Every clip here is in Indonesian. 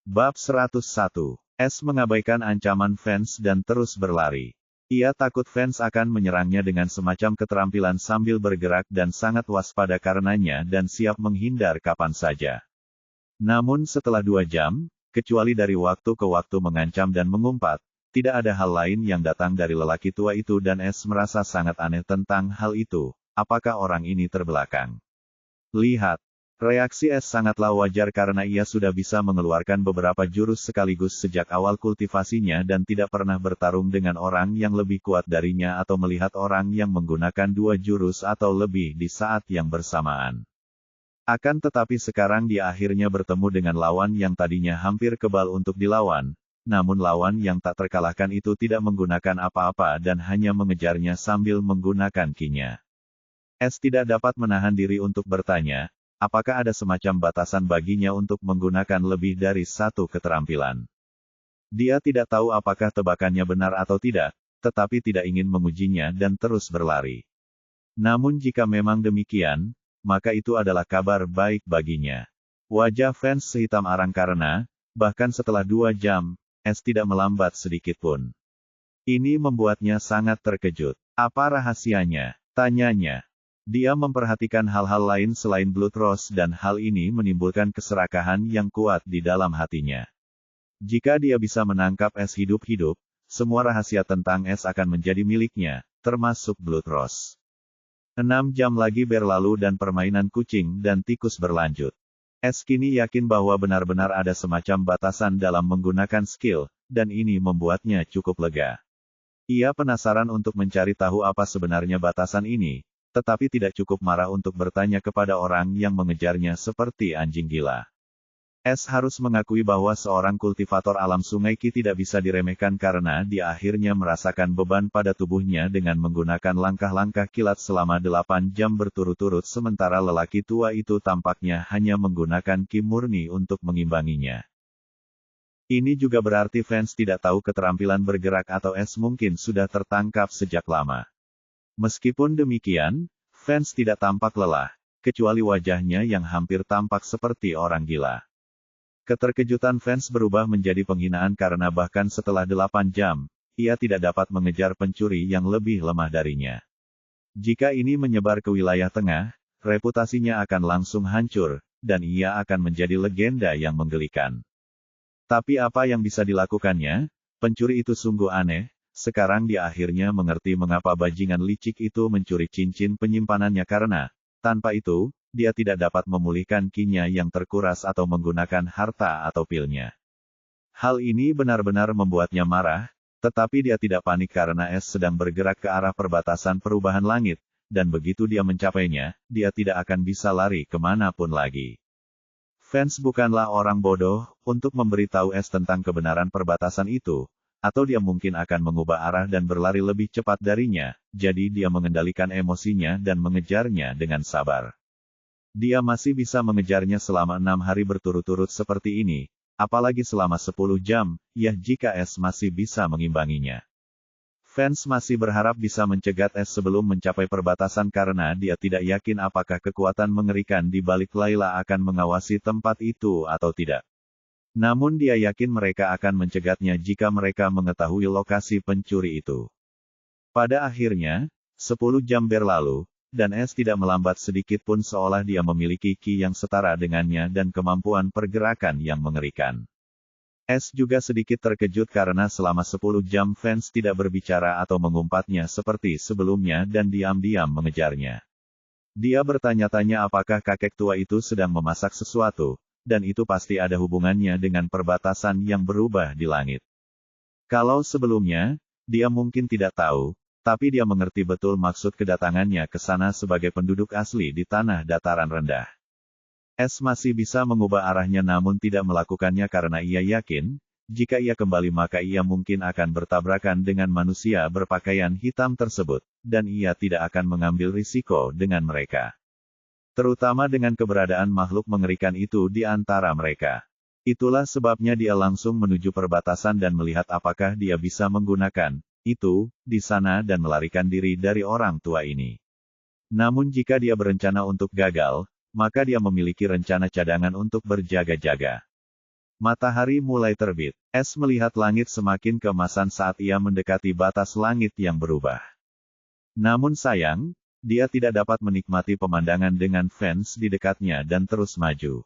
Bab 101. S mengabaikan ancaman fans dan terus berlari. Ia takut fans akan menyerangnya dengan semacam keterampilan sambil bergerak dan sangat waspada karenanya dan siap menghindar kapan saja. Namun setelah 2 jam, kecuali dari waktu ke waktu mengancam dan mengumpat, tidak ada hal lain yang datang dari lelaki tua itu dan S merasa sangat aneh tentang hal itu. Apakah orang ini terbelakang? Lihat. Reaksi S sangatlah wajar karena ia sudah bisa mengeluarkan beberapa jurus sekaligus sejak awal kultivasinya dan tidak pernah bertarung dengan orang yang lebih kuat darinya atau melihat orang yang menggunakan 2 jurus atau lebih di saat yang bersamaan. Akan tetapi sekarang dia akhirnya bertemu dengan lawan yang tadinya hampir kebal untuk dilawan, namun lawan yang tak terkalahkan itu tidak menggunakan apa-apa dan hanya mengejarnya sambil menggunakan ki-nya. S tidak dapat menahan diri untuk bertanya, apakah ada semacam batasan baginya untuk menggunakan lebih dari satu keterampilan? Dia tidak tahu apakah tebakannya benar atau tidak, tetapi tidak ingin mengujinya dan terus berlari. Namun jika memang demikian, maka itu adalah kabar baik baginya. Wajah fans sehitam arang karena, bahkan setelah 2 jam, S tidak melambat sedikit pun. Ini membuatnya sangat terkejut. Apa rahasianya? Tanyanya. Dia memperhatikan hal-hal lain selain Blood Rose dan hal ini menimbulkan keserakahan yang kuat di dalam hatinya. Jika dia bisa menangkap S hidup-hidup, semua rahasia tentang S akan menjadi miliknya, termasuk Blood Rose. 6 jam lagi berlalu dan permainan kucing dan tikus berlanjut. S kini yakin bahwa benar-benar ada semacam batasan dalam menggunakan skill, dan ini membuatnya cukup lega. Ia penasaran untuk mencari tahu apa sebenarnya batasan ini, tetapi tidak cukup marah untuk bertanya kepada orang yang mengejarnya seperti anjing gila. S harus mengakui bahwa seorang kultivator alam sungai Ki tidak bisa diremehkan karena dia akhirnya merasakan beban pada tubuhnya dengan menggunakan langkah-langkah kilat selama 8 jam berturut-turut sementara lelaki tua itu tampaknya hanya menggunakan Ki murni untuk mengimbanginya. Ini juga berarti fans tidak tahu keterampilan bergerak atau S mungkin sudah tertangkap sejak lama. Meskipun demikian, fans tidak tampak lelah, kecuali wajahnya yang hampir tampak seperti orang gila. Keterkejutan fans berubah menjadi penghinaan karena bahkan setelah 8 jam, ia tidak dapat mengejar pencuri yang lebih lemah darinya. Jika ini menyebar ke wilayah tengah, reputasinya akan langsung hancur, dan ia akan menjadi legenda yang menggelikan. Tapi apa yang bisa dilakukannya? Pencuri itu sungguh aneh. Sekarang dia akhirnya mengerti mengapa bajingan licik itu mencuri cincin penyimpanannya karena, tanpa itu, dia tidak dapat memulihkan ki-nya yang terkuras atau menggunakan harta atau pil-nya. Hal ini benar-benar membuatnya marah, tetapi dia tidak panik karena S sedang bergerak ke arah perbatasan perubahan langit, dan begitu dia mencapainya, dia tidak akan bisa lari kemanapun lagi. Fans bukanlah orang bodoh, untuk memberitahu S tentang kebenaran perbatasan itu, atau dia mungkin akan mengubah arah dan berlari lebih cepat darinya, jadi dia mengendalikan emosinya dan mengejarnya dengan sabar. Dia masih bisa mengejarnya selama 6 hari berturut-turut seperti ini, apalagi selama 10 jam, jika S masih bisa mengimbanginya. Fans masih berharap bisa mencegat S sebelum mencapai perbatasan karena dia tidak yakin apakah kekuatan mengerikan di balik Layla akan mengawasi tempat itu atau tidak. Namun dia yakin mereka akan mencegatnya jika mereka mengetahui lokasi pencuri itu. Pada akhirnya, 10 jam berlalu, dan S tidak melambat sedikit pun seolah dia memiliki ki yang setara dengannya dan kemampuan pergerakan yang mengerikan. S juga sedikit terkejut karena selama 10 jam fans tidak berbicara atau mengumpatnya seperti sebelumnya dan diam-diam mengejarnya. Dia bertanya-tanya apakah kakek tua itu sedang memasak sesuatu, dan itu pasti ada hubungannya dengan perbatasan yang berubah di langit. Kalau sebelumnya, dia mungkin tidak tahu, tapi dia mengerti betul maksud kedatangannya ke sana sebagai penduduk asli di tanah dataran rendah. S masih bisa mengubah arahnya namun tidak melakukannya karena ia yakin, jika ia kembali maka ia mungkin akan bertabrakan dengan manusia berpakaian hitam tersebut, dan ia tidak akan mengambil risiko dengan mereka. Terutama dengan keberadaan makhluk mengerikan itu di antara mereka. Itulah sebabnya dia langsung menuju perbatasan dan melihat apakah dia bisa menggunakan itu di sana dan melarikan diri dari orang tua ini. Namun jika dia berencana untuk gagal, maka dia memiliki rencana cadangan untuk berjaga-jaga. Matahari mulai terbit. S melihat langit semakin keemasan saat ia mendekati batas langit yang berubah. Namun sayang, dia tidak dapat menikmati pemandangan dengan fans di dekatnya dan terus maju.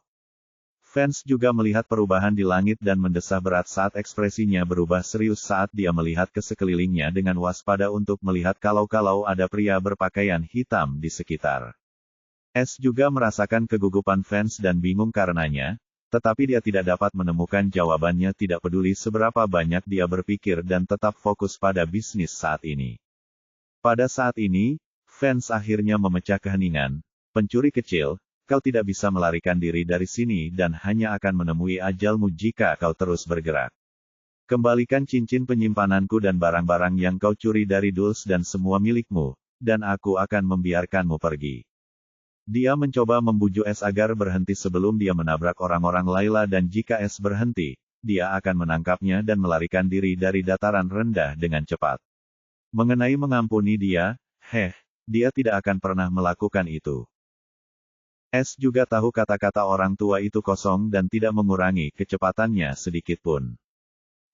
Fans juga melihat perubahan di langit dan mendesah berat saat ekspresinya berubah serius saat dia melihat ke sekelilingnya dengan waspada untuk melihat kalau-kalau ada pria berpakaian hitam di sekitar. S juga merasakan kegugupan fans dan bingung karenanya, tetapi dia tidak dapat menemukan jawabannya tidak peduli seberapa banyak dia berpikir dan tetap fokus pada bisnis saat ini. Pada saat ini, fans akhirnya memecah keheningan. Pencuri kecil, kau tidak bisa melarikan diri dari sini dan hanya akan menemui ajalmu jika kau terus bergerak. Kembalikan cincin penyimpananku dan barang-barang yang kau curi dari Dulce dan semua milikmu, dan aku akan membiarkanmu pergi. Dia mencoba membujuk S agar berhenti sebelum dia menabrak orang-orang Layla dan jika S berhenti, dia akan menangkapnya dan melarikan diri dari dataran rendah dengan cepat. Mengenai mengampuni dia, dia tidak akan pernah melakukan itu. S juga tahu kata-kata orang tua itu kosong dan tidak mengurangi kecepatannya sedikitpun.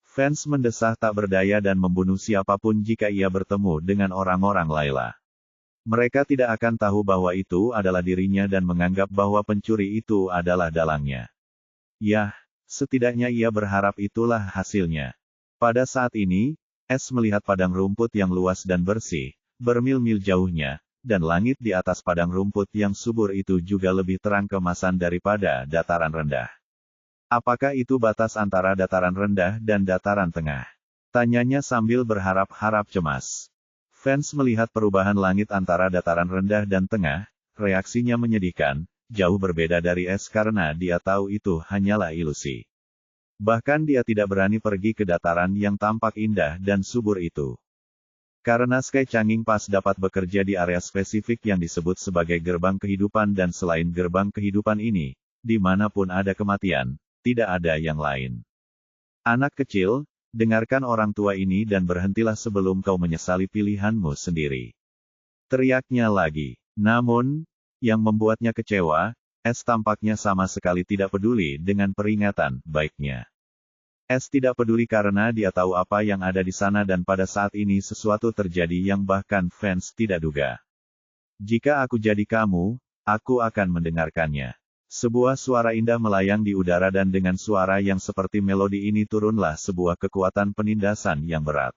Fans mendesah tak berdaya dan membunuh siapapun jika ia bertemu dengan orang-orang Layla. Mereka tidak akan tahu bahwa itu adalah dirinya dan menganggap bahwa pencuri itu adalah dalangnya. Yah, setidaknya ia berharap itulah hasilnya. Pada saat ini, S melihat padang rumput yang luas dan bersih, bermil-mil jauhnya, dan langit di atas padang rumput yang subur itu juga lebih terang keemasan daripada dataran rendah. Apakah itu batas antara dataran rendah dan dataran tengah? Tanyanya sambil berharap-harap cemas. Fans melihat perubahan langit antara dataran rendah dan tengah, reaksinya menyedihkan, jauh berbeda dari S karena dia tahu itu hanyalah ilusi. Bahkan dia tidak berani pergi ke dataran yang tampak indah dan subur itu. Karena Sky Changing Pass dapat bekerja di area spesifik yang disebut sebagai gerbang kehidupan dan selain gerbang kehidupan ini, dimanapun ada kematian, tidak ada yang lain. Anak kecil, dengarkan orang tua ini dan berhentilah sebelum kau menyesali pilihanmu sendiri. Teriaknya lagi. Namun, yang membuatnya kecewa, S tampaknya sama sekali tidak peduli dengan peringatan baiknya. S tidak peduli karena dia tahu apa yang ada di sana dan pada saat ini sesuatu terjadi yang bahkan fans tidak duga. Jika aku jadi kamu, aku akan mendengarkannya. Sebuah suara indah melayang di udara dan dengan suara yang seperti melodi ini turunlah sebuah kekuatan penindasan yang berat.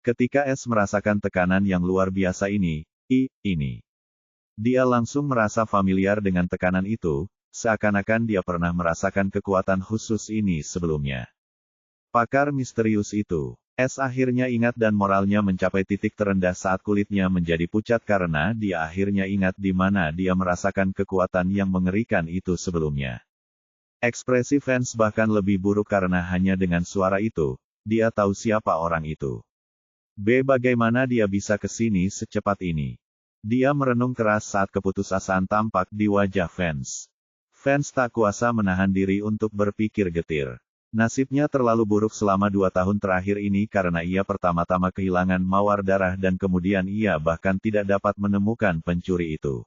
Ketika S merasakan tekanan yang luar biasa ini, dia langsung merasa familiar dengan tekanan itu, seakan-akan dia pernah merasakan kekuatan khusus ini sebelumnya. Pakar misterius itu. S akhirnya ingat dan moralnya mencapai titik terendah saat kulitnya menjadi pucat karena dia akhirnya ingat di mana dia merasakan kekuatan yang mengerikan itu sebelumnya. Ekspresi fans bahkan lebih buruk karena hanya dengan suara itu, dia tahu siapa orang itu. Bagaimana dia bisa ke sini secepat ini? Dia merenung keras saat keputusasaan tampak di wajah fans. Fans tak kuasa menahan diri untuk berpikir getir. Nasibnya terlalu buruk selama 2 tahun terakhir ini karena ia pertama-tama kehilangan mawar darah dan kemudian ia bahkan tidak dapat menemukan pencuri itu.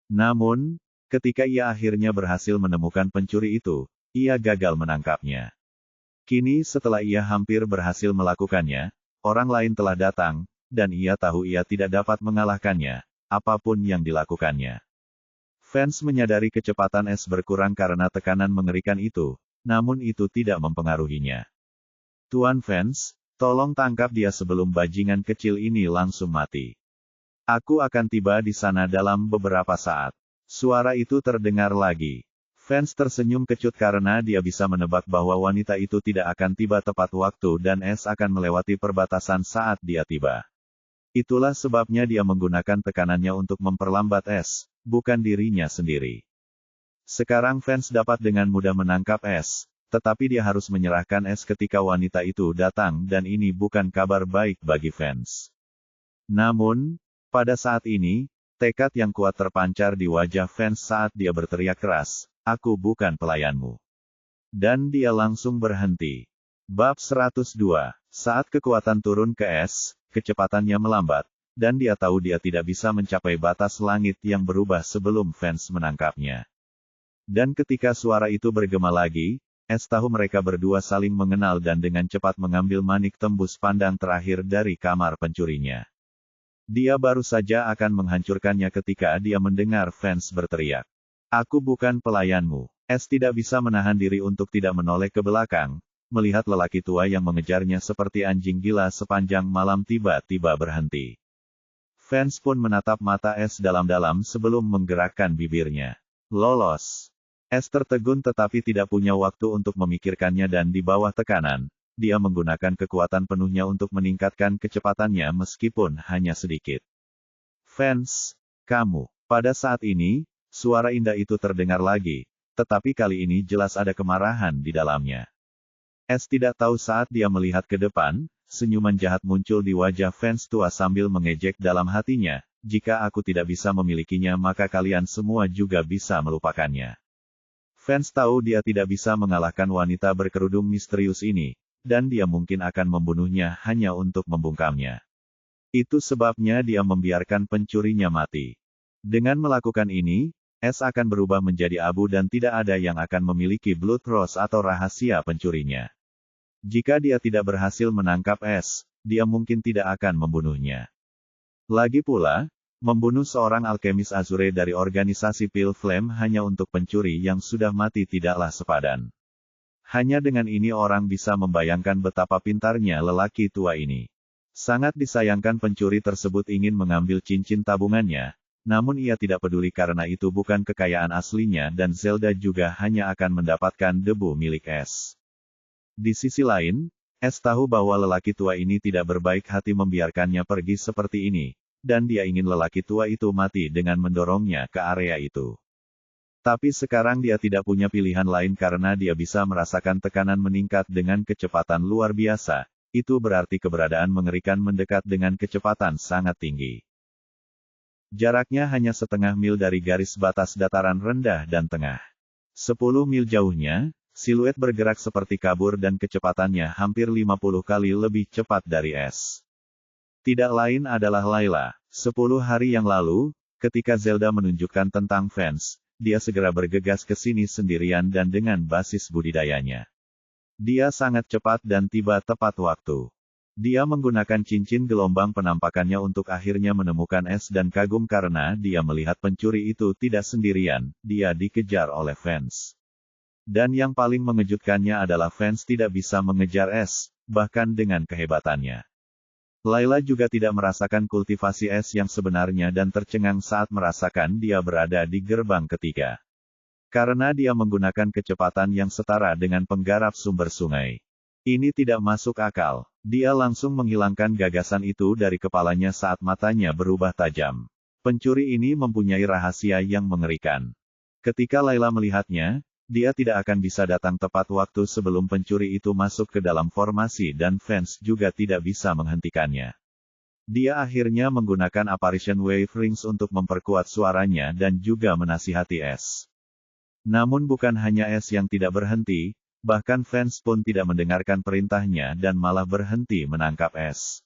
Namun, ketika ia akhirnya berhasil menemukan pencuri itu, ia gagal menangkapnya. Kini setelah ia hampir berhasil melakukannya, orang lain telah datang, dan ia tahu ia tidak dapat mengalahkannya, apapun yang dilakukannya. Fans menyadari kecepatan S berkurang karena tekanan mengerikan itu. Namun itu tidak mempengaruhinya. Tuan Fans, tolong tangkap dia sebelum bajingan kecil ini langsung mati. Aku akan tiba di sana dalam beberapa saat. Suara itu terdengar lagi. Fans tersenyum kecut karena dia bisa menebak bahwa wanita itu tidak akan tiba tepat waktu dan S akan melewati perbatasan saat dia tiba. Itulah sebabnya dia menggunakan tekanannya untuk memperlambat S, bukan dirinya sendiri. Sekarang fans dapat dengan mudah menangkap S, tetapi dia harus menyerahkan S ketika wanita itu datang dan ini bukan kabar baik bagi fans. Namun, pada saat ini, tekad yang kuat terpancar di wajah fans saat dia berteriak keras, "Aku bukan pelayanmu." Dan dia langsung berhenti. Bab 102. Saat kekuatan turun ke S, kecepatannya melambat, dan dia tahu dia tidak bisa mencapai batas langit yang berubah sebelum fans menangkapnya. Dan ketika suara itu bergema lagi, Es tahu mereka berdua saling mengenal dan dengan cepat mengambil manik tembus pandang terakhir dari kamar pencurinya. Dia baru saja akan menghancurkannya ketika dia mendengar fans berteriak. Aku bukan pelayanmu. Es tidak bisa menahan diri untuk tidak menoleh ke belakang, melihat lelaki tua yang mengejarnya seperti anjing gila sepanjang malam tiba-tiba berhenti. Fans pun menatap mata Es dalam-dalam sebelum menggerakkan bibirnya. Lolos. Es tertegun tetapi tidak punya waktu untuk memikirkannya dan di bawah tekanan, dia menggunakan kekuatan penuhnya untuk meningkatkan kecepatannya meskipun hanya sedikit. Fans, kamu. Pada saat ini, suara indah itu terdengar lagi, tetapi kali ini jelas ada kemarahan di dalamnya. Es tidak tahu saat dia melihat ke depan, senyuman jahat muncul di wajah fans tua sambil mengejek dalam hatinya, jika aku tidak bisa memilikinya maka kalian semua juga bisa melupakannya. Fans tahu dia tidak bisa mengalahkan wanita berkerudung misterius ini, dan dia mungkin akan membunuhnya hanya untuk membungkamnya. Itu sebabnya dia membiarkan pencurinya mati. Dengan melakukan ini, Es akan berubah menjadi abu dan tidak ada yang akan memiliki Blood Rose atau rahasia pencurinya. Jika dia tidak berhasil menangkap Es, dia mungkin tidak akan membunuhnya. Lagi pula, membunuh seorang alkemis Azure dari organisasi Pale Flame hanya untuk pencuri yang sudah mati tidaklah sepadan. Hanya dengan ini orang bisa membayangkan betapa pintarnya lelaki tua ini. Sangat disayangkan pencuri tersebut ingin mengambil cincin tabungannya, namun ia tidak peduli karena itu bukan kekayaan aslinya dan Zelda juga hanya akan mendapatkan debu milik Es. Di sisi lain, Es tahu bahwa lelaki tua ini tidak berbaik hati membiarkannya pergi seperti ini, dan dia ingin lelaki tua itu mati dengan mendorongnya ke area itu. Tapi sekarang dia tidak punya pilihan lain karena dia bisa merasakan tekanan meningkat dengan kecepatan luar biasa, itu berarti keberadaan mengerikan mendekat dengan kecepatan sangat tinggi. Jaraknya hanya setengah mil dari garis batas dataran rendah dan tengah. 10 mil jauhnya, siluet bergerak seperti kabur dan kecepatannya hampir 50 kali lebih cepat dari Es. Tidak lain adalah Layla. 10 hari yang lalu, ketika Zelda menunjukkan tentang fans, dia segera bergegas ke sini sendirian dan dengan basis budidayanya. Dia sangat cepat dan tiba tepat waktu. Dia menggunakan cincin gelombang penampakannya untuk akhirnya menemukan Es dan kagum karena dia melihat pencuri itu tidak sendirian, dia dikejar oleh fans. Dan yang paling mengejutkannya adalah fans tidak bisa mengejar Es, bahkan dengan kehebatannya. Layla juga tidak merasakan kultivasi Es yang sebenarnya dan tercengang saat merasakan dia berada di gerbang ketiga. Karena dia menggunakan kecepatan yang setara dengan penggarap sumber sungai. Ini tidak masuk akal. Dia langsung menghilangkan gagasan itu dari kepalanya saat matanya berubah tajam. Pencuri ini mempunyai rahasia yang mengerikan. Ketika Layla melihatnya, dia tidak akan bisa datang tepat waktu sebelum pencuri itu masuk ke dalam formasi dan fans juga tidak bisa menghentikannya. Dia akhirnya menggunakan Apparition Wave Rings untuk memperkuat suaranya dan juga menasihati Es. Namun bukan hanya Es yang tidak berhenti, bahkan fans pun tidak mendengarkan perintahnya dan malah berhenti menangkap Es.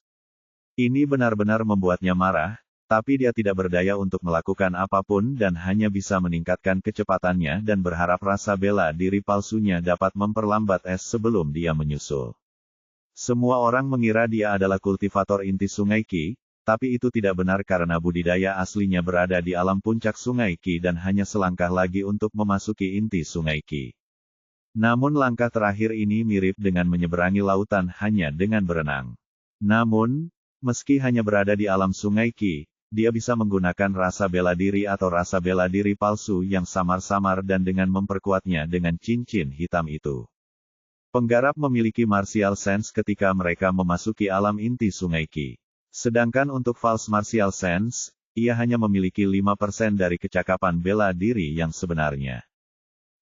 Ini benar-benar membuatnya marah, tapi dia tidak berdaya untuk melakukan apapun dan hanya bisa meningkatkan kecepatannya dan berharap rasa bela diri palsunya dapat memperlambat Es sebelum dia menyusul. Semua orang mengira dia adalah kultivator inti Sungai Qi, tapi itu tidak benar karena budidaya aslinya berada di alam puncak Sungai Qi dan hanya selangkah lagi untuk memasuki inti Sungai Qi. Namun langkah terakhir ini mirip dengan menyeberangi lautan hanya dengan berenang. Namun, meski hanya berada di alam Sungai Qi, dia bisa menggunakan rasa bela diri atau rasa bela diri palsu yang samar-samar dan dengan memperkuatnya dengan cincin hitam itu. Penggarap memiliki martial sense ketika mereka memasuki alam inti Sungai Qi. Sedangkan untuk false martial sense, ia hanya memiliki 5% dari kecakapan bela diri yang sebenarnya.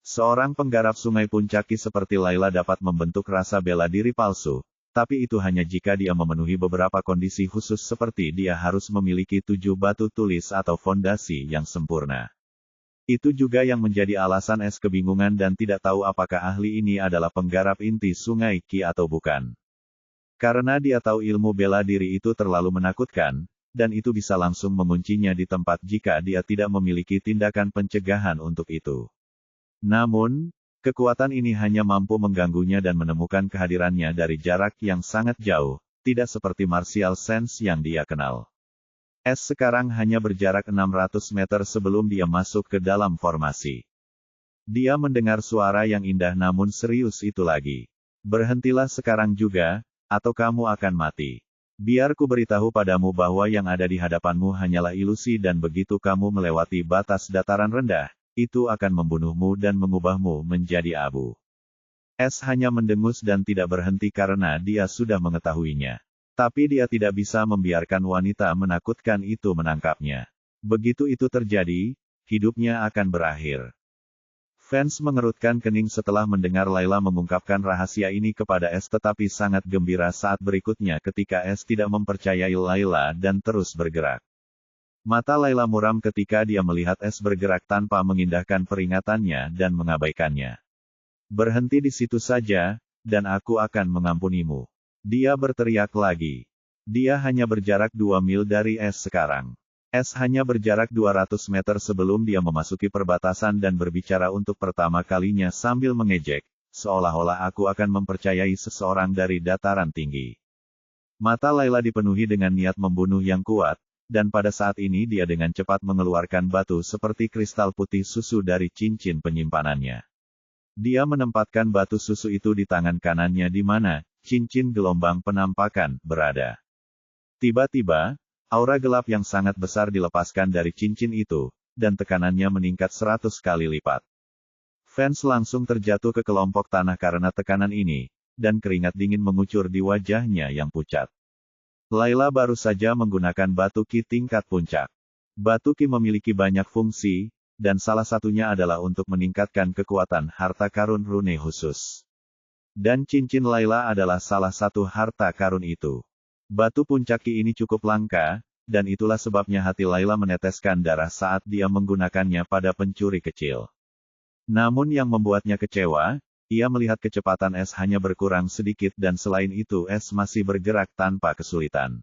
Seorang penggarap sungai puncaki seperti Layla dapat membentuk rasa bela diri palsu, tapi itu hanya jika dia memenuhi beberapa kondisi khusus seperti dia harus memiliki 7 batu tulis atau fondasi yang sempurna. Itu juga yang menjadi alasan Es kebingungan dan tidak tahu apakah ahli ini adalah penggarap inti Sungai Qi atau bukan. Karena dia tahu ilmu bela diri itu terlalu menakutkan, dan itu bisa langsung menguncinya di tempat jika dia tidak memiliki tindakan pencegahan untuk itu. Namun, Kekuatan ini hanya mampu mengganggunya dan menemukan kehadirannya dari jarak yang sangat jauh, tidak seperti martial sense yang dia kenal. S sekarang hanya berjarak 600 meter sebelum dia masuk ke dalam formasi. Dia mendengar suara yang indah namun serius itu lagi. Berhentilah sekarang juga, atau kamu akan mati. Biar ku beritahu padamu bahwa yang ada di hadapanmu hanyalah ilusi dan begitu kamu melewati batas dataran rendah, itu akan membunuhmu dan mengubahmu menjadi abu. S hanya mendengus dan tidak berhenti karena dia sudah mengetahuinya. Tapi dia tidak bisa membiarkan wanita menakutkan itu menangkapnya. Begitu itu terjadi, hidupnya akan berakhir. Fans mengerutkan kening setelah mendengar Layla mengungkapkan rahasia ini kepada S tetapi sangat gembira saat berikutnya ketika S tidak mempercayai Layla dan terus bergerak. Mata Layla muram ketika dia melihat S bergerak tanpa mengindahkan peringatannya dan mengabaikannya. Berhenti di situ saja, dan aku akan mengampunimu. Dia berteriak lagi. Dia hanya berjarak 2 mil dari S sekarang. S hanya berjarak 200 meter sebelum dia memasuki perbatasan dan berbicara untuk pertama kalinya sambil mengejek, seolah-olah aku akan mempercayai seseorang dari dataran tinggi. Mata Layla dipenuhi dengan niat membunuh yang kuat, dan pada saat ini dia dengan cepat mengeluarkan batu seperti kristal putih susu dari cincin penyimpanannya. Dia menempatkan batu susu itu di tangan kanannya di mana cincin gelombang penampakan berada. Tiba-tiba, aura gelap yang sangat besar dilepaskan dari cincin itu, dan tekanannya meningkat 100 kali lipat. Fans langsung terjatuh ke kelompok tanah karena tekanan ini, dan keringat dingin mengucur di wajahnya yang pucat. Layla baru saja menggunakan batu ki tingkat puncak. Batu ki memiliki banyak fungsi, dan salah satunya adalah untuk meningkatkan kekuatan harta karun rune khusus. Dan cincin Layla adalah salah satu harta karun itu. Batu puncak ki ini cukup langka, dan itulah sebabnya hati Layla meneteskan darah saat dia menggunakannya pada pencuri kecil. Namun yang membuatnya kecewa, ia melihat kecepatan S hanya berkurang sedikit dan selain itu S masih bergerak tanpa kesulitan.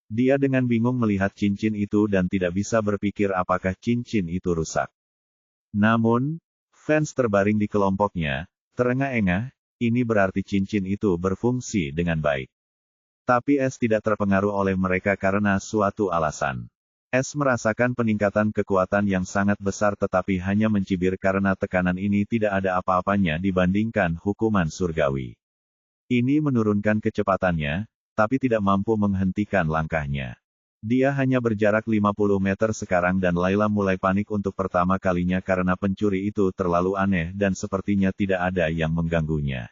Dia dengan bingung melihat cincin itu dan tidak bisa berpikir apakah cincin itu rusak. Namun, fans terbaring di kelompoknya, terengah-engah, ini berarti cincin itu berfungsi dengan baik. Tapi S tidak terpengaruh oleh mereka karena suatu alasan. S merasakan peningkatan kekuatan yang sangat besar tetapi hanya mencibir karena tekanan ini tidak ada apa-apanya dibandingkan hukuman surgawi. Ini menurunkan kecepatannya, tapi tidak mampu menghentikan langkahnya. Dia hanya berjarak 50 meter sekarang dan Layla mulai panik untuk pertama kalinya karena pencuri itu terlalu aneh dan sepertinya tidak ada yang mengganggunya.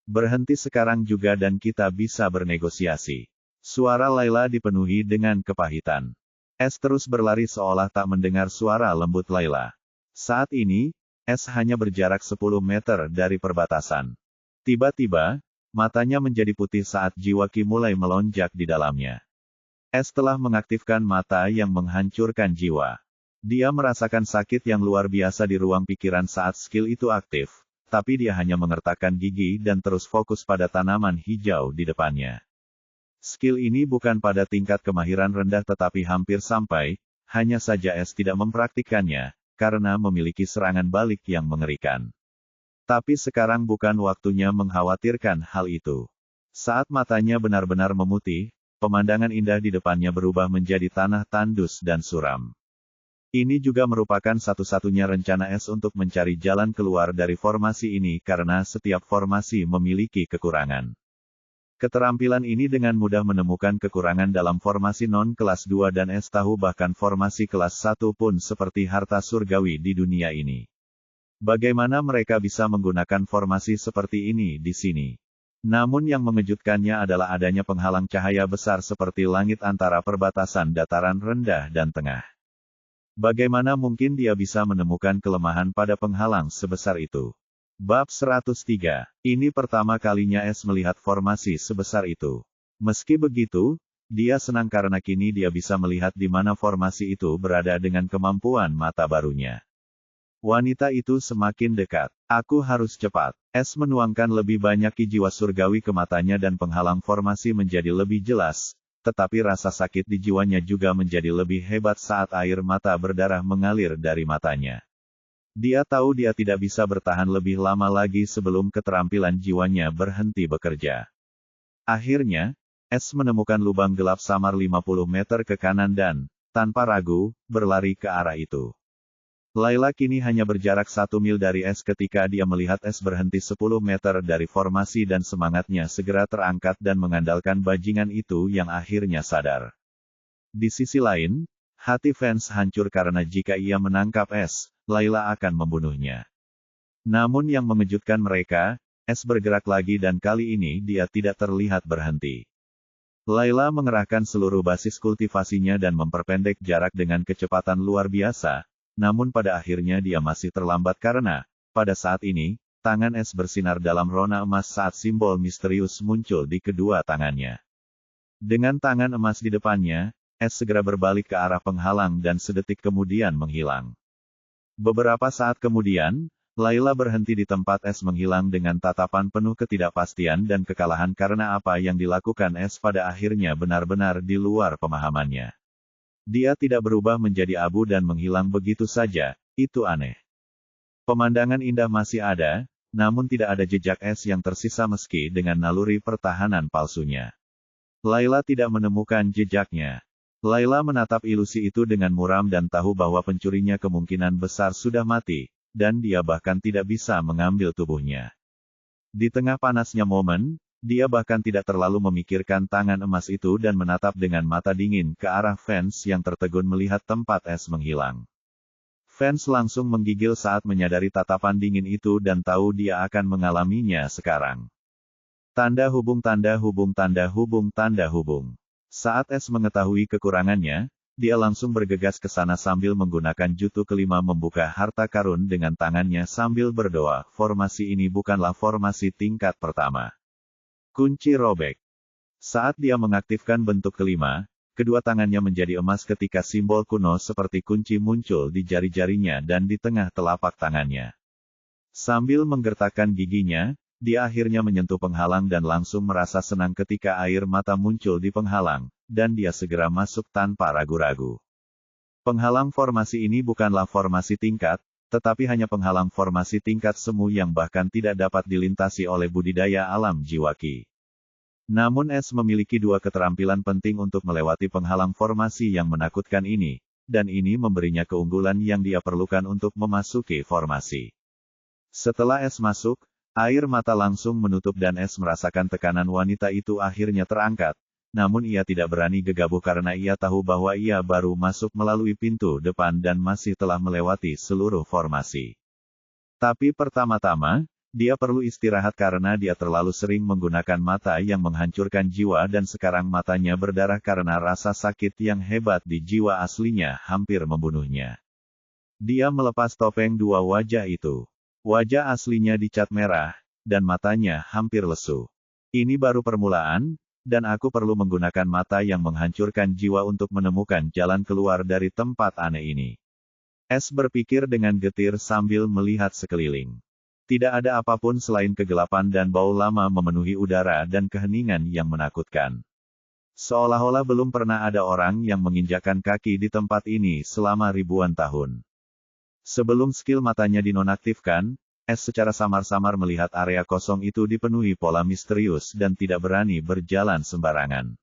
Berhenti sekarang juga dan kita bisa bernegosiasi. Suara Layla dipenuhi dengan kepahitan. S terus berlari seolah tak mendengar suara lembut Layla. Saat ini, S hanya berjarak 10 meter dari perbatasan. Tiba-tiba, matanya menjadi putih saat jiwa Ki mulai melonjak di dalamnya. S telah mengaktifkan mata yang menghancurkan jiwa. Dia merasakan sakit yang luar biasa di ruang pikiran saat skill itu aktif, tapi dia hanya mengertakkan gigi dan terus fokus pada tanaman hijau di depannya. Skill ini bukan pada tingkat kemahiran rendah tetapi hampir sampai, hanya saja S tidak mempraktikkannya, karena memiliki serangan balik yang mengerikan. Tapi sekarang bukan waktunya mengkhawatirkan hal itu. Saat matanya benar-benar memutih, pemandangan indah di depannya berubah menjadi tanah tandus dan suram. Ini juga merupakan satu-satunya rencana S untuk mencari jalan keluar dari formasi ini karena setiap formasi memiliki kekurangan. Keterampilan ini dengan mudah menemukan kekurangan dalam formasi non-kelas 2 dan S tahu bahkan formasi kelas 1 pun seperti harta surgawi di dunia ini. Bagaimana mereka bisa menggunakan formasi seperti ini di sini? Namun yang mengejutkannya adalah adanya penghalang cahaya besar seperti langit antara perbatasan dataran rendah dan tengah. Bagaimana mungkin dia bisa menemukan kelemahan pada penghalang sebesar itu? Bab 103. Ini pertama kalinya S melihat formasi sebesar itu. Meski begitu, dia senang karena kini dia bisa melihat di mana formasi itu berada dengan kemampuan mata barunya. Wanita itu semakin dekat. Aku harus cepat. S menuangkan lebih banyak ki jiwa surgawi ke matanya dan penghalang formasi menjadi lebih jelas, tetapi rasa sakit di jiwanya juga menjadi lebih hebat saat air mata berdarah mengalir dari matanya. Dia tahu dia tidak bisa bertahan lebih lama lagi sebelum keterampilan jiwanya berhenti bekerja. Akhirnya, S menemukan lubang gelap samar 50 meter ke kanan dan, tanpa ragu, berlari ke arah itu. Layla kini hanya berjarak 1 mil dari S ketika dia melihat S berhenti 10 meter dari formasi dan semangatnya segera terangkat dan mengandalkan bajingan itu yang akhirnya sadar. Di sisi lain, hati fans hancur karena jika ia menangkap S, Layla akan membunuhnya. Namun yang mengejutkan mereka, S bergerak lagi dan kali ini dia tidak terlihat berhenti. Layla mengerahkan seluruh basis kultivasinya dan memperpendek jarak dengan kecepatan luar biasa, namun pada akhirnya dia masih terlambat karena, pada saat ini, tangan S bersinar dalam rona emas saat simbol misterius muncul di kedua tangannya. Dengan tangan emas di depannya, S segera berbalik ke arah penghalang dan sedetik kemudian menghilang. Beberapa saat kemudian, Layla berhenti di tempat S menghilang dengan tatapan penuh ketidakpastian dan kekalahan karena apa yang dilakukan S pada akhirnya benar-benar di luar pemahamannya. Dia tidak berubah menjadi abu dan menghilang begitu saja, itu aneh. Pemandangan indah masih ada, namun tidak ada jejak S yang tersisa meski dengan naluri pertahanan palsunya. Layla tidak menemukan jejaknya. Layla menatap ilusi itu dengan muram dan tahu bahwa pencurinya kemungkinan besar sudah mati, dan dia bahkan tidak bisa mengambil tubuhnya. Di tengah panasnya momen, dia bahkan tidak terlalu memikirkan tangan emas itu dan menatap dengan mata dingin ke arah fans yang tertegun melihat tempat S menghilang. Fans langsung menggigil saat menyadari tatapan dingin itu dan tahu dia akan mengalaminya sekarang. Tanda hubung tanda hubung tanda hubung tanda hubung. Saat S mengetahui kekurangannya, dia langsung bergegas ke sana sambil menggunakan jutsu kelima membuka harta karun dengan tangannya sambil berdoa, formasi ini bukanlah formasi tingkat pertama. Kunci robek. Saat dia mengaktifkan bentuk kelima, kedua tangannya menjadi emas ketika simbol kuno seperti kunci muncul di jari-jarinya dan di tengah telapak tangannya. Sambil menggertakkan giginya, dia akhirnya menyentuh penghalang dan langsung merasa senang ketika air mata muncul di penghalang, dan dia segera masuk tanpa ragu-ragu. Penghalang formasi ini bukanlah formasi tingkat, tetapi hanya penghalang formasi tingkat semu yang bahkan tidak dapat dilintasi oleh budidaya alam jiwa Ki. Namun S memiliki dua keterampilan penting untuk melewati penghalang formasi yang menakutkan ini, dan ini memberinya keunggulan yang dia perlukan untuk memasuki formasi. Setelah S masuk, air mata langsung menutup dan S merasakan tekanan wanita itu akhirnya terangkat, namun ia tidak berani gegabah karena ia tahu bahwa ia baru masuk melalui pintu depan dan masih telah melewati seluruh formasi. Tapi pertama-tama, dia perlu istirahat karena dia terlalu sering menggunakan mata yang menghancurkan jiwa dan sekarang matanya berdarah karena rasa sakit yang hebat di jiwa aslinya hampir membunuhnya. Dia melepas topeng dua wajah itu. Wajah aslinya dicat merah, dan matanya hampir lesu. Ini baru permulaan, dan aku perlu menggunakan mata yang menghancurkan jiwa untuk menemukan jalan keluar dari tempat aneh ini. S berpikir dengan getir sambil melihat sekeliling. Tidak ada apapun selain kegelapan dan bau lama memenuhi udara dan keheningan yang menakutkan. Seolah-olah belum pernah ada orang yang menginjakkan kaki di tempat ini selama ribuan tahun. Sebelum skill matanya dinonaktifkan, S secara samar-samar melihat area kosong itu dipenuhi pola misterius dan tidak berani berjalan sembarangan.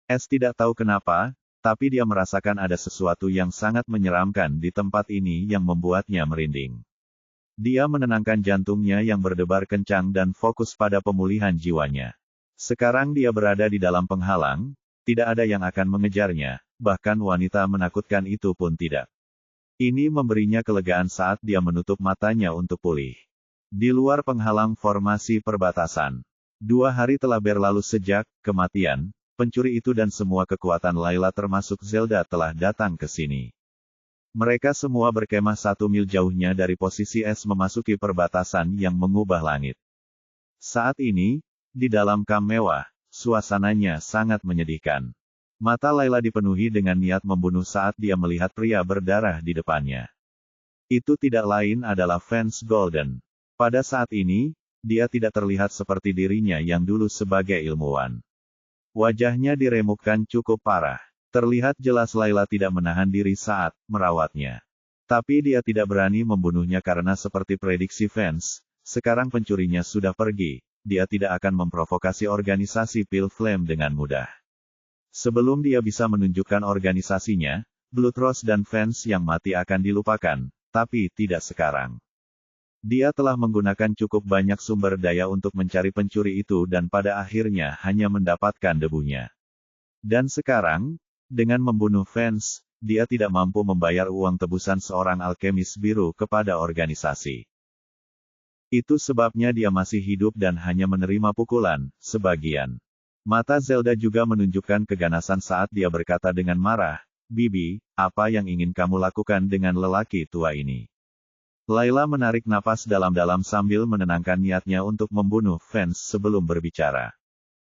S tidak tahu kenapa, tapi dia merasakan ada sesuatu yang sangat menyeramkan di tempat ini yang membuatnya merinding. Dia menenangkan jantungnya yang berdebar kencang dan fokus pada pemulihan jiwanya. Sekarang dia berada di dalam penghalang, tidak ada yang akan mengejarnya, bahkan wanita menakutkan itu pun tidak. Ini memberinya kelegaan saat dia menutup matanya untuk pulih. Di luar penghalang formasi perbatasan. 2 hari telah berlalu sejak kematian, pencuri itu dan semua kekuatan Layla termasuk Zelda telah datang ke sini. Mereka semua berkemah 1 mil jauhnya dari posisi S memasuki perbatasan yang mengubah langit. Saat ini, di dalam kamp mewah, suasananya sangat menyedihkan. Mata Layla dipenuhi dengan niat membunuh saat dia melihat pria berdarah di depannya. Itu tidak lain adalah Vance Golden. Pada saat ini, dia tidak terlihat seperti dirinya yang dulu sebagai ilmuwan. Wajahnya diremukkan cukup parah. Terlihat jelas Layla tidak menahan diri saat merawatnya. Tapi dia tidak berani membunuhnya karena seperti prediksi fans, sekarang pencurinya sudah pergi, dia tidak akan memprovokasi organisasi Pale Flame dengan mudah. Sebelum dia bisa menunjukkan organisasinya, Blood Rose dan fans yang mati akan dilupakan, tapi tidak sekarang. Dia telah menggunakan cukup banyak sumber daya untuk mencari pencuri itu dan pada akhirnya hanya mendapatkan debunya. Dan sekarang, dengan membunuh fans, dia tidak mampu membayar uang tebusan seorang alkemis biru kepada organisasi. Itu sebabnya dia masih hidup dan hanya menerima pukulan, sebagian. Mata Zelda juga menunjukkan keganasan saat dia berkata dengan marah, "Bibi, apa yang ingin kamu lakukan dengan lelaki tua ini?" Layla menarik napas dalam-dalam sambil menenangkan niatnya untuk membunuh fans sebelum berbicara.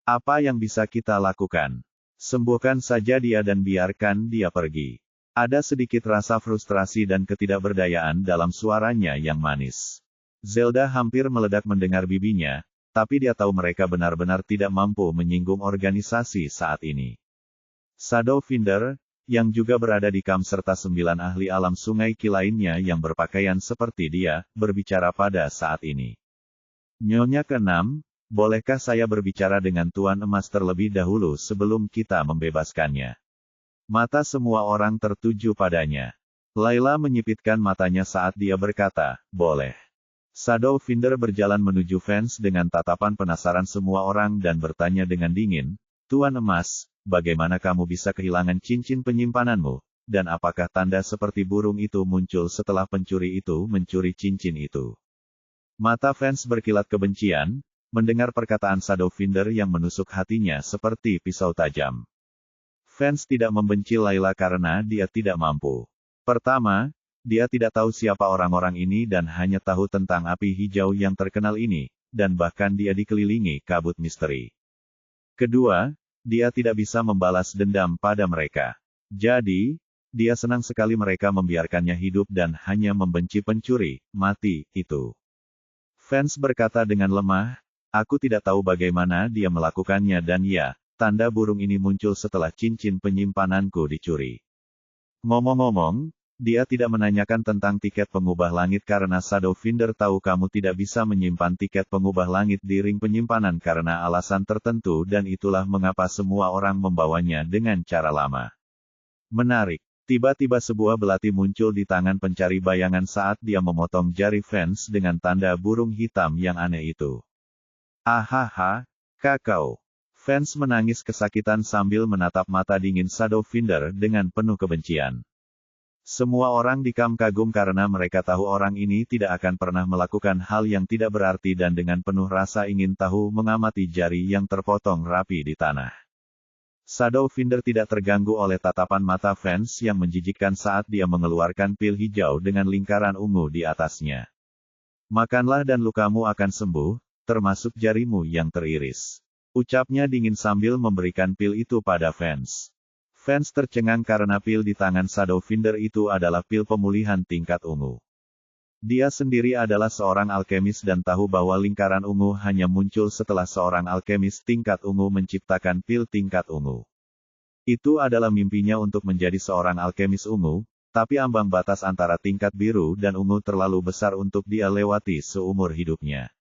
"Apa yang bisa kita lakukan? Sembuhkan saja dia dan biarkan dia pergi." Ada sedikit rasa frustrasi dan ketidakberdayaan dalam suaranya yang manis. Zelda hampir meledak mendengar bibinya, tapi dia tahu mereka benar-benar tidak mampu menyinggung organisasi saat ini. Shadowfinder, yang juga berada di kamp serta 9 ahli alam sungai ki lainnya yang berpakaian seperti dia, berbicara pada saat ini. "Nyonya ke-6, bolehkah saya berbicara dengan Tuan Emas terlebih dahulu sebelum kita membebaskannya?" Mata semua orang tertuju padanya. Layla menyipitkan matanya saat dia berkata, "Boleh." Shadowfinder berjalan menuju fans dengan tatapan penasaran semua orang dan bertanya dengan dingin, "Tuan Emas, bagaimana kamu bisa kehilangan cincin penyimpananmu? Dan apakah tanda seperti burung itu muncul setelah pencuri itu mencuri cincin itu?" Mata fans berkilat kebencian, mendengar perkataan Shadowfinder yang menusuk hatinya seperti pisau tajam. Fans tidak membenci Layla karena dia tidak mampu. Pertama, dia tidak tahu siapa orang-orang ini dan hanya tahu tentang api hijau yang terkenal ini, dan bahkan dia dikelilingi kabut misteri. Kedua, dia tidak bisa membalas dendam pada mereka. Jadi, dia senang sekali mereka membiarkannya hidup dan hanya membenci pencuri mati itu. Fans berkata dengan lemah, "Aku tidak tahu bagaimana dia melakukannya dan ya, tanda burung ini muncul setelah cincin penyimpananku dicuri." Ngomong-ngomong, dia tidak menanyakan tentang tiket pengubah langit karena Shadowfinder tahu kamu tidak bisa menyimpan tiket pengubah langit di ring penyimpanan karena alasan tertentu dan itulah mengapa semua orang membawanya dengan cara lama. Menarik. Tiba-tiba sebuah belati muncul di tangan pencari bayangan saat dia memotong jari fans dengan tanda burung hitam yang aneh itu. "Ahaha, kakao." Fans menangis kesakitan sambil menatap mata dingin Shadowfinder dengan penuh kebencian. Semua orang di kamp kagum karena mereka tahu orang ini tidak akan pernah melakukan hal yang tidak berarti dan dengan penuh rasa ingin tahu mengamati jari yang terpotong rapi di tanah. Shadowfinder tidak terganggu oleh tatapan mata fans yang menjijikkan saat dia mengeluarkan pil hijau dengan lingkaran ungu di atasnya. "Makanlah dan lukamu akan sembuh, termasuk jarimu yang teriris," ucapnya dingin sambil memberikan pil itu pada fans. Fans tercengang karena pil di tangan Shadowfinder itu adalah pil pemulihan tingkat ungu. Dia sendiri adalah seorang alkemis dan tahu bahwa lingkaran ungu hanya muncul setelah seorang alkemis tingkat ungu menciptakan pil tingkat ungu. Itu adalah mimpinya untuk menjadi seorang alkemis ungu, tapi ambang batas antara tingkat biru dan ungu terlalu besar untuk dia lewati seumur hidupnya.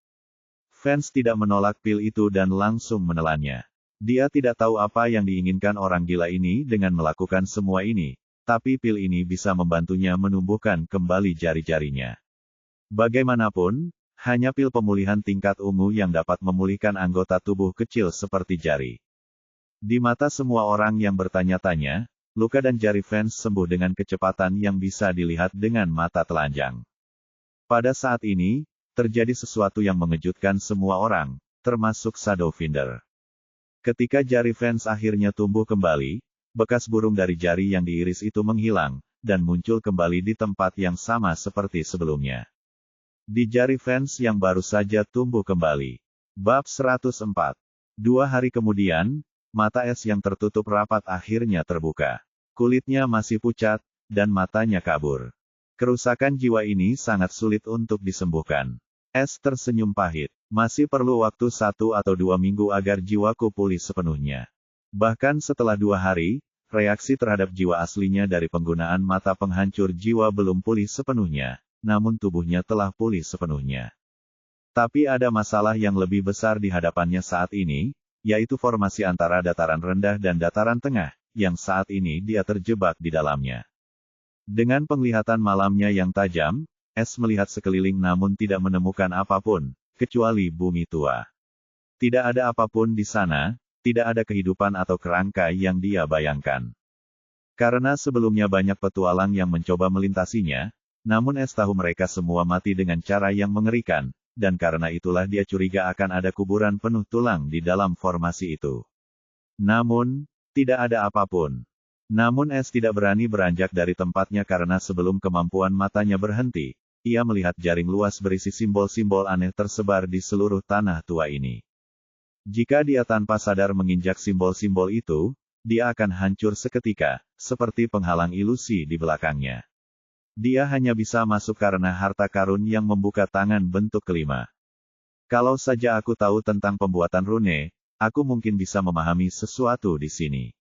Fans tidak menolak pil itu dan langsung menelannya. Dia tidak tahu apa yang diinginkan orang gila ini dengan melakukan semua ini, tapi pil ini bisa membantunya menumbuhkan kembali jari-jarinya. Bagaimanapun, hanya pil pemulihan tingkat ungu yang dapat memulihkan anggota tubuh kecil seperti jari. Di mata semua orang yang bertanya-tanya, luka dan jari fans sembuh dengan kecepatan yang bisa dilihat dengan mata telanjang. Pada saat ini, terjadi sesuatu yang mengejutkan semua orang, termasuk Shadowfinder. Ketika jari fans akhirnya tumbuh kembali, bekas burung dari jari yang diiris itu menghilang, dan muncul kembali di tempat yang sama seperti sebelumnya. Di jari fans yang baru saja tumbuh kembali. Bab 104. 2 hari kemudian, mata es yang tertutup rapat akhirnya terbuka. Kulitnya masih pucat, dan matanya kabur. Kerusakan jiwa ini sangat sulit untuk disembuhkan. Es tersenyum pahit. Masih perlu waktu 1 atau 2 minggu agar jiwaku pulih sepenuhnya. Bahkan setelah 2 hari, reaksi terhadap jiwa aslinya dari penggunaan mata penghancur jiwa belum pulih sepenuhnya, namun tubuhnya telah pulih sepenuhnya. Tapi ada masalah yang lebih besar di hadapannya saat ini, yaitu formasi antara dataran rendah dan dataran tengah, yang saat ini dia terjebak di dalamnya. Dengan penglihatan malamnya yang tajam, S melihat sekeliling namun tidak menemukan apapun, kecuali bumi tua. Tidak ada apapun di sana, tidak ada kehidupan atau kerangka yang dia bayangkan. Karena sebelumnya banyak petualang yang mencoba melintasinya, namun S tahu mereka semua mati dengan cara yang mengerikan, dan karena itulah dia curiga akan ada kuburan penuh tulang di dalam formasi itu. Namun, tidak ada apapun. Namun S tidak berani beranjak dari tempatnya karena sebelum kemampuan matanya berhenti, ia melihat jaring luas berisi simbol-simbol aneh tersebar di seluruh tanah tua ini. Jika dia tanpa sadar menginjak simbol-simbol itu, dia akan hancur seketika, seperti penghalang ilusi di belakangnya. Dia hanya bisa masuk karena harta karun yang membuka tangan bentuk kelima. Kalau saja aku tahu tentang pembuatan rune, aku mungkin bisa memahami sesuatu di sini.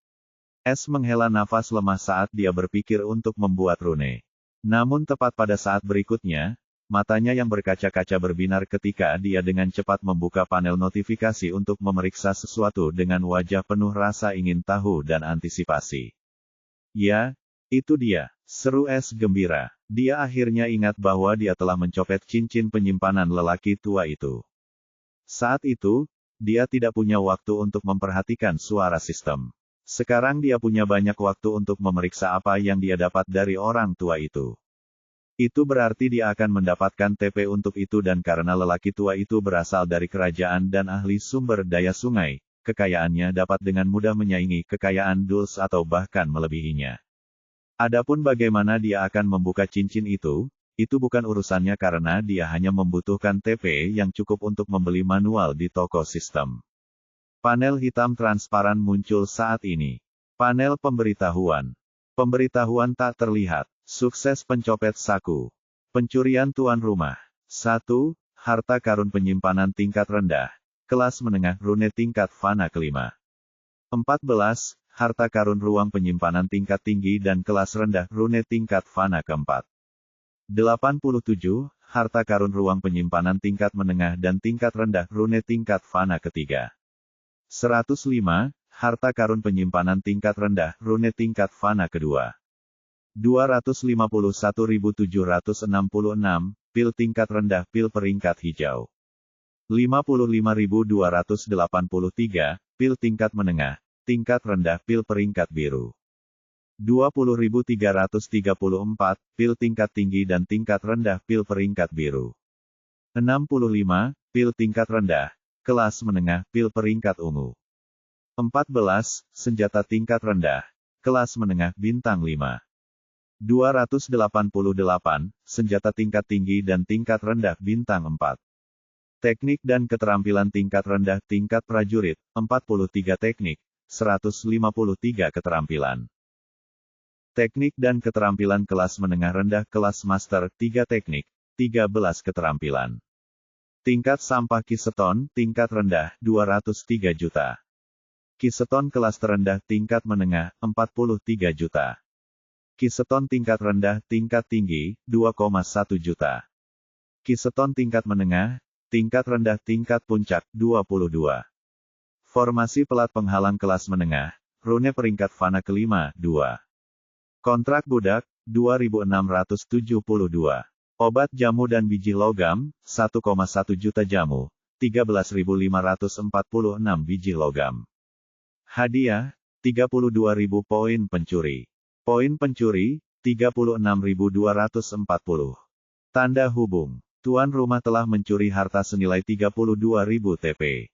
S menghela nafas lemah saat dia berpikir untuk membuat rune. Namun tepat pada saat berikutnya, matanya yang berkaca-kaca berbinar ketika dia dengan cepat membuka panel notifikasi untuk memeriksa sesuatu dengan wajah penuh rasa ingin tahu dan antisipasi. Ya, itu dia, seru S gembira. Dia akhirnya ingat bahwa dia telah mencopet cincin penyimpanan lelaki tua itu. Saat itu, dia tidak punya waktu untuk memperhatikan suara sistem. Sekarang dia punya banyak waktu untuk memeriksa apa yang dia dapat dari orang tua itu. Itu berarti dia akan mendapatkan TP untuk itu dan karena lelaki tua itu berasal dari kerajaan dan ahli sumber daya sungai, kekayaannya dapat dengan mudah menyaingi kekayaan Dulce atau bahkan melebihinya. Adapun bagaimana dia akan membuka cincin itu bukan urusannya karena dia hanya membutuhkan TP yang cukup untuk membeli manual di toko sistem. Panel hitam transparan muncul saat ini. Panel pemberitahuan. Pemberitahuan tak terlihat. Sukses pencopet saku. Pencurian tuan rumah. 1. Harta karun penyimpanan tingkat rendah. Kelas menengah rune tingkat fana kelima. 14. Harta karun ruang penyimpanan tingkat tinggi dan kelas rendah rune tingkat fana keempat. 87. Harta karun ruang penyimpanan tingkat menengah dan tingkat rendah rune tingkat fana ketiga. 105. Harta karun penyimpanan tingkat rendah rune tingkat fana kedua. 251.766, pil tingkat rendah pil peringkat hijau. 55.283, pil tingkat menengah, tingkat rendah pil peringkat biru. 20.334, pil tingkat tinggi dan tingkat rendah pil peringkat biru. 65, pil tingkat rendah, kelas menengah pil peringkat ungu. 14, senjata tingkat rendah, kelas menengah bintang 5. 288, senjata tingkat tinggi dan tingkat rendah bintang 4. Teknik dan keterampilan tingkat rendah tingkat prajurit, 43 teknik, 153 keterampilan. Teknik dan keterampilan kelas menengah rendah kelas master, 3 teknik, 13 keterampilan. Tingkat sampah Kiseton, tingkat rendah, 203 juta. Kiseton kelas terendah tingkat menengah, 43 juta. Kiseton tingkat rendah tingkat tinggi, 2,1 juta. Kiseton tingkat menengah, tingkat rendah tingkat puncak, 22. Formasi pelat penghalang kelas menengah, rune peringkat fana kelima, 2. Kontrak budak, 2.672. Obat jamu dan biji logam, 1,1 juta jamu, 13.546 biji logam. Hadiah, 32.000 poin pencuri. Poin pencuri, 36.240. Tanda hubung. Tuan rumah telah mencuri harta senilai 32.000 TP.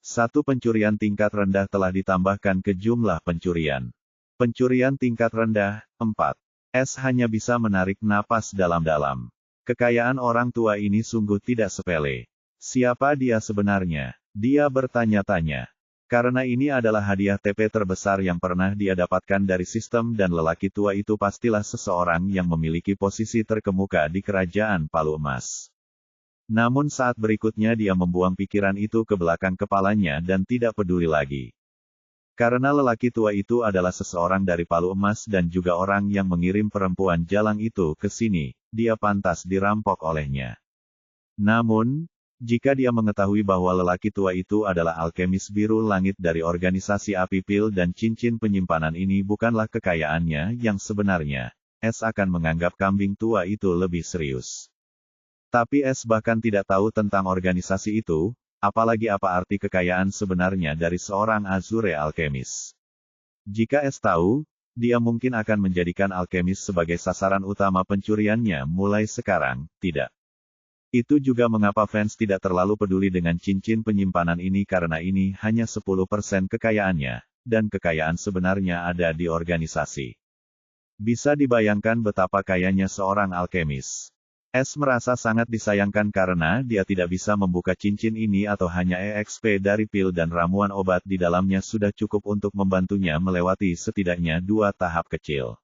Satu pencurian tingkat rendah telah ditambahkan ke jumlah pencurian. Pencurian tingkat rendah, 4. S hanya bisa menarik napas dalam-dalam. Kekayaan orang tua ini sungguh tidak sepele. Siapa dia sebenarnya? Dia bertanya-tanya. Karena ini adalah hadiah TP terbesar yang pernah dia dapatkan dari sistem dan lelaki tua itu pastilah seseorang yang memiliki posisi terkemuka di kerajaan Palu Emas. Namun saat berikutnya dia membuang pikiran itu ke belakang kepalanya dan tidak peduli lagi. Karena lelaki tua itu adalah seseorang dari Palu Emas dan juga orang yang mengirim perempuan jalang itu ke sini, dia pantas dirampok olehnya. Namun, jika dia mengetahui bahwa lelaki tua itu adalah alkemis biru langit dari organisasi api pil dan cincin penyimpanan ini bukanlah kekayaannya yang sebenarnya, S akan menganggap kambing tua itu lebih serius. Tapi S bahkan tidak tahu tentang organisasi itu, apalagi apa arti kekayaan sebenarnya dari seorang Azure alkemis. Jika S tahu, dia mungkin akan menjadikan alkemis sebagai sasaran utama pencuriannya mulai sekarang, tidak. Itu juga mengapa fans tidak terlalu peduli dengan cincin penyimpanan ini karena ini hanya 10% kekayaannya, dan kekayaan sebenarnya ada di organisasi. Bisa dibayangkan betapa kayanya seorang alkemis. S merasa sangat disayangkan karena dia tidak bisa membuka cincin ini atau hanya EXP dari pil dan ramuan obat di dalamnya sudah cukup untuk membantunya melewati setidaknya 2 tahap kecil.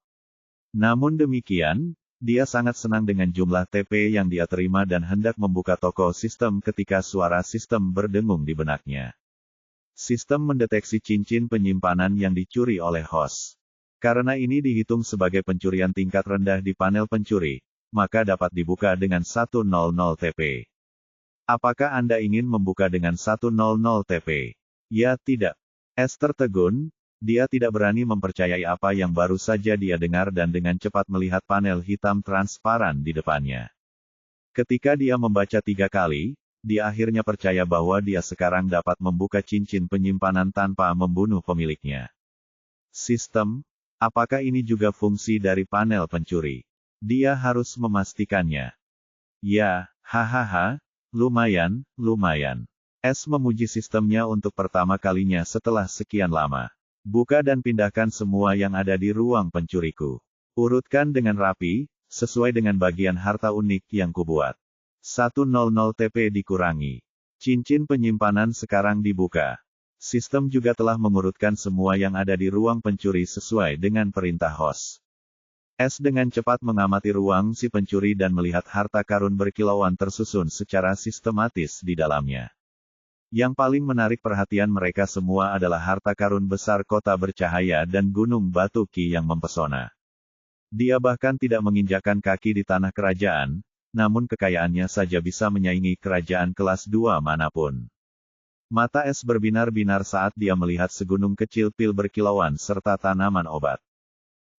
Namun demikian, dia sangat senang dengan jumlah TP yang dia terima dan hendak membuka toko sistem ketika suara sistem berdengung di benaknya. Sistem mendeteksi cincin penyimpanan yang dicuri oleh host. Karena ini dihitung sebagai pencurian tingkat rendah di panel pencuri, maka dapat dibuka dengan 100 TP. Apakah Anda ingin membuka dengan 100 TP? Ya tidak. S tertegun, dia tidak berani mempercayai apa yang baru saja dia dengar dan dengan cepat melihat panel hitam transparan di depannya. Ketika dia membaca 3 kali, dia akhirnya percaya bahwa dia sekarang dapat membuka cincin penyimpanan tanpa membunuh pemiliknya. Sistem, apakah ini juga fungsi dari panel pencuri? Dia harus memastikannya. Ya, hahaha, lumayan. S memuji sistemnya untuk pertama kalinya setelah sekian lama. Buka dan pindahkan semua yang ada di ruang pencuriku. Urutkan dengan rapi, sesuai dengan bagian harta unik yang kubuat. 100 TP dikurangi. Cincin penyimpanan sekarang dibuka. Sistem juga telah mengurutkan semua yang ada di ruang pencuri sesuai dengan perintah host. S dengan cepat mengamati ruang si pencuri dan melihat harta karun berkilauan tersusun secara sistematis di dalamnya. Yang paling menarik perhatian mereka semua adalah harta karun besar kota bercahaya dan gunung batu ki yang mempesona. Dia bahkan tidak menginjakkan kaki di tanah kerajaan, namun kekayaannya saja bisa menyaingi kerajaan kelas 2 manapun. Mata S berbinar-binar saat dia melihat segunung kecil pil berkilauan serta tanaman obat.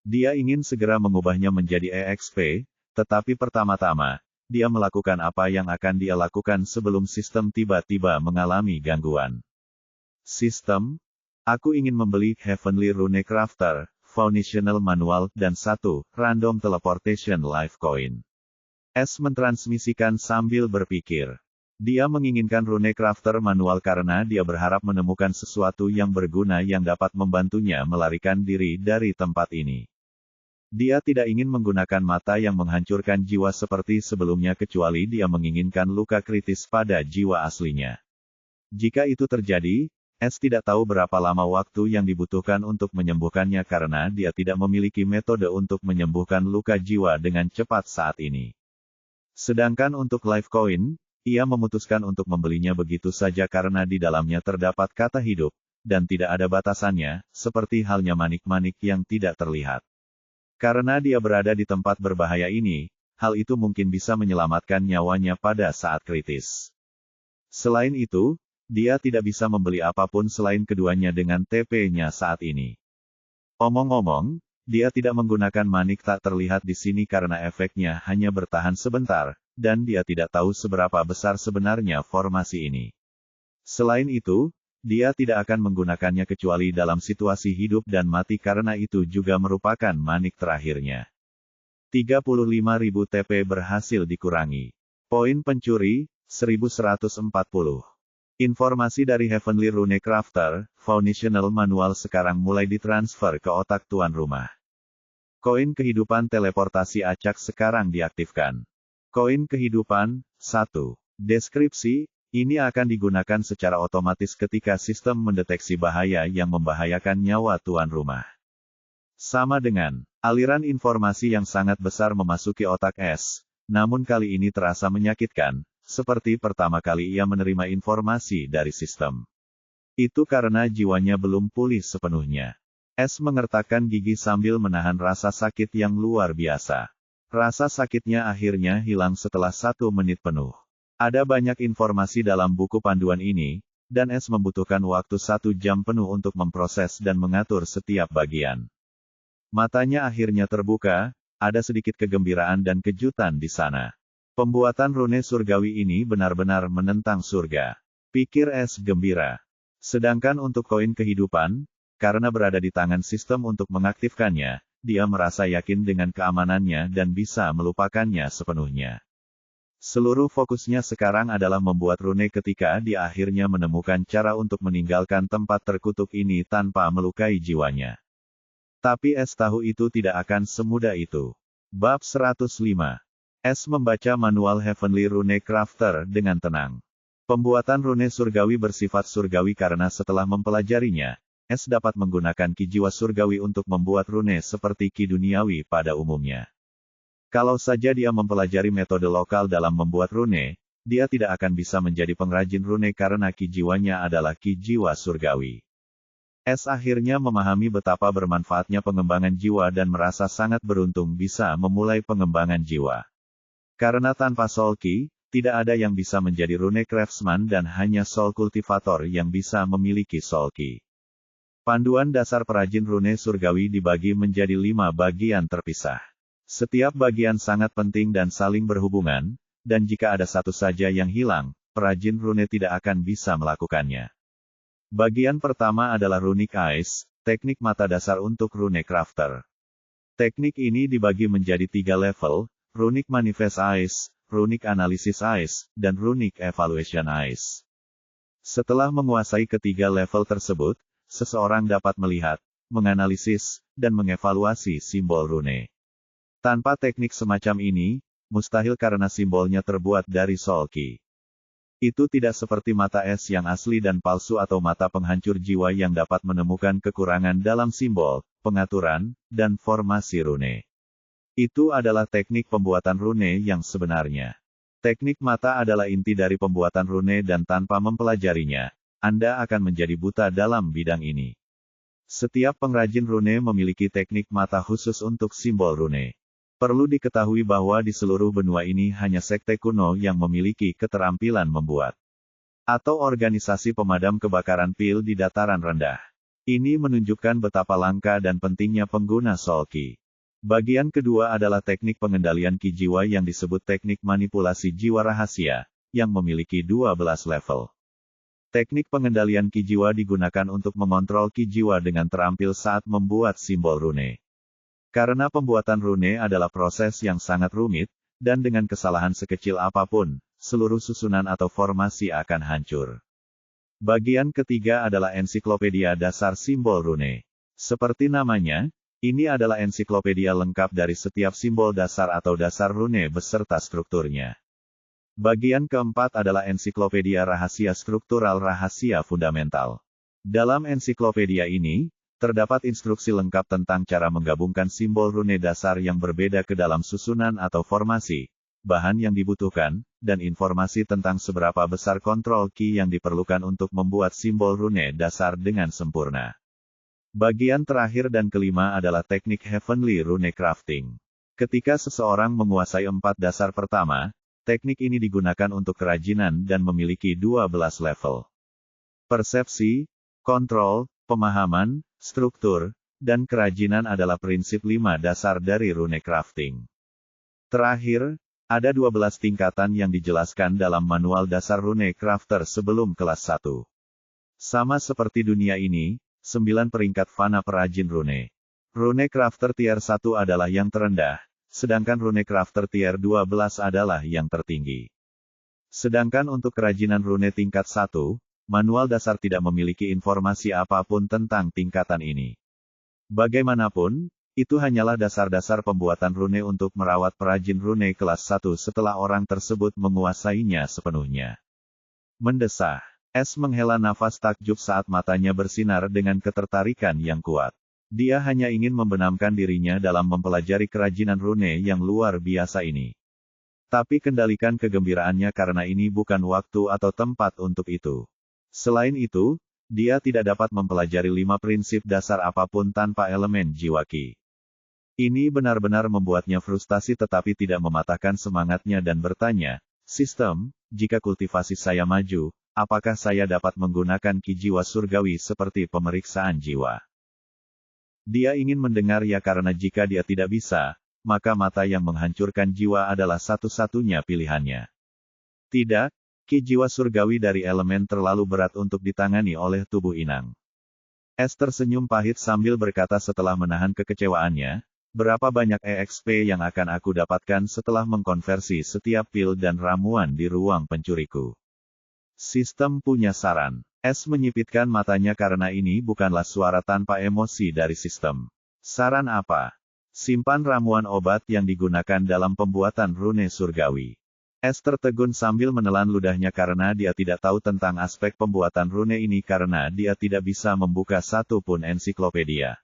Dia ingin segera mengubahnya menjadi EXP, tetapi pertama-tama, dia melakukan apa yang akan dia lakukan sebelum sistem tiba-tiba mengalami gangguan. Sistem, aku ingin membeli Heavenly Rune Crafter, Foundational Manual, dan 1 Random Teleportation Life Coin. S mentransmisikan sambil berpikir. Dia menginginkan Rune Crafter Manual karena dia berharap menemukan sesuatu yang berguna yang dapat membantunya melarikan diri dari tempat ini. Dia tidak ingin menggunakan mata yang menghancurkan jiwa seperti sebelumnya kecuali dia menginginkan luka kritis pada jiwa aslinya. Jika itu terjadi, S tidak tahu berapa lama waktu yang dibutuhkan untuk menyembuhkannya karena dia tidak memiliki metode untuk menyembuhkan luka jiwa dengan cepat saat ini. Sedangkan untuk Life Coin, ia memutuskan untuk membelinya begitu saja karena di dalamnya terdapat kata hidup, dan tidak ada batasannya, seperti halnya manik-manik yang tidak terlihat. Karena dia berada di tempat berbahaya ini, hal itu mungkin bisa menyelamatkan nyawanya pada saat kritis. Selain itu, dia tidak bisa membeli apapun selain keduanya dengan TP-nya saat ini. Omong-omong, dia tidak menggunakan manik tak terlihat di sini karena efeknya hanya bertahan sebentar, dan dia tidak tahu seberapa besar sebenarnya formasi ini. Selain itu, dia tidak akan menggunakannya kecuali dalam situasi hidup dan mati karena itu juga merupakan manik terakhirnya. 35.000 TP berhasil dikurangi. Poin pencuri, 1140. Informasi dari Heavenly Rune Crafter, Foundational Manual sekarang mulai ditransfer ke otak tuan rumah. Koin kehidupan teleportasi acak sekarang diaktifkan. Koin kehidupan, 1. Deskripsi, ini akan digunakan secara otomatis ketika sistem mendeteksi bahaya yang membahayakan nyawa tuan rumah. Sama dengan aliran informasi yang sangat besar memasuki otak S, namun kali ini terasa menyakitkan, seperti pertama kali ia menerima informasi dari sistem. Itu karena jiwanya belum pulih sepenuhnya. S mengertakkan gigi sambil menahan rasa sakit yang luar biasa. Rasa sakitnya akhirnya hilang setelah 1 menit penuh. Ada banyak informasi dalam buku panduan ini, dan S membutuhkan waktu 1 jam penuh untuk memproses dan mengatur setiap bagian. Matanya akhirnya terbuka, ada sedikit kegembiraan dan kejutan di sana. Pembuatan rune surgawi ini benar-benar menentang surga. Pikir S gembira. Sedangkan untuk koin kehidupan, karena berada di tangan sistem untuk mengaktifkannya, dia merasa yakin dengan keamanannya dan bisa melupakannya sepenuhnya. Seluruh fokusnya sekarang adalah membuat rune ketika dia akhirnya menemukan cara untuk meninggalkan tempat terkutuk ini tanpa melukai jiwanya. Tapi S tahu itu tidak akan semudah itu. Bab 105. S membaca manual Heavenly Rune Crafter dengan tenang. Pembuatan rune surgawi bersifat surgawi karena setelah mempelajarinya, S dapat menggunakan ki jiwa surgawi untuk membuat rune seperti ki duniawi pada umumnya. Kalau saja dia mempelajari metode lokal dalam membuat rune, dia tidak akan bisa menjadi pengrajin rune karena ki jiwanya adalah ki jiwa surgawi. S akhirnya memahami betapa bermanfaatnya pengembangan jiwa dan merasa sangat beruntung bisa memulai pengembangan jiwa. Karena tanpa soul ki, tidak ada yang bisa menjadi rune craftsman dan hanya soul cultivator yang bisa memiliki soul ki. Panduan dasar perajin rune surgawi dibagi menjadi 5 bagian terpisah. Setiap bagian sangat penting dan saling berhubungan, dan jika ada satu saja yang hilang, perajin rune tidak akan bisa melakukannya. Bagian pertama adalah Runic Eyes, teknik mata dasar untuk rune crafter. Teknik ini dibagi menjadi 3 level, Runic Manifest Eyes, Runic Analysis Eyes, dan Runic Evaluation Eyes. Setelah menguasai ketiga level tersebut, seseorang dapat melihat, menganalisis, dan mengevaluasi simbol rune. Tanpa teknik semacam ini, mustahil karena simbolnya terbuat dari soul ki. Itu tidak seperti mata es yang asli dan palsu atau mata penghancur jiwa yang dapat menemukan kekurangan dalam simbol, pengaturan, dan formasi rune. Itu adalah teknik pembuatan rune yang sebenarnya. Teknik mata adalah inti dari pembuatan rune dan tanpa mempelajarinya, Anda akan menjadi buta dalam bidang ini. Setiap pengrajin rune memiliki teknik mata khusus untuk simbol rune. Perlu diketahui bahwa di seluruh benua ini hanya sekte kuno yang memiliki keterampilan membuat. Atau organisasi pemadam kebakaran pil di dataran rendah. Ini menunjukkan betapa langka dan pentingnya pengguna soul ki. Bagian kedua adalah teknik pengendalian ki jiwa yang disebut teknik manipulasi jiwa rahasia, yang memiliki 12 level. Teknik pengendalian ki jiwa digunakan untuk mengontrol ki jiwa dengan terampil saat membuat simbol rune. Karena pembuatan rune adalah proses yang sangat rumit, dan dengan kesalahan sekecil apapun, seluruh susunan atau formasi akan hancur. Bagian ketiga adalah ensiklopedia dasar simbol rune. Seperti namanya, ini adalah ensiklopedia lengkap dari setiap simbol dasar atau dasar rune beserta strukturnya. Bagian keempat adalah ensiklopedia rahasia struktural rahasia fundamental. Dalam ensiklopedia ini, terdapat instruksi lengkap tentang cara menggabungkan simbol rune dasar yang berbeda ke dalam susunan atau formasi, bahan yang dibutuhkan, dan informasi tentang seberapa besar kontrol ki yang diperlukan untuk membuat simbol rune dasar dengan sempurna. Bagian terakhir dan kelima adalah teknik Heavenly Rune Crafting. Ketika seseorang menguasai 4 dasar pertama, teknik ini digunakan untuk kerajinan dan memiliki 12 level. Persepsi, kontrol, pemahaman, struktur, dan kerajinan adalah prinsip 5 dasar dari rune crafting. Terakhir, ada 12 tingkatan yang dijelaskan dalam manual dasar rune crafter sebelum kelas 1. Sama seperti dunia ini, 9 peringkat fana perajin rune. Rune crafter tier 1 adalah yang terendah, sedangkan rune crafter tier 12 adalah yang tertinggi. Sedangkan untuk kerajinan rune tingkat 1, manual dasar tidak memiliki informasi apapun tentang tingkatan ini. Bagaimanapun, itu hanyalah dasar-dasar pembuatan rune untuk merawat perajin rune kelas 1 setelah orang tersebut menguasainya sepenuhnya. Mendesah, S menghela nafas takjub saat matanya bersinar dengan ketertarikan yang kuat. Dia hanya ingin membenamkan dirinya dalam mempelajari kerajinan rune yang luar biasa ini. Tapi kendalikan kegembiraannya karena ini bukan waktu atau tempat untuk itu. Selain itu, dia tidak dapat mempelajari 5 prinsip dasar apapun tanpa elemen jiwa Qi. Ini benar-benar membuatnya frustasi tetapi tidak mematahkan semangatnya dan bertanya, sistem, jika kultivasi saya maju, apakah saya dapat menggunakan Qi jiwa surgawi seperti pemeriksaan jiwa? Dia ingin mendengar ya karena jika dia tidak bisa, maka mata yang menghancurkan jiwa adalah satu-satunya pilihannya. Tidak, Qi jiwa surgawi dari elemen terlalu berat untuk ditangani oleh tubuh inang. Es tersenyum pahit sambil berkata setelah menahan kekecewaannya, berapa banyak EXP yang akan aku dapatkan setelah mengkonversi setiap pil dan ramuan di ruang pencuriku? Sistem punya saran. Es menyipitkan matanya karena ini bukanlah suara tanpa emosi dari sistem. Saran apa? Simpan ramuan obat yang digunakan dalam pembuatan rune surgawi. Es tertegun sambil menelan ludahnya karena dia tidak tahu tentang aspek pembuatan rune ini karena dia tidak bisa membuka satu pun ensiklopedia.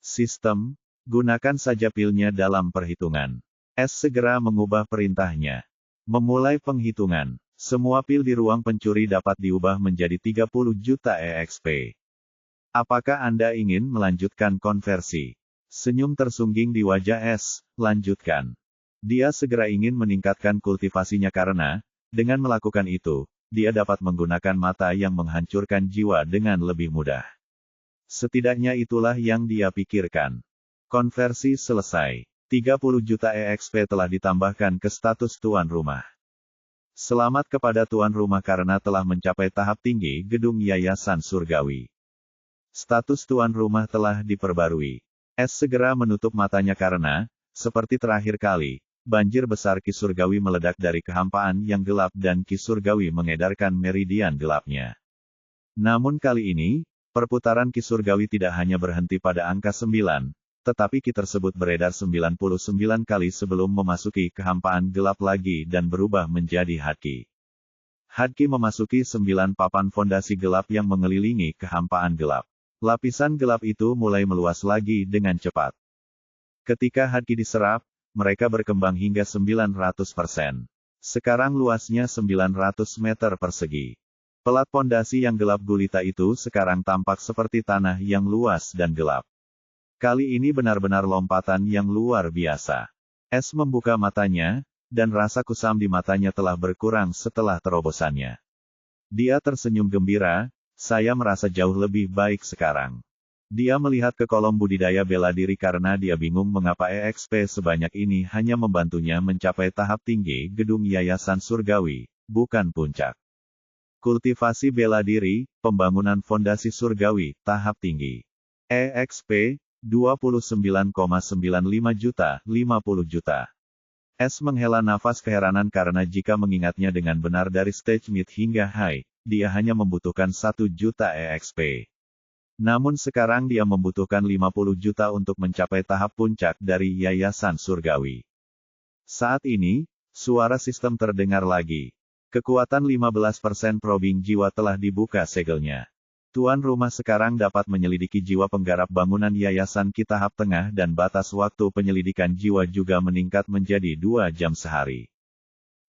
Sistem, gunakan saja pilnya dalam perhitungan. Es segera mengubah perintahnya. Memulai penghitungan. Semua pil di ruang pencuri dapat diubah menjadi 30 juta EXP. Apakah Anda ingin melanjutkan konversi? Senyum tersungging di wajah Es, lanjutkan. Dia segera ingin meningkatkan kultivasinya karena, dengan melakukan itu, dia dapat menggunakan mata yang menghancurkan jiwa dengan lebih mudah. Setidaknya itulah yang dia pikirkan. Konversi selesai. 30 juta EXP telah ditambahkan ke status tuan rumah. Selamat kepada tuan rumah karena telah mencapai tahap tinggi gedung Yayasan Surgawi. Status tuan rumah telah diperbarui. Es segera menutup matanya karena, seperti terakhir kali, banjir besar Qi surgawi meledak dari kehampaan yang gelap dan Qi surgawi mengedarkan meridian gelapnya. Namun kali ini, perputaran Qi surgawi tidak hanya berhenti pada angka 9, tetapi Qi tersebut beredar 99 kali sebelum memasuki kehampaan gelap lagi dan berubah menjadi Hadqi. Hadqi memasuki 9 papan fondasi gelap yang mengelilingi kehampaan gelap. Lapisan gelap itu mulai meluas lagi dengan cepat. Ketika Hadqi diserap, mereka berkembang hingga 900%. Sekarang luasnya 900 meter persegi. Pelat pondasi yang gelap gulita itu sekarang tampak seperti tanah yang luas dan gelap. Kali ini benar-benar lompatan yang luar biasa. Es membuka matanya, dan rasa kusam di matanya telah berkurang setelah terobosannya. Dia tersenyum gembira, saya merasa jauh lebih baik sekarang. Dia melihat ke kolom budidaya bela diri karena dia bingung mengapa EXP sebanyak ini hanya membantunya mencapai tahap tinggi gedung Yayasan Surgawi, bukan puncak. Kultivasi bela diri, pembangunan fondasi surgawi, tahap tinggi. EXP, 29,95 juta, 50 juta. Es menghela nafas keheranan karena jika mengingatnya dengan benar dari stage mid hingga high, dia hanya membutuhkan 1 juta EXP. Namun sekarang dia membutuhkan 50 juta untuk mencapai tahap puncak dari Yayasan Surgawi. Saat ini, suara sistem terdengar lagi. Kekuatan 15% probing jiwa telah dibuka segelnya. Tuan rumah sekarang dapat menyelidiki jiwa penggarap bangunan Yayasan Qi tahap tengah dan batas waktu penyelidikan jiwa juga meningkat menjadi 2 jam sehari.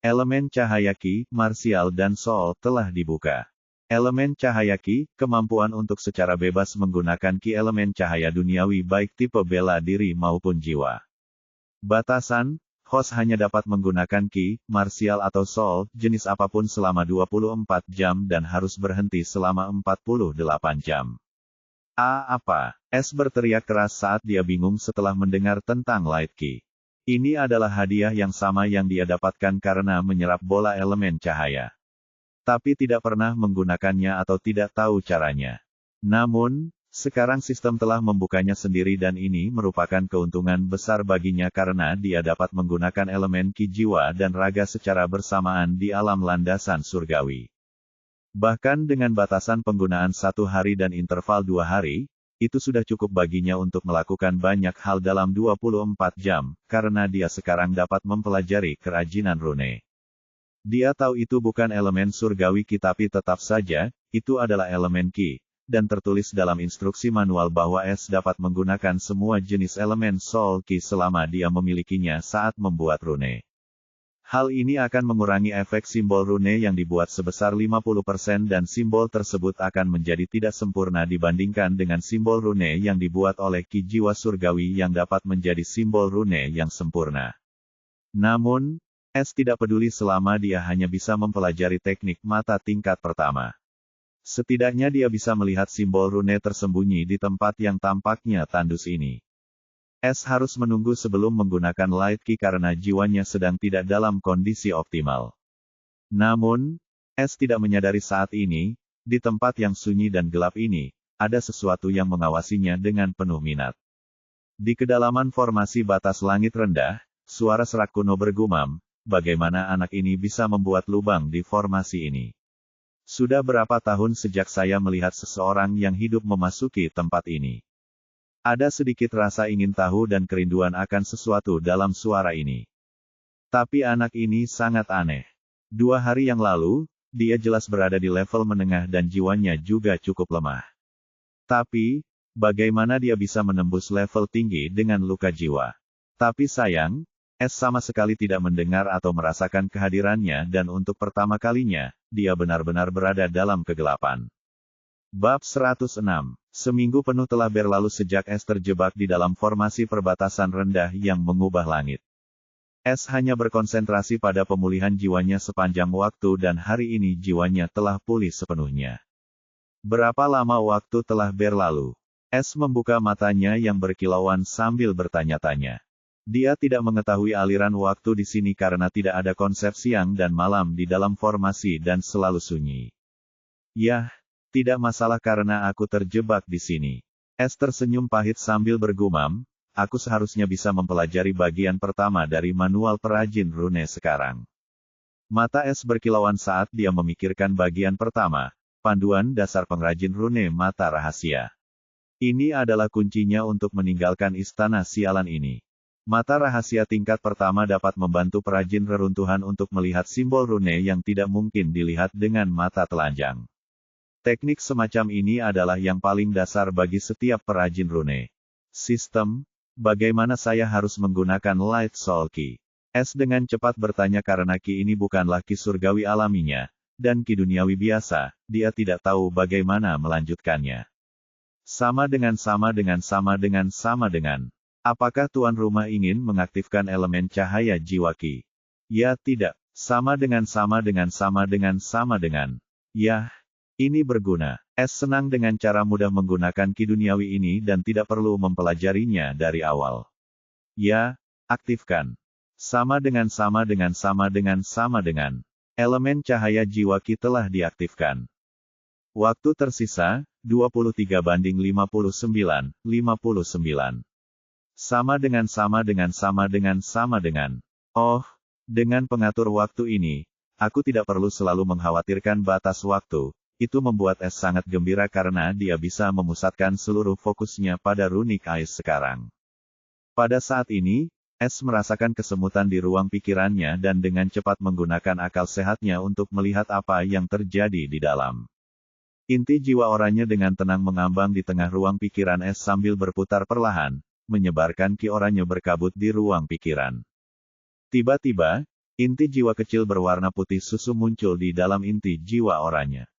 Elemen cahaya Qi, marsial dan soul telah dibuka. Elemen cahaya Qi, kemampuan untuk secara bebas menggunakan Qi elemen cahaya duniawi baik tipe bela diri maupun jiwa. Batasan, host hanya dapat menggunakan Qi, marsial atau soul, jenis apapun selama 24 jam dan harus berhenti selama 48 jam. Apa? Es berteriak keras saat dia bingung setelah mendengar tentang Light Qi. Ini adalah hadiah yang sama yang dia dapatkan karena menyerap bola elemen cahaya. Tapi tidak pernah menggunakannya atau tidak tahu caranya. Namun, sekarang sistem telah membukanya sendiri dan ini merupakan keuntungan besar baginya karena dia dapat menggunakan elemen Qi jiwa dan raga secara bersamaan di alam landasan surgawi. Bahkan dengan batasan penggunaan 1 hari dan interval 2 hari, itu sudah cukup baginya untuk melakukan banyak hal dalam 24 jam, karena dia sekarang dapat mempelajari kerajinan rune. Dia tahu itu bukan elemen surgawi Qi tapi tetap saja, itu adalah elemen Qi, dan tertulis dalam instruksi manual bahwa Es dapat menggunakan semua jenis elemen soul Qi selama dia memilikinya saat membuat rune. Hal ini akan mengurangi efek simbol rune yang dibuat sebesar 50% dan simbol tersebut akan menjadi tidak sempurna dibandingkan dengan simbol rune yang dibuat oleh ki jiwa surgawi yang dapat menjadi simbol rune yang sempurna. Namun, S tidak peduli selama dia hanya bisa mempelajari teknik mata tingkat pertama. Setidaknya dia bisa melihat simbol rune tersembunyi di tempat yang tampaknya tandus ini. S harus menunggu sebelum menggunakan Light Key karena jiwanya sedang tidak dalam kondisi optimal. Namun, S tidak menyadari saat ini, di tempat yang sunyi dan gelap ini, ada sesuatu yang mengawasinya dengan penuh minat. Di kedalaman formasi batas langit rendah, suara serak kuno bergumam, bagaimana anak ini bisa membuat lubang di formasi ini? Sudah berapa tahun sejak saya melihat seseorang yang hidup memasuki tempat ini? Ada sedikit rasa ingin tahu dan kerinduan akan sesuatu dalam suara ini. Tapi anak ini sangat aneh. 2 hari yang lalu, dia jelas berada di level menengah dan jiwanya juga cukup lemah. Tapi, bagaimana dia bisa menembus level tinggi dengan luka jiwa? Tapi sayang, S sama sekali tidak mendengar atau merasakan kehadirannya dan untuk pertama kalinya, dia benar-benar berada dalam kegelapan. Bab 106. Seminggu penuh telah berlalu sejak S terjebak di dalam formasi perbatasan rendah yang mengubah langit. S hanya berkonsentrasi pada pemulihan jiwanya sepanjang waktu dan hari ini jiwanya telah pulih sepenuhnya. Berapa lama waktu telah berlalu? S membuka matanya yang berkilauan sambil bertanya-tanya. Dia tidak mengetahui aliran waktu di sini karena tidak ada konsep siang dan malam di dalam formasi dan selalu sunyi. Yah, tidak masalah karena aku terjebak di sini. S tersenyum pahit sambil bergumam, aku seharusnya bisa mempelajari bagian pertama dari manual perajin rune sekarang. Mata S berkilauan saat dia memikirkan bagian pertama, panduan dasar pengrajin rune mata rahasia. Ini adalah kuncinya untuk meninggalkan istana sialan ini. Mata rahasia tingkat pertama dapat membantu perajin reruntuhan untuk melihat simbol rune yang tidak mungkin dilihat dengan mata telanjang. Teknik semacam ini adalah yang paling dasar bagi setiap perajin rune. Sistem, bagaimana saya harus menggunakan Light Soul Key? S dengan cepat bertanya karena Ki ini bukanlah Ki surgawi alaminya, dan Ki duniawi biasa, dia tidak tahu bagaimana melanjutkannya. Sama dengan. Apakah tuan rumah ingin mengaktifkan elemen cahaya jiwa Ki? Ya tidak. Sama dengan. Yah. Ini berguna. S senang dengan cara mudah menggunakan ki duniawi ini dan tidak perlu mempelajarinya dari awal. Ya, aktifkan. Sama dengan. Elemen cahaya jiwa ki telah diaktifkan. Waktu tersisa, 23:59. Sama dengan. Oh, dengan pengatur waktu ini, aku tidak perlu selalu mengkhawatirkan batas waktu. Itu membuat S sangat gembira karena dia bisa memusatkan seluruh fokusnya pada Runic Eyes sekarang. Pada saat ini, S merasakan kesemutan di ruang pikirannya dan dengan cepat menggunakan akal sehatnya untuk melihat apa yang terjadi di dalam. Inti jiwa oranye dengan tenang mengambang di tengah ruang pikiran S sambil berputar perlahan, menyebarkan ki oranye berkabut di ruang pikiran. Tiba-tiba, inti jiwa kecil berwarna putih susu muncul di dalam inti jiwa oranye.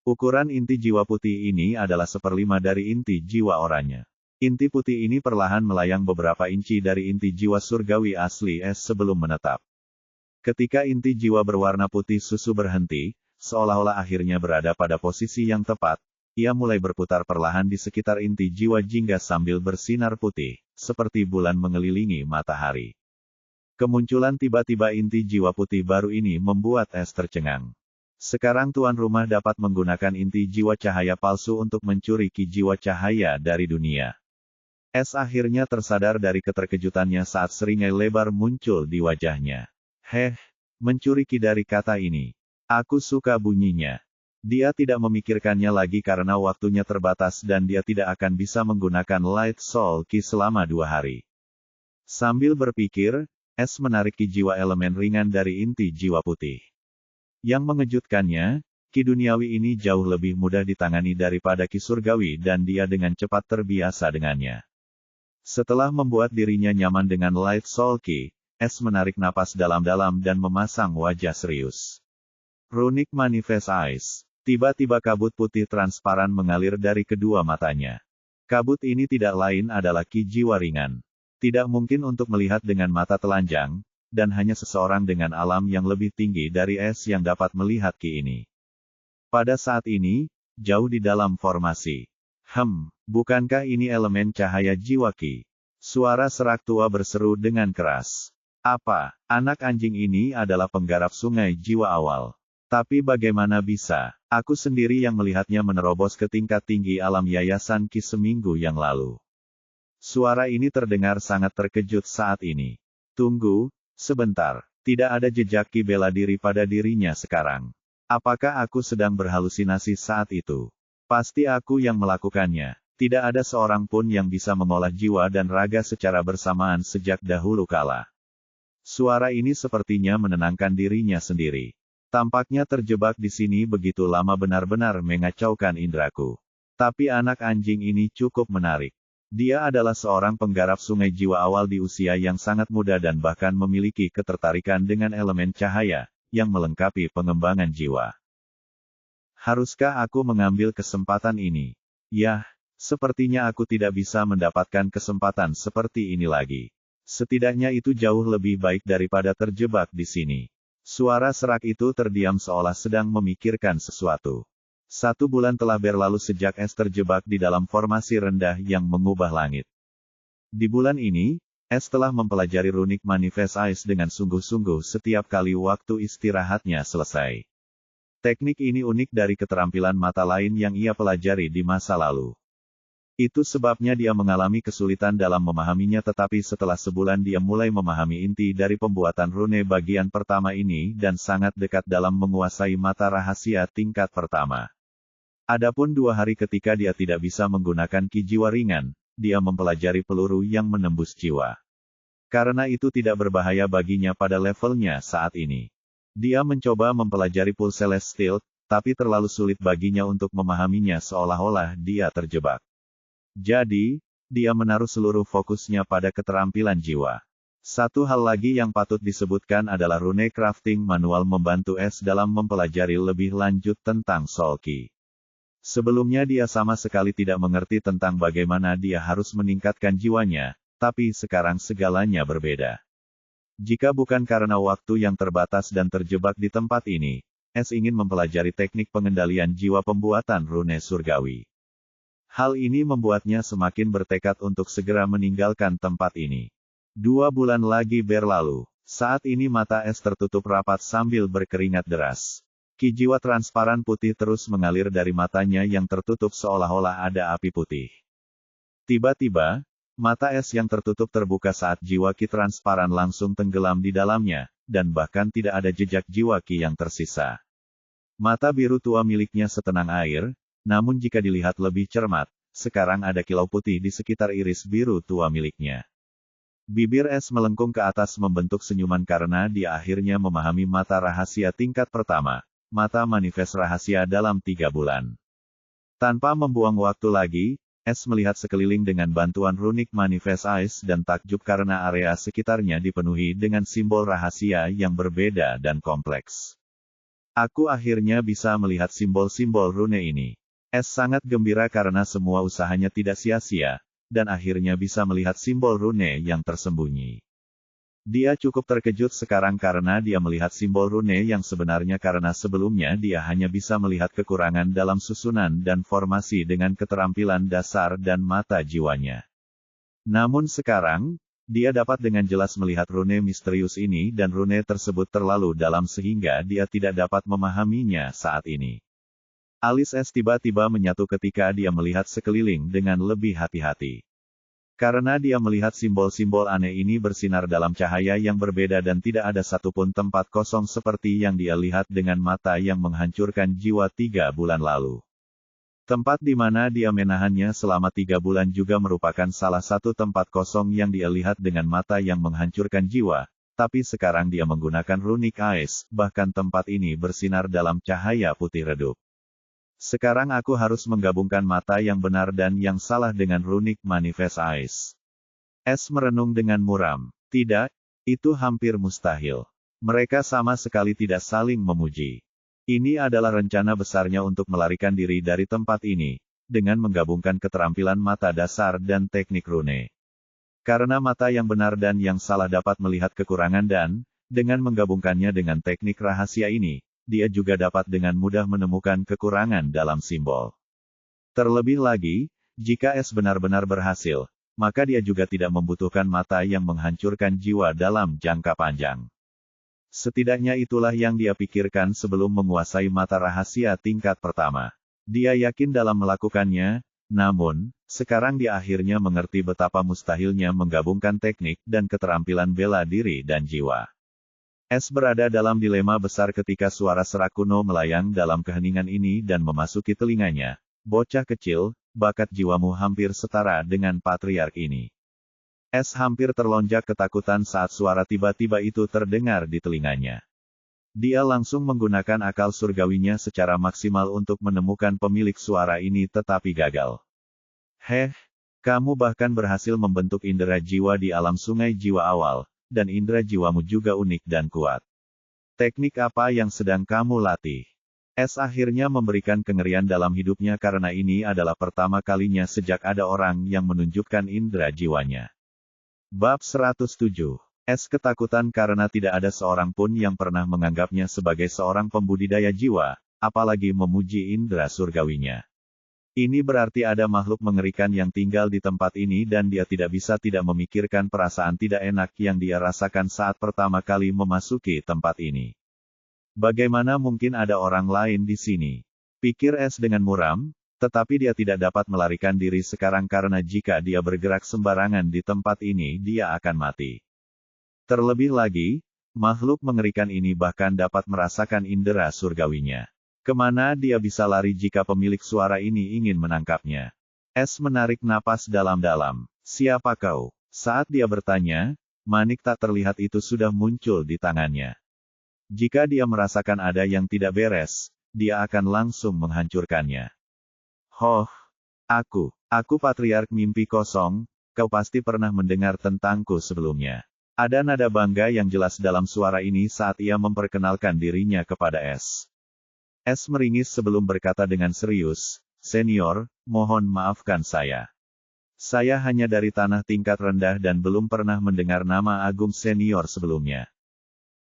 Ukuran inti jiwa putih ini adalah 1/5 dari inti jiwa oranye. Inti putih ini perlahan melayang beberapa inci dari inti jiwa surgawi asli S sebelum menetap. Ketika inti jiwa berwarna putih susu berhenti, seolah-olah akhirnya berada pada posisi yang tepat, ia mulai berputar perlahan di sekitar inti jiwa jingga sambil bersinar putih, seperti bulan mengelilingi matahari. Kemunculan tiba-tiba inti jiwa putih baru ini membuat S tercengang. Sekarang tuan rumah dapat menggunakan inti jiwa cahaya palsu untuk mencuri ki jiwa cahaya dari dunia. S akhirnya tersadar dari keterkejutannya saat seringai lebar muncul di wajahnya. Mencuri ki dari kata ini. Aku suka bunyinya. Dia tidak memikirkannya lagi karena waktunya terbatas dan dia tidak akan bisa menggunakan Light Soul Key selama 2 hari. Sambil berpikir, S menarik ki jiwa elemen ringan dari inti jiwa putih. Yang mengejutkannya, ki duniawi ini jauh lebih mudah ditangani daripada ki surgawi dan dia dengan cepat terbiasa dengannya. Setelah membuat dirinya nyaman dengan Light Soul Key, Es menarik napas dalam-dalam dan memasang wajah serius. Runic Manifest Eyes. Tiba-tiba kabut putih transparan mengalir dari kedua matanya. Kabut ini tidak lain adalah ki jiwa ringan. Tidak mungkin untuk melihat dengan mata telanjang, dan hanya seseorang dengan alam yang lebih tinggi dari es yang dapat melihat ki ini. Pada saat ini, jauh di dalam formasi. Bukankah ini elemen cahaya jiwa ki? Suara serak tua berseru dengan keras. Apa, anak anjing ini adalah penggarap sungai jiwa awal? Tapi bagaimana bisa, aku sendiri yang melihatnya menerobos ke tingkat tinggi alam yayasan ki seminggu yang lalu. Suara ini terdengar sangat terkejut saat ini. Tunggu, sebentar, tidak ada jejak ki bela diri pada dirinya sekarang. Apakah aku sedang berhalusinasi saat itu? Pasti aku yang melakukannya. Tidak ada seorang pun yang bisa mengolah jiwa dan raga secara bersamaan sejak dahulu kala. Suara ini sepertinya menenangkan dirinya sendiri. Tampaknya terjebak di sini begitu lama benar-benar mengacaukan indraku. Tapi anak anjing ini cukup menarik. Dia adalah seorang penggarap sungai jiwa awal di usia yang sangat muda dan bahkan memiliki ketertarikan dengan elemen cahaya, yang melengkapi pengembangan jiwa. Haruskah aku mengambil kesempatan ini? Yah, sepertinya aku tidak bisa mendapatkan kesempatan seperti ini lagi. Setidaknya itu jauh lebih baik daripada terjebak di sini. Suara serak itu terdiam seolah sedang memikirkan sesuatu. 1 bulan telah berlalu sejak es terjebak di dalam formasi rendah yang mengubah langit. Di bulan ini, es telah mempelajari Runic Manifest Eyes dengan sungguh-sungguh setiap kali waktu istirahatnya selesai. Teknik ini unik dari keterampilan mata lain yang ia pelajari di masa lalu. Itu sebabnya dia mengalami kesulitan dalam memahaminya, tetapi setelah sebulan dia mulai memahami inti dari pembuatan rune bagian pertama ini dan sangat dekat dalam menguasai mata rahasia tingkat pertama. Adapun 2 hari ketika dia tidak bisa menggunakan ki jiwa ringan, dia mempelajari peluru yang menembus jiwa. Karena itu tidak berbahaya baginya pada levelnya saat ini. Dia mencoba mempelajari Pulse Celestial, tapi terlalu sulit baginya untuk memahaminya seolah-olah dia terjebak. Jadi, dia menaruh seluruh fokusnya pada keterampilan jiwa. Satu hal lagi yang patut disebutkan adalah rune crafting manual membantu es dalam mempelajari lebih lanjut tentang Soul Ki. Sebelumnya dia sama sekali tidak mengerti tentang bagaimana dia harus meningkatkan jiwanya, tapi sekarang segalanya berbeda. Jika bukan karena waktu yang terbatas dan terjebak di tempat ini, es ingin mempelajari teknik pengendalian jiwa pembuatan rune surgawi. Hal ini membuatnya semakin bertekad untuk segera meninggalkan tempat ini. 2 bulan lagi berlalu. Saat ini mata es tertutup rapat sambil berkeringat deras. Ki jiwa transparan putih terus mengalir dari matanya yang tertutup seolah-olah ada api putih. Tiba-tiba, mata es yang tertutup terbuka saat jiwa ki transparan langsung tenggelam di dalamnya, dan bahkan tidak ada jejak jiwa ki yang tersisa. Mata biru tua miliknya setenang air. Namun jika dilihat lebih cermat, sekarang ada kilau putih di sekitar iris biru tua miliknya. Bibir es melengkung ke atas membentuk senyuman karena dia akhirnya memahami mata rahasia tingkat pertama, mata manifest rahasia dalam 3 bulan. Tanpa membuang waktu lagi, es melihat sekeliling dengan bantuan Runic Manifest Eyes dan takjub karena area sekitarnya dipenuhi dengan simbol rahasia yang berbeda dan kompleks. Aku akhirnya bisa melihat simbol-simbol rune ini. Es sangat gembira karena semua usahanya tidak sia-sia, dan akhirnya bisa melihat simbol rune yang tersembunyi. Dia cukup terkejut sekarang karena dia melihat simbol rune yang sebenarnya karena sebelumnya dia hanya bisa melihat kekurangan dalam susunan dan formasi dengan keterampilan dasar dan mata jiwanya. Namun sekarang, dia dapat dengan jelas melihat rune misterius ini dan rune tersebut terlalu dalam sehingga dia tidak dapat memahaminya saat ini. Alis es tiba-tiba menyatu ketika dia melihat sekeliling dengan lebih hati-hati. Karena dia melihat simbol-simbol aneh ini bersinar dalam cahaya yang berbeda dan tidak ada satupun tempat kosong seperti yang dia lihat dengan mata yang menghancurkan jiwa 3 bulan lalu. Tempat di mana dia menahannya selama 3 bulan juga merupakan salah satu tempat kosong yang dia lihat dengan mata yang menghancurkan jiwa, tapi sekarang dia menggunakan Runic Eyes, bahkan tempat ini bersinar dalam cahaya putih redup. Sekarang aku harus menggabungkan mata yang benar dan yang salah dengan Runic Manifest Eyes. Es merenung dengan muram. Tidak, Itu hampir mustahil. Mereka sama sekali tidak saling memuji. Ini adalah rencana besarnya untuk melarikan diri dari tempat ini, dengan menggabungkan keterampilan mata dasar dan teknik rune. Karena mata yang benar dan yang salah dapat melihat kekurangan dan, dengan menggabungkannya dengan teknik rahasia ini, dia juga dapat dengan mudah menemukan kekurangan dalam simbol. Terlebih lagi, jika S benar-benar berhasil, maka dia juga tidak membutuhkan mata yang menghancurkan jiwa dalam jangka panjang. Setidaknya itulah yang dia pikirkan sebelum menguasai mata rahasia tingkat pertama. Dia yakin dalam melakukannya, namun, sekarang dia akhirnya mengerti betapa mustahilnya menggabungkan teknik dan keterampilan bela diri dan jiwa. S berada dalam dilema besar ketika suara serak kuno melayang dalam keheningan ini dan memasuki telinganya. Bocah kecil, bakat jiwamu hampir setara dengan patriark ini. S hampir terlonjak ketakutan saat suara tiba-tiba itu terdengar di telinganya. Dia langsung menggunakan akal surgawinya secara maksimal untuk menemukan pemilik suara ini tetapi gagal. Kamu bahkan berhasil membentuk indera jiwa di alam sungai jiwa awal, dan indera jiwamu juga unik dan kuat. Teknik apa yang sedang kamu latih? S akhirnya memberikan kengerian dalam hidupnya karena ini adalah pertama kalinya sejak ada orang yang menunjukkan indera jiwanya. Bab 107. S ketakutan karena tidak ada seorang pun yang pernah menganggapnya sebagai seorang pembudidaya jiwa, apalagi memuji indera surgawinya. Ini berarti ada makhluk mengerikan yang tinggal di tempat ini dan dia tidak bisa tidak memikirkan perasaan tidak enak yang dia rasakan saat pertama kali memasuki tempat ini. Bagaimana mungkin ada orang lain di sini? Pikir S dengan muram, tetapi dia tidak dapat melarikan diri sekarang karena jika dia bergerak sembarangan di tempat ini dia akan mati. Terlebih lagi, makhluk mengerikan ini bahkan dapat merasakan indera surgawinya. Kemana dia bisa lari jika pemilik suara ini ingin menangkapnya? S menarik napas dalam-dalam. Siapa kau? Saat dia bertanya, manik tak terlihat itu sudah muncul di tangannya. Jika dia merasakan ada yang tidak beres, dia akan langsung menghancurkannya. Aku patriark mimpi kosong, kau pasti pernah mendengar tentangku sebelumnya. Ada nada bangga yang jelas dalam suara ini saat ia memperkenalkan dirinya kepada S. S meringis sebelum berkata dengan serius, "Senior, mohon maafkan saya. Saya hanya dari tanah tingkat rendah dan belum pernah mendengar nama agung senior sebelumnya."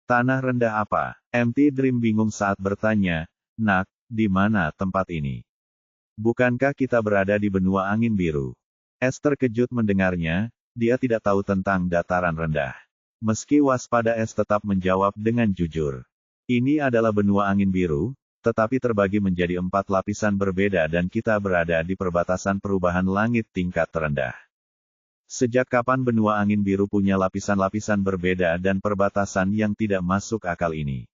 Tanah rendah apa? MT Dream bingung saat bertanya, "Nak, di mana tempat ini? Bukankah kita berada di benua angin biru?" S terkejut mendengarnya, dia tidak tahu tentang dataran rendah. Meski waspada S tetap menjawab dengan jujur. Ini adalah benua angin biru, tetapi terbagi menjadi 4 lapisan berbeda dan kita berada di perbatasan perubahan langit tingkat terendah. Sejak kapan benua angin biru punya lapisan-lapisan berbeda dan perbatasan yang tidak masuk akal ini?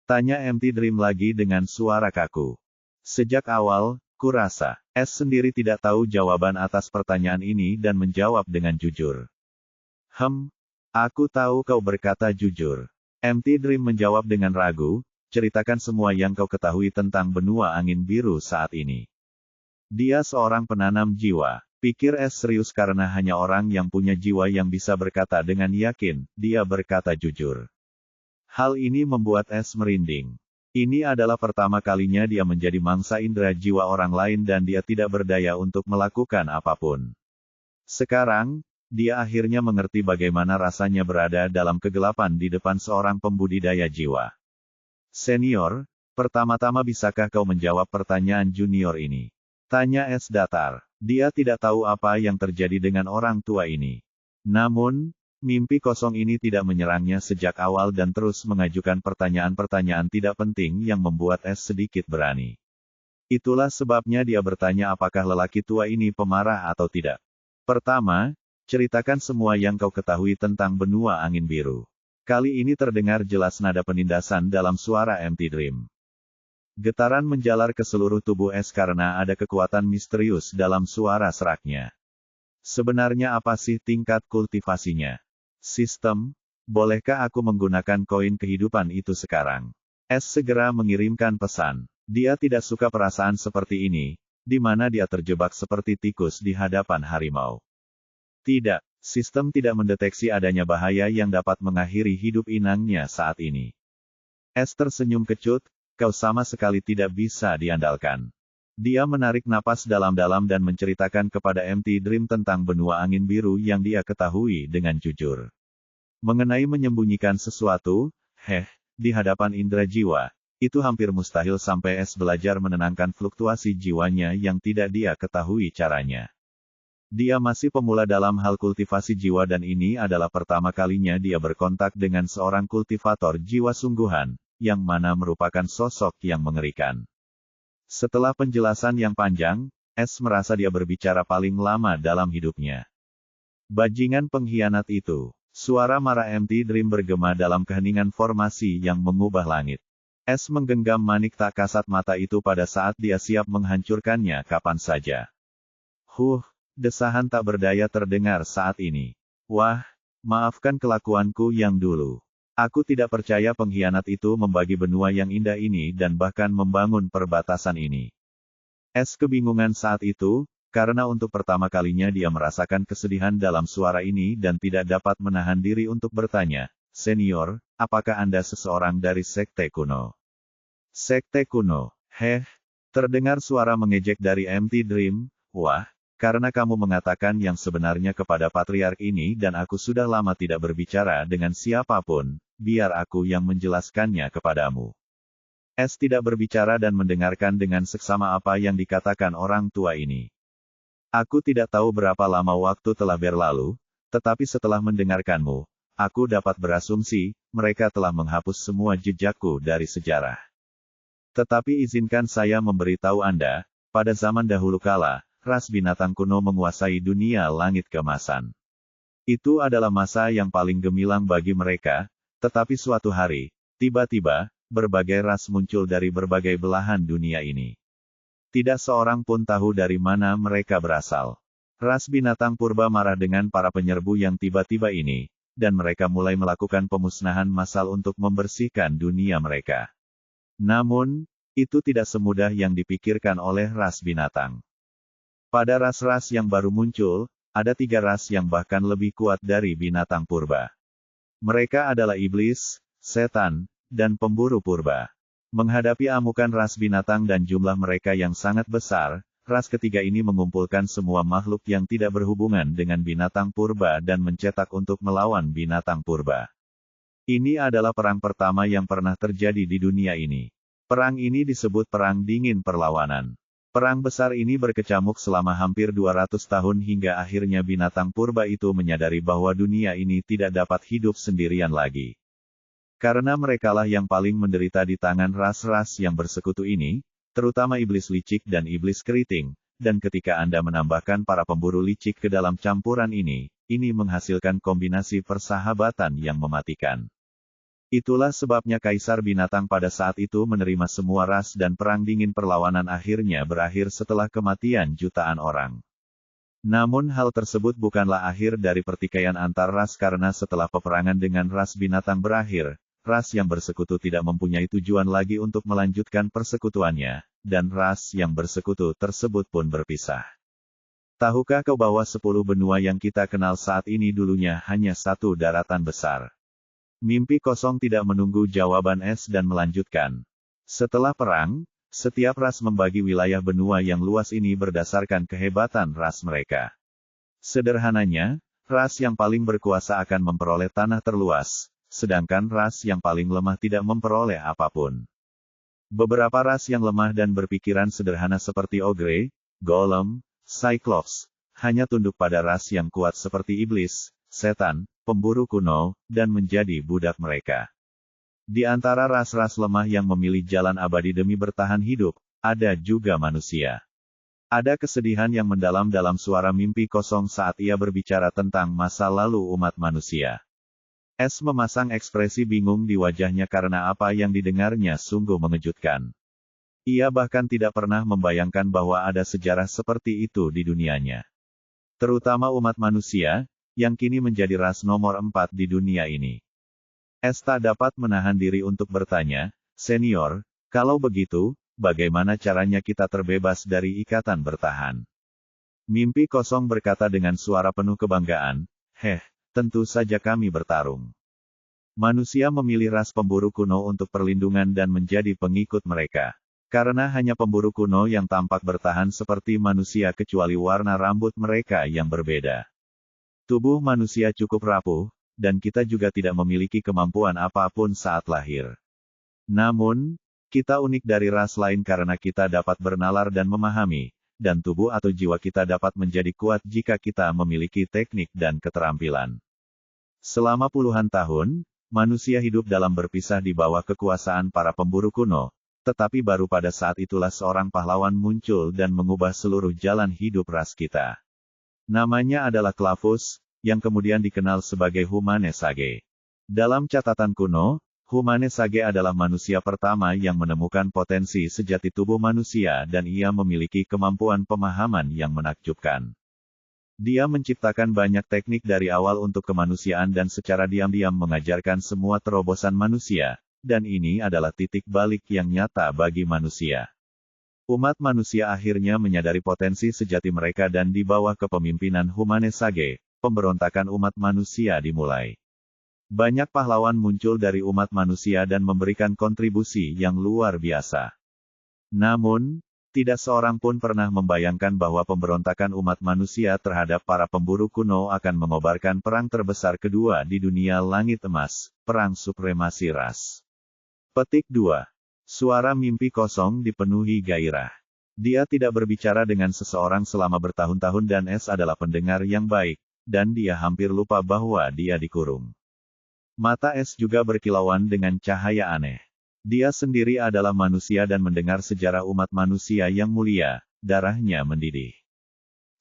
Tanya MT Dream lagi dengan suara kaku. Sejak awal, kurasa, S sendiri tidak tahu jawaban atas pertanyaan ini dan menjawab dengan jujur. Aku tahu kau berkata jujur. MT Dream menjawab dengan ragu, ceritakan semua yang kau ketahui tentang benua angin biru saat ini. Dia seorang penanam jiwa. Pikir S serius karena hanya orang yang punya jiwa yang bisa berkata dengan yakin, dia berkata jujur. Hal ini membuat S merinding. Ini adalah pertama kalinya dia menjadi mangsa indera jiwa orang lain dan dia tidak berdaya untuk melakukan apapun. Sekarang, dia akhirnya mengerti bagaimana rasanya berada dalam kegelapan di depan seorang pembudidaya jiwa. Senior, pertama-tama bisakah kau menjawab pertanyaan junior ini? Tanya S datar. Dia tidak tahu apa yang terjadi dengan orang tua ini. Namun, mimpi kosong ini tidak menyerangnya sejak awal dan terus mengajukan pertanyaan-pertanyaan tidak penting yang membuat S sedikit berani. Itulah sebabnya dia bertanya apakah lelaki tua ini pemarah atau tidak. Pertama, ceritakan semua yang kau ketahui tentang benua angin biru. Kali ini terdengar jelas nada penindasan dalam suara MT Dream. Getaran menjalar ke seluruh tubuh S karena ada kekuatan misterius dalam suara seraknya. Sebenarnya apa sih tingkat kultivasinya? Sistem, bolehkah aku menggunakan koin kehidupan itu sekarang? S segera mengirimkan pesan. Dia tidak suka perasaan seperti ini, di mana dia terjebak seperti tikus di hadapan harimau. Tidak, Sistem tidak mendeteksi adanya bahaya yang dapat mengakhiri hidup inangnya saat ini. S tersenyum kecut, kau sama sekali tidak bisa diandalkan. Dia menarik napas dalam-dalam dan menceritakan kepada MT Dream tentang benua angin biru yang dia ketahui dengan jujur. Mengenai menyembunyikan sesuatu, di hadapan indera jiwa, itu hampir mustahil sampai S belajar menenangkan fluktuasi jiwanya yang tidak dia ketahui caranya. Dia masih pemula dalam hal kultivasi jiwa dan ini adalah pertama kalinya dia berkontak dengan seorang kultivator jiwa sungguhan, yang mana merupakan sosok yang mengerikan. Setelah penjelasan yang panjang, S merasa dia berbicara paling lama dalam hidupnya. Bajingan pengkhianat itu. Suara marah MT Dream bergema dalam keheningan formasi yang mengubah langit. S menggenggam manik tak kasat mata itu pada saat dia siap menghancurkannya kapan saja. Desahan tak berdaya terdengar saat ini. Wah, maafkan kelakuanku yang dulu. Aku tidak percaya pengkhianat itu membagi benua yang indah ini dan bahkan membangun perbatasan ini. S kebingungan saat itu, karena untuk pertama kalinya dia merasakan kesedihan dalam suara ini dan tidak dapat menahan diri untuk bertanya, Senior, apakah Anda seseorang dari Sekte Kuno? Sekte Kuno, terdengar suara mengejek dari MT Dream, wah, karena kamu mengatakan yang sebenarnya kepada patriark ini dan aku sudah lama tidak berbicara dengan siapapun, biar aku yang menjelaskannya kepadamu. S tidak berbicara dan mendengarkan dengan seksama apa yang dikatakan orang tua ini. Aku tidak tahu berapa lama waktu telah berlalu, tetapi setelah mendengarkanmu, aku dapat berasumsi, mereka telah menghapus semua jejakku dari sejarah. Tetapi izinkan saya memberitahu Anda, pada zaman dahulu kala, ras binatang kuno menguasai dunia langit keemasan. Itu adalah masa yang paling gemilang bagi mereka, tetapi suatu hari, tiba-tiba, berbagai ras muncul dari berbagai belahan dunia ini. Tidak seorang pun tahu dari mana mereka berasal. Ras binatang purba marah dengan para penyerbu yang tiba-tiba ini, dan mereka mulai melakukan pemusnahan massal untuk membersihkan dunia mereka. Namun, itu tidak semudah yang dipikirkan oleh ras binatang. Pada ras-ras yang baru muncul, ada 3 ras yang bahkan lebih kuat dari binatang purba. Mereka adalah iblis, setan, dan pemburu purba. Menghadapi amukan ras binatang dan jumlah mereka yang sangat besar, ras ketiga ini mengumpulkan semua makhluk yang tidak berhubungan dengan binatang purba dan mencetak untuk melawan binatang purba. Ini adalah perang pertama yang pernah terjadi di dunia ini. Perang ini disebut Perang Dingin Perlawanan. Perang besar ini berkecamuk selama hampir 200 tahun hingga akhirnya binatang purba itu menyadari bahwa dunia ini tidak dapat hidup sendirian lagi. Karena merekalah yang paling menderita di tangan ras-ras yang bersekutu ini, terutama iblis licik dan iblis keriting, dan ketika Anda menambahkan para pemburu licik ke dalam campuran ini menghasilkan kombinasi persahabatan yang mematikan. Itulah sebabnya Kaisar Binatang pada saat itu menerima semua ras dan Perang Dingin Perlawanan akhirnya berakhir setelah kematian jutaan orang. Namun hal tersebut bukanlah akhir dari pertikaian antar ras karena setelah peperangan dengan ras binatang berakhir, ras yang bersekutu tidak mempunyai tujuan lagi untuk melanjutkan persekutuannya, dan ras yang bersekutu tersebut pun berpisah. Tahukah kau bahwa 10 benua yang kita kenal saat ini dulunya hanya satu daratan besar? Mimpi kosong tidak menunggu jawaban S dan melanjutkan. Setelah perang, setiap ras membagi wilayah benua yang luas ini berdasarkan kehebatan ras mereka. Sederhananya, ras yang paling berkuasa akan memperoleh tanah terluas, sedangkan ras yang paling lemah tidak memperoleh apapun. Beberapa ras yang lemah dan berpikiran sederhana seperti Ogre, Golem, Cyclops, hanya tunduk pada ras yang kuat seperti iblis, setan, pemburu kuno, dan menjadi budak mereka. Di antara ras-ras lemah yang memilih jalan abadi demi bertahan hidup, ada juga manusia. Ada kesedihan yang mendalam dalam suara mimpi kosong saat ia berbicara tentang masa lalu umat manusia. S memasang ekspresi bingung di wajahnya karena apa yang didengarnya sungguh mengejutkan. Ia bahkan tidak pernah membayangkan bahwa ada sejarah seperti itu di dunianya. Terutama umat manusia, yang kini menjadi ras nomor 4 di dunia ini. S tak dapat menahan diri untuk bertanya, Senior, kalau begitu, bagaimana caranya kita terbebas dari ikatan bertahan? Mimpi kosong berkata dengan suara penuh kebanggaan, tentu saja kami bertarung. Manusia memilih ras pemburu kuno untuk perlindungan dan menjadi pengikut mereka. Karena hanya pemburu kuno yang tampak bertahan seperti manusia kecuali warna rambut mereka yang berbeda. Tubuh manusia cukup rapuh, dan kita juga tidak memiliki kemampuan apapun saat lahir. Namun, kita unik dari ras lain karena kita dapat bernalar dan memahami, dan tubuh atau jiwa kita dapat menjadi kuat jika kita memiliki teknik dan keterampilan. Selama puluhan tahun, manusia hidup dalam berpisah di bawah kekuasaan para pemburu kuno, tetapi baru pada saat itulah seorang pahlawan muncul dan mengubah seluruh jalan hidup ras kita. Namanya adalah Clavus, yang kemudian dikenal sebagai Humane Sage. Dalam catatan kuno, Humane Sage adalah manusia pertama yang menemukan potensi sejati tubuh manusia dan ia memiliki kemampuan pemahaman yang menakjubkan. Dia menciptakan banyak teknik dari awal untuk kemanusiaan dan secara diam-diam mengajarkan semua terobosan manusia, dan ini adalah titik balik yang nyata bagi manusia. Umat manusia akhirnya menyadari potensi sejati mereka dan di bawah kepemimpinan Humane Sage, pemberontakan umat manusia dimulai. Banyak pahlawan muncul dari umat manusia dan memberikan kontribusi yang luar biasa. Namun, tidak seorang pun pernah membayangkan bahwa pemberontakan umat manusia terhadap para pemburu kuno akan mengobarkan perang terbesar kedua di dunia langit emas, Perang Supremasi Ras. Petik 2. Suara mimpi kosong dipenuhi gairah. Dia tidak berbicara dengan seseorang selama bertahun-tahun dan S adalah pendengar yang baik, dan dia hampir lupa bahwa dia dikurung. Mata S juga berkilauan dengan cahaya aneh. Dia sendiri adalah manusia dan mendengar sejarah umat manusia yang mulia, darahnya mendidih.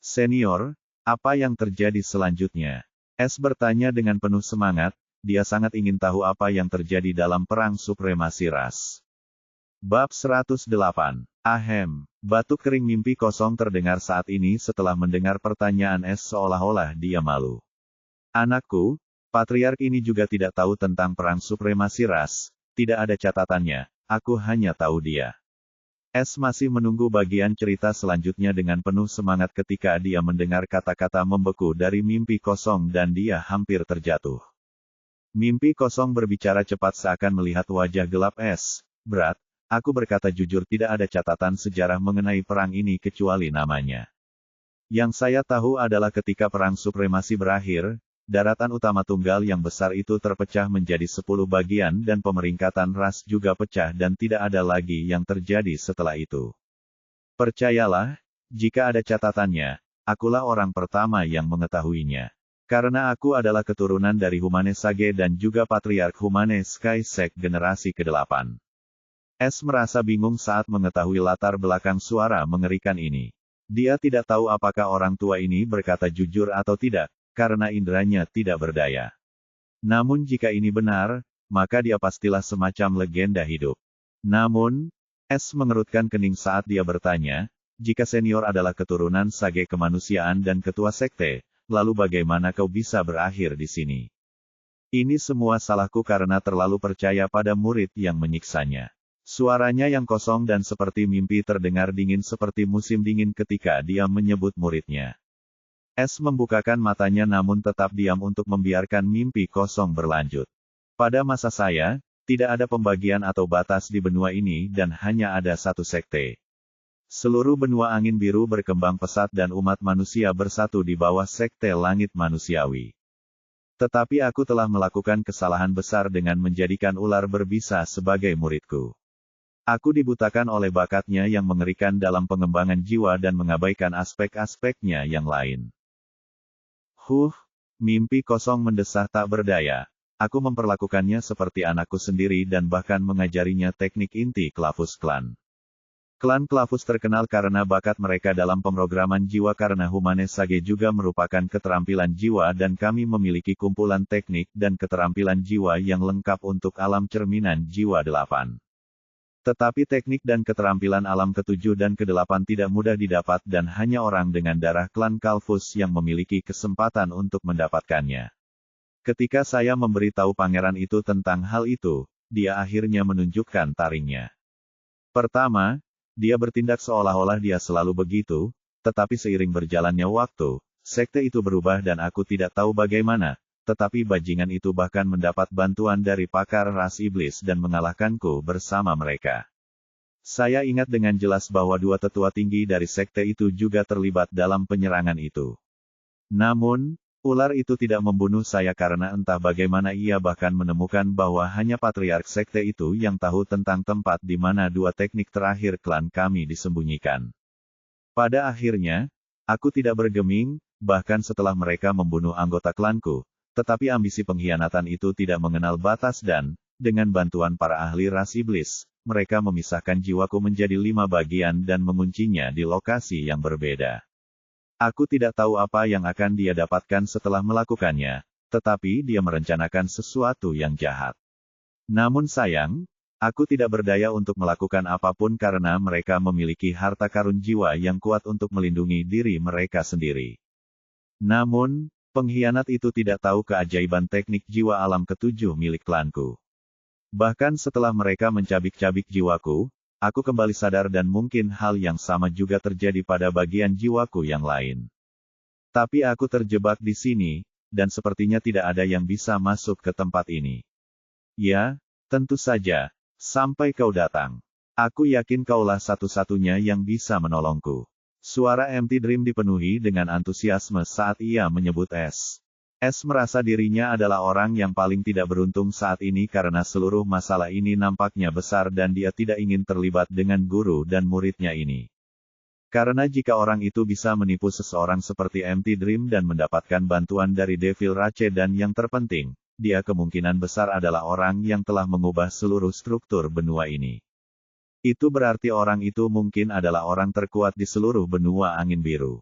Senior, apa yang terjadi selanjutnya? S bertanya dengan penuh semangat, dia sangat ingin tahu apa yang terjadi dalam Perang Supremasi Ras. Bab 108. Batuk kering mimpi kosong terdengar saat ini setelah mendengar pertanyaan S seolah-olah dia malu. Anakku, patriark ini juga tidak tahu tentang Perang Supremasi Ras, tidak ada catatannya, aku hanya tahu dia. S masih menunggu bagian cerita selanjutnya dengan penuh semangat ketika dia mendengar kata-kata membeku dari mimpi kosong dan dia hampir terjatuh. Mimpi kosong berbicara cepat seakan melihat wajah gelap S. Berat, aku berkata jujur tidak ada catatan sejarah mengenai perang ini kecuali namanya. Yang saya tahu adalah ketika Perang Supremasi berakhir, daratan utama tunggal yang besar itu terpecah menjadi 10 bagian dan pemeringkatan ras juga pecah dan tidak ada lagi yang terjadi setelah itu. Percayalah, jika ada catatannya, akulah orang pertama yang mengetahuinya. Karena aku adalah keturunan dari Humane Sage dan juga Patriark Humane Sky Sek generasi ke-8. S merasa bingung saat mengetahui latar belakang suara mengerikan ini. Dia tidak tahu apakah orang tua ini berkata jujur atau tidak, karena inderanya tidak berdaya. Namun jika ini benar, maka dia pastilah semacam legenda hidup. Namun, S mengerutkan kening saat dia bertanya, jika senior adalah keturunan Sage kemanusiaan dan ketua sekte, lalu bagaimana kau bisa berakhir di sini? Ini semua salahku karena terlalu percaya pada murid yang menyiksanya. Suaranya yang kosong dan seperti mimpi terdengar dingin seperti musim dingin ketika dia menyebut muridnya. S membukakan matanya namun tetap diam untuk membiarkan mimpi kosong berlanjut. Pada masa saya, tidak ada pembagian atau batas di benua ini dan hanya ada satu sekte. Seluruh benua angin biru berkembang pesat dan umat manusia bersatu di bawah sekte langit manusiawi. Tetapi aku telah melakukan kesalahan besar dengan menjadikan ular berbisa sebagai muridku. Aku dibutakan oleh bakatnya yang mengerikan dalam pengembangan jiwa dan mengabaikan aspek-aspeknya yang lain. Mimpi kosong mendesah tak berdaya. Aku memperlakukannya seperti anakku sendiri dan bahkan mengajarinya teknik inti Clavus Clan. Klan Clavus terkenal karena bakat mereka dalam pemrograman jiwa karena Humane Sage juga merupakan keterampilan jiwa dan kami memiliki kumpulan teknik dan keterampilan jiwa yang lengkap untuk alam cerminan jiwa 8. Tetapi teknik dan keterampilan alam ke-7 dan ke-8 tidak mudah didapat dan hanya orang dengan darah klan Clavus yang memiliki kesempatan untuk mendapatkannya. Ketika saya memberitahu pangeran itu tentang hal itu, dia akhirnya menunjukkan taringnya. Pertama, dia bertindak seolah-olah dia selalu begitu, tetapi seiring berjalannya waktu, sekte itu berubah dan aku tidak tahu bagaimana, tetapi bajingan itu bahkan mendapat bantuan dari pakar ras iblis dan mengalahkanku bersama mereka. Saya ingat dengan jelas bahwa dua tetua tinggi dari sekte itu juga terlibat dalam penyerangan itu. Namun, ular itu tidak membunuh saya karena entah bagaimana ia bahkan menemukan bahwa hanya patriark sekte itu yang tahu tentang tempat di mana dua teknik terakhir klan kami disembunyikan. Pada akhirnya, aku tidak bergeming, bahkan setelah mereka membunuh anggota klanku, tetapi ambisi pengkhianatan itu tidak mengenal batas dan, dengan bantuan para ahli ras iblis, mereka memisahkan jiwaku menjadi 5 bagian dan menguncinya di lokasi yang berbeda. Aku tidak tahu apa yang akan dia dapatkan setelah melakukannya, tetapi dia merencanakan sesuatu yang jahat. Namun sayang, aku tidak berdaya untuk melakukan apapun karena mereka memiliki harta karun jiwa yang kuat untuk melindungi diri mereka sendiri. Namun, pengkhianat itu tidak tahu keajaiban teknik jiwa alam ketujuh milik klanku. Bahkan setelah mereka mencabik-cabik jiwaku, aku kembali sadar dan mungkin hal yang sama juga terjadi pada bagian jiwaku yang lain. Tapi aku terjebak di sini, dan sepertinya tidak ada yang bisa masuk ke tempat ini. Ya, tentu saja, sampai kau datang. Aku yakin kaulah satu-satunya yang bisa menolongku. Suara Empty Dream dipenuhi dengan antusiasme saat ia menyebut S. S merasa dirinya adalah orang yang paling tidak beruntung saat ini karena seluruh masalah ini nampaknya besar dan dia tidak ingin terlibat dengan guru dan muridnya ini. Karena jika orang itu bisa menipu seseorang seperti Empty Dream dan mendapatkan bantuan dari Devil Rache dan yang terpenting, dia kemungkinan besar adalah orang yang telah mengubah seluruh struktur benua ini. Itu berarti orang itu mungkin adalah orang terkuat di seluruh benua angin biru.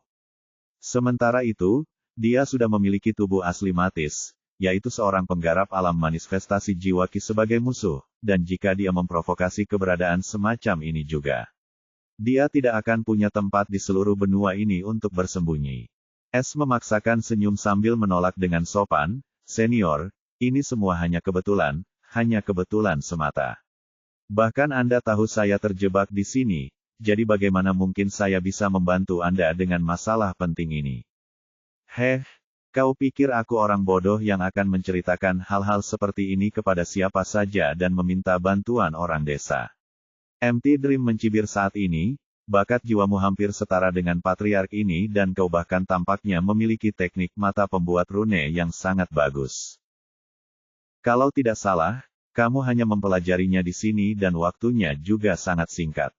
Sementara itu, dia sudah memiliki tubuh asli Matis, yaitu seorang penggarap alam manifestasi jiwa Ki sebagai musuh, dan jika dia memprovokasi keberadaan semacam ini juga, dia tidak akan punya tempat di seluruh benua ini untuk bersembunyi. S memaksakan senyum sambil menolak dengan sopan, "Senior, ini semua hanya kebetulan semata. Bahkan Anda tahu saya terjebak di sini, jadi bagaimana mungkin saya bisa membantu Anda dengan masalah penting ini?" "Heh, kau pikir aku orang bodoh yang akan menceritakan hal-hal seperti ini kepada siapa saja dan meminta bantuan orang desa?" Empty Dream mencibir saat ini, bakat jiwamu hampir setara dengan patriark ini dan kau bahkan tampaknya memiliki teknik mata pembuat rune yang sangat bagus. Kalau tidak salah, kamu hanya mempelajarinya di sini dan waktunya juga sangat singkat.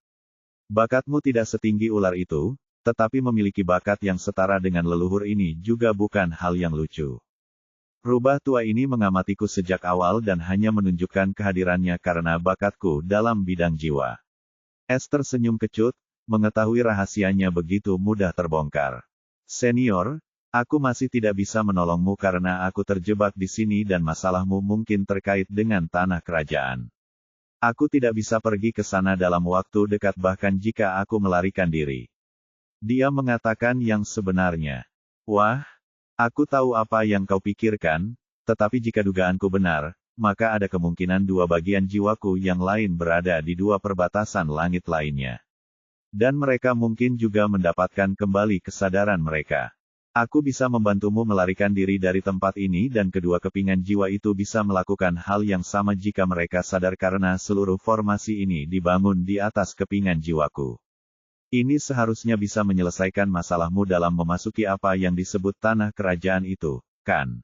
Bakatmu tidak setinggi ular itu, tetapi memiliki bakat yang setara dengan leluhur ini juga bukan hal yang lucu. Rubah tua ini mengamatiku sejak awal dan hanya menunjukkan kehadirannya karena bakatku dalam bidang jiwa. Esther senyum kecut, mengetahui rahasianya begitu mudah terbongkar. "Senior, aku masih tidak bisa menolongmu karena aku terjebak di sini dan masalahmu mungkin terkait dengan tanah kerajaan. Aku tidak bisa pergi ke sana dalam waktu dekat bahkan jika aku melarikan diri." Dia mengatakan yang sebenarnya. "Wah, aku tahu apa yang kau pikirkan, tetapi jika dugaanku benar, maka ada kemungkinan dua bagian jiwaku yang lain berada di dua perbatasan langit lainnya. Dan mereka mungkin juga mendapatkan kembali kesadaran mereka. Aku bisa membantumu melarikan diri dari tempat ini dan kedua kepingan jiwa itu bisa melakukan hal yang sama jika mereka sadar karena seluruh formasi ini dibangun di atas kepingan jiwaku. Ini seharusnya bisa menyelesaikan masalahmu dalam memasuki apa yang disebut tanah kerajaan itu, kan?"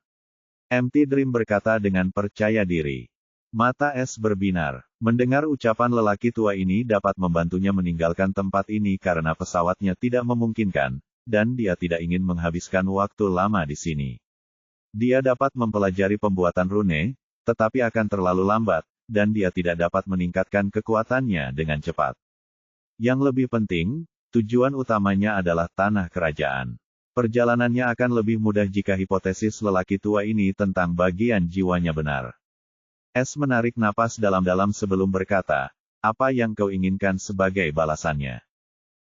Empty Dream berkata dengan percaya diri. Mata S berbinar. Mendengar ucapan lelaki tua ini dapat membantunya meninggalkan tempat ini karena pesawatnya tidak memungkinkan, dan dia tidak ingin menghabiskan waktu lama di sini. Dia dapat mempelajari pembuatan rune, tetapi akan terlalu lambat, dan dia tidak dapat meningkatkan kekuatannya dengan cepat. Yang lebih penting, tujuan utamanya adalah tanah kerajaan. Perjalanannya akan lebih mudah jika hipotesis lelaki tua ini tentang bagian jiwanya benar. S menarik napas dalam-dalam sebelum berkata, "Apa yang kau inginkan sebagai balasannya?"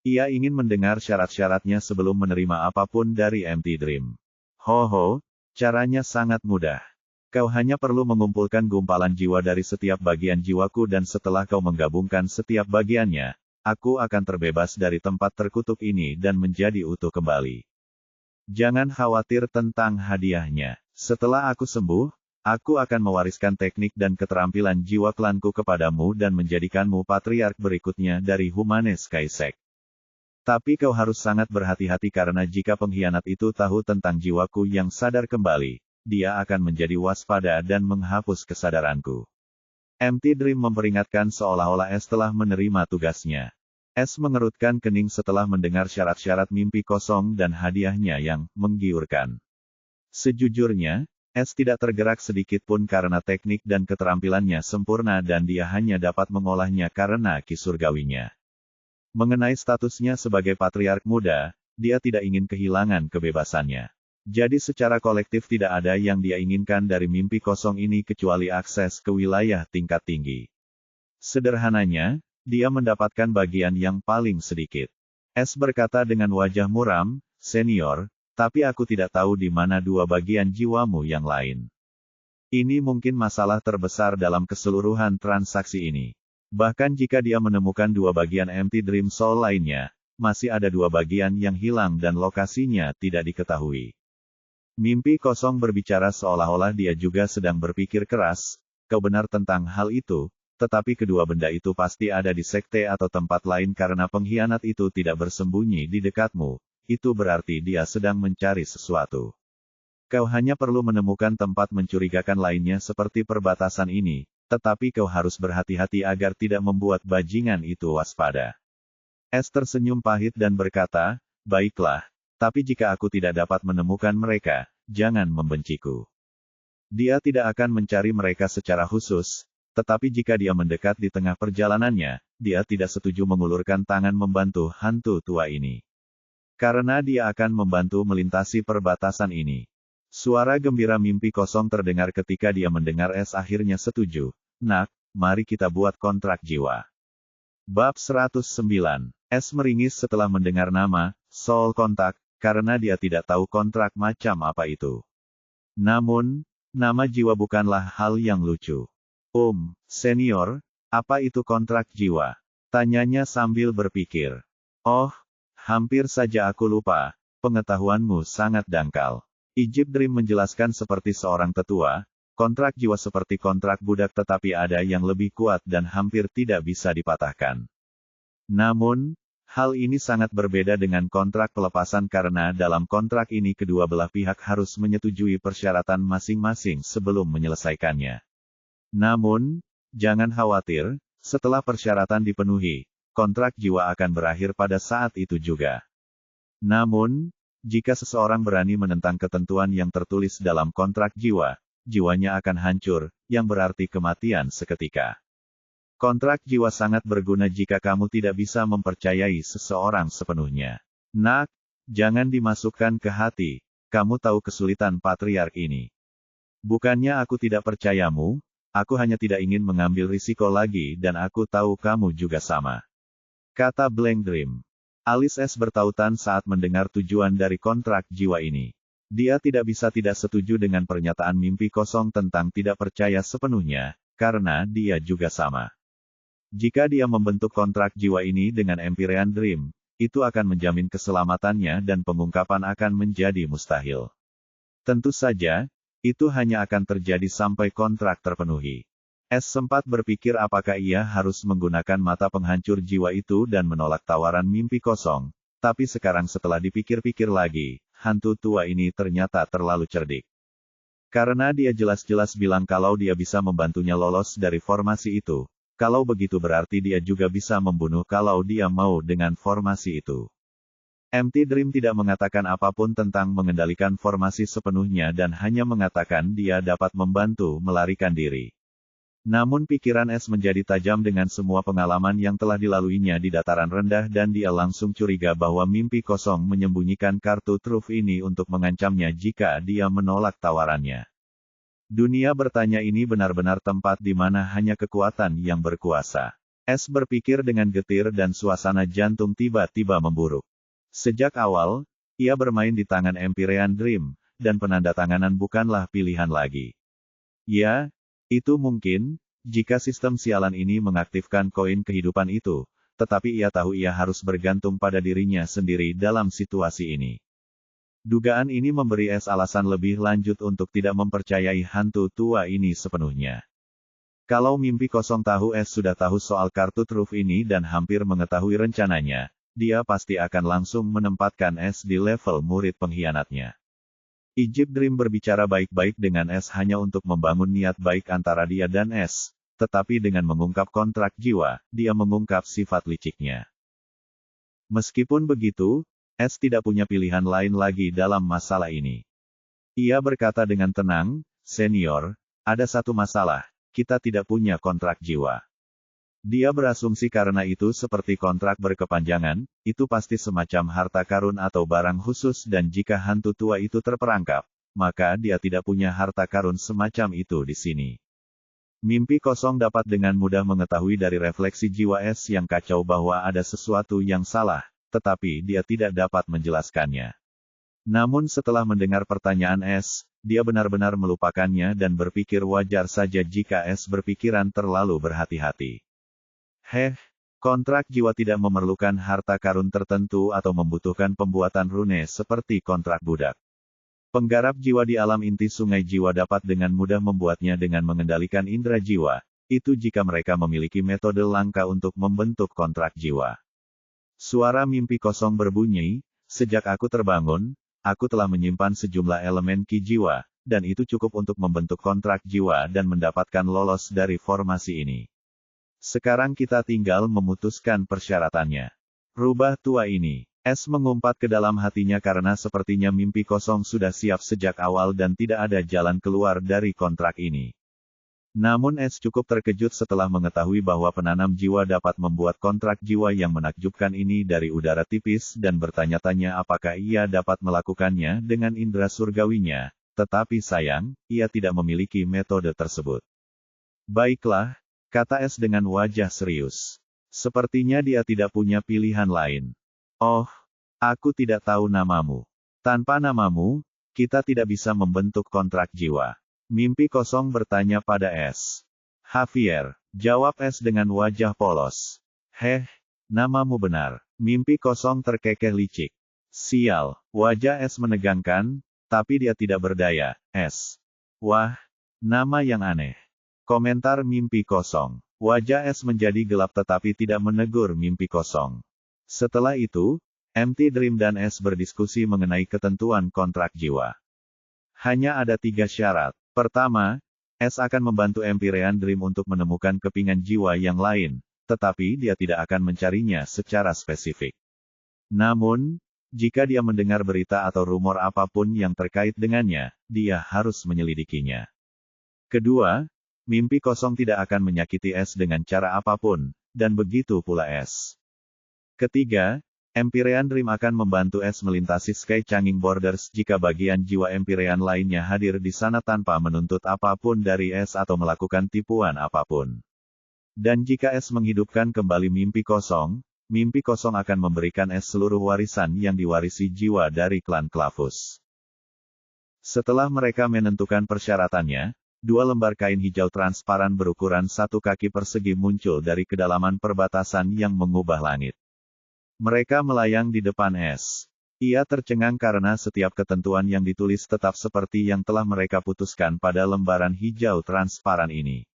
Ia ingin mendengar syarat-syaratnya sebelum menerima apapun dari Empty Dream. "Ho, caranya sangat mudah. Kau hanya perlu mengumpulkan gumpalan jiwa dari setiap bagian jiwaku dan setelah kau menggabungkan setiap bagiannya, aku akan terbebas dari tempat terkutuk ini dan menjadi utuh kembali." Jangan khawatir tentang hadiahnya. Setelah aku sembuh, aku akan mewariskan teknik dan keterampilan jiwa klanku kepadamu dan menjadikanmu patriark berikutnya dari Humanes Kaisek. Tapi kau harus sangat berhati-hati karena jika pengkhianat itu tahu tentang jiwaku yang sadar kembali, dia akan menjadi waspada dan menghapus kesadaranku. MT Dream memperingatkan seolah-olah S telah menerima tugasnya. S mengerutkan kening setelah mendengar syarat-syarat mimpi kosong dan hadiahnya yang menggiurkan. Sejujurnya, S tidak tergerak sedikit pun karena teknik dan keterampilannya sempurna dan dia hanya dapat mengolahnya karena ki surgawinya. Mengenai statusnya sebagai patriark muda, dia tidak ingin kehilangan kebebasannya. Jadi secara kolektif tidak ada yang dia inginkan dari mimpi kosong ini kecuali akses ke wilayah tingkat tinggi. Sederhananya, dia mendapatkan bagian yang paling sedikit. S berkata dengan wajah muram, "Senior, tapi aku tidak tahu di mana dua bagian jiwamu yang lain. Ini mungkin masalah terbesar dalam keseluruhan transaksi ini. Bahkan jika dia menemukan dua bagian MT Dream Soul lainnya, masih ada dua bagian yang hilang dan lokasinya tidak diketahui." Mimpi kosong berbicara seolah-olah dia juga sedang berpikir keras, "Kau benar tentang hal itu, tetapi kedua benda itu pasti ada di sekte atau tempat lain karena pengkhianat itu tidak bersembunyi di dekatmu. Itu berarti dia sedang mencari sesuatu. Kau hanya perlu menemukan tempat mencurigakan lainnya seperti perbatasan ini, tetapi kau harus berhati-hati agar tidak membuat bajingan itu waspada." S tersenyum pahit dan berkata, "Baiklah, tapi jika aku tidak dapat menemukan mereka, jangan membenciku." Dia tidak akan mencari mereka secara khusus, tetapi jika dia mendekat di tengah perjalanannya, dia tidak setuju mengulurkan tangan membantu hantu tua ini. Karena dia akan membantu melintasi perbatasan ini. Suara gembira mimpi kosong terdengar ketika dia mendengar S akhirnya setuju. "Nak, mari kita buat kontrak jiwa." Bab 109. S meringis setelah mendengar nama, Soul Contact, karena dia tidak tahu kontrak macam apa itu. Namun, nama jiwa bukanlah hal yang lucu. Senior, apa itu kontrak jiwa?" Tanyanya sambil berpikir. "Oh, hampir saja aku lupa, pengetahuanmu sangat dangkal." Egypt Dream menjelaskan seperti seorang tetua, kontrak jiwa seperti kontrak budak tetapi ada yang lebih kuat dan hampir tidak bisa dipatahkan. Namun, hal ini sangat berbeda dengan kontrak pelepasan karena dalam kontrak ini kedua belah pihak harus menyetujui persyaratan masing-masing sebelum menyelesaikannya. Namun, jangan khawatir, setelah persyaratan dipenuhi, kontrak jiwa akan berakhir pada saat itu juga. Namun, jika seseorang berani menentang ketentuan yang tertulis dalam kontrak jiwa, jiwanya akan hancur, yang berarti kematian seketika. Kontrak jiwa sangat berguna jika kamu tidak bisa mempercayai seseorang sepenuhnya. Nak, jangan dimasukkan ke hati, kamu tahu kesulitan patriark ini. Bukannya aku tidak percayamu, aku hanya tidak ingin mengambil risiko lagi dan aku tahu kamu juga sama. Kata Blank Dream. Alis S bertautan saat mendengar tujuan dari kontrak jiwa ini. Dia tidak bisa tidak setuju dengan pernyataan mimpi kosong tentang tidak percaya sepenuhnya, karena dia juga sama. Jika dia membentuk kontrak jiwa ini dengan Empyrean Dream, itu akan menjamin keselamatannya dan pengungkapan akan menjadi mustahil. Tentu saja, itu hanya akan terjadi sampai kontrak terpenuhi. S sempat berpikir apakah ia harus menggunakan mata penghancur jiwa itu dan menolak tawaran mimpi kosong, tapi sekarang setelah dipikir-pikir lagi, hantu tua ini ternyata terlalu cerdik. Karena dia jelas-jelas bilang kalau dia bisa membantunya lolos dari formasi itu, kalau begitu berarti dia juga bisa membunuh kalau dia mau dengan formasi itu. MT Dream tidak mengatakan apapun tentang mengendalikan formasi sepenuhnya dan hanya mengatakan dia dapat membantu melarikan diri. Namun pikiran S menjadi tajam dengan semua pengalaman yang telah dilaluinya di dataran rendah dan dia langsung curiga bahwa mimpi kosong menyembunyikan kartu truf ini untuk mengancamnya jika dia menolak tawarannya. Dunia bertanya ini benar-benar tempat di mana hanya kekuatan yang berkuasa. S berpikir dengan getir dan suasana jantung tiba-tiba memburuk. Sejak awal, ia bermain di tangan Empyrean Dream, dan penandatanganan bukanlah pilihan lagi. Ya, itu mungkin, jika sistem sialan ini mengaktifkan koin kehidupan itu, tetapi ia tahu ia harus bergantung pada dirinya sendiri dalam situasi ini. Dugaan ini memberi S alasan lebih lanjut untuk tidak mempercayai hantu tua ini sepenuhnya. Kalau mimpi kosong tahu S sudah tahu soal kartu truf ini dan hampir mengetahui rencananya, dia pasti akan langsung menempatkan S di level murid pengkhianatnya. Egypt Dream berbicara baik-baik dengan S hanya untuk membangun niat baik antara dia dan S, tetapi dengan mengungkap kontrak jiwa, dia mengungkap sifat liciknya. Meskipun begitu, S tidak punya pilihan lain lagi dalam masalah ini. Ia berkata dengan tenang, "Senior, ada satu masalah, kita tidak punya kontrak jiwa." Dia berasumsi karena itu seperti kontrak berkepanjangan, itu pasti semacam harta karun atau barang khusus dan jika hantu tua itu terperangkap, maka dia tidak punya harta karun semacam itu di sini. Mimpi kosong dapat dengan mudah mengetahui dari refleksi jiwa S yang kacau bahwa ada sesuatu yang salah, tetapi dia tidak dapat menjelaskannya. Namun setelah mendengar pertanyaan S, dia benar-benar melupakannya dan berpikir wajar saja jika S berpikiran terlalu berhati-hati. Kontrak jiwa tidak memerlukan harta karun tertentu atau membutuhkan pembuatan rune seperti kontrak budak. Penggarap jiwa di alam inti sungai jiwa dapat dengan mudah membuatnya dengan mengendalikan indera jiwa, itu jika mereka memiliki metode langka untuk membentuk kontrak jiwa. Suara mimpi kosong berbunyi, "Sejak aku terbangun, aku telah menyimpan sejumlah elemen ki jiwa, dan itu cukup untuk membentuk kontrak jiwa dan mendapatkan lolos dari formasi ini. Sekarang kita tinggal memutuskan persyaratannya." Rubah tua ini. S mengumpat ke dalam hatinya karena sepertinya mimpi kosong sudah siap sejak awal dan tidak ada jalan keluar dari kontrak ini. Namun S cukup terkejut setelah mengetahui bahwa penanam jiwa dapat membuat kontrak jiwa yang menakjubkan ini dari udara tipis dan bertanya-tanya apakah ia dapat melakukannya dengan indera surgawinya, tetapi sayang, ia tidak memiliki metode tersebut. "Baiklah," kata S dengan wajah serius. Sepertinya dia tidak punya pilihan lain. "Oh, aku tidak tahu namamu. Tanpa namamu, kita tidak bisa membentuk kontrak jiwa." Mimpi kosong bertanya pada S. "Javier," jawab S dengan wajah polos. Namamu benar." Mimpi kosong terkekeh licik. "Sial," wajah S menegangkan, tapi dia tidak berdaya. S. "Wah, nama yang aneh." Komentar mimpi kosong. Wajah S menjadi gelap tetapi tidak menegur mimpi kosong. Setelah itu, MT Dream dan S berdiskusi mengenai ketentuan kontrak jiwa. Hanya ada 3 syarat. Pertama, S akan membantu Empyrean Dream untuk menemukan kepingan jiwa yang lain, tetapi dia tidak akan mencarinya secara spesifik. Namun, jika dia mendengar berita atau rumor apapun yang terkait dengannya, dia harus menyelidikinya. Kedua, mimpi kosong tidak akan menyakiti S dengan cara apapun, dan begitu pula S. Ketiga, Empyrean Dream akan membantu S melintasi Sky Changing Borders jika bagian jiwa Empyrean lainnya hadir di sana tanpa menuntut apapun dari S atau melakukan tipuan apapun. Dan jika S menghidupkan kembali mimpi kosong akan memberikan S seluruh warisan yang diwarisi jiwa dari klan Clavus. Setelah mereka menentukan persyaratannya, 2 lembar kain hijau transparan berukuran 1 kaki persegi muncul dari kedalaman perbatasan yang mengubah langit. Mereka melayang di depan S. Ia tercengang karena setiap ketentuan yang ditulis tetap seperti yang telah mereka putuskan pada lembaran hijau transparan ini.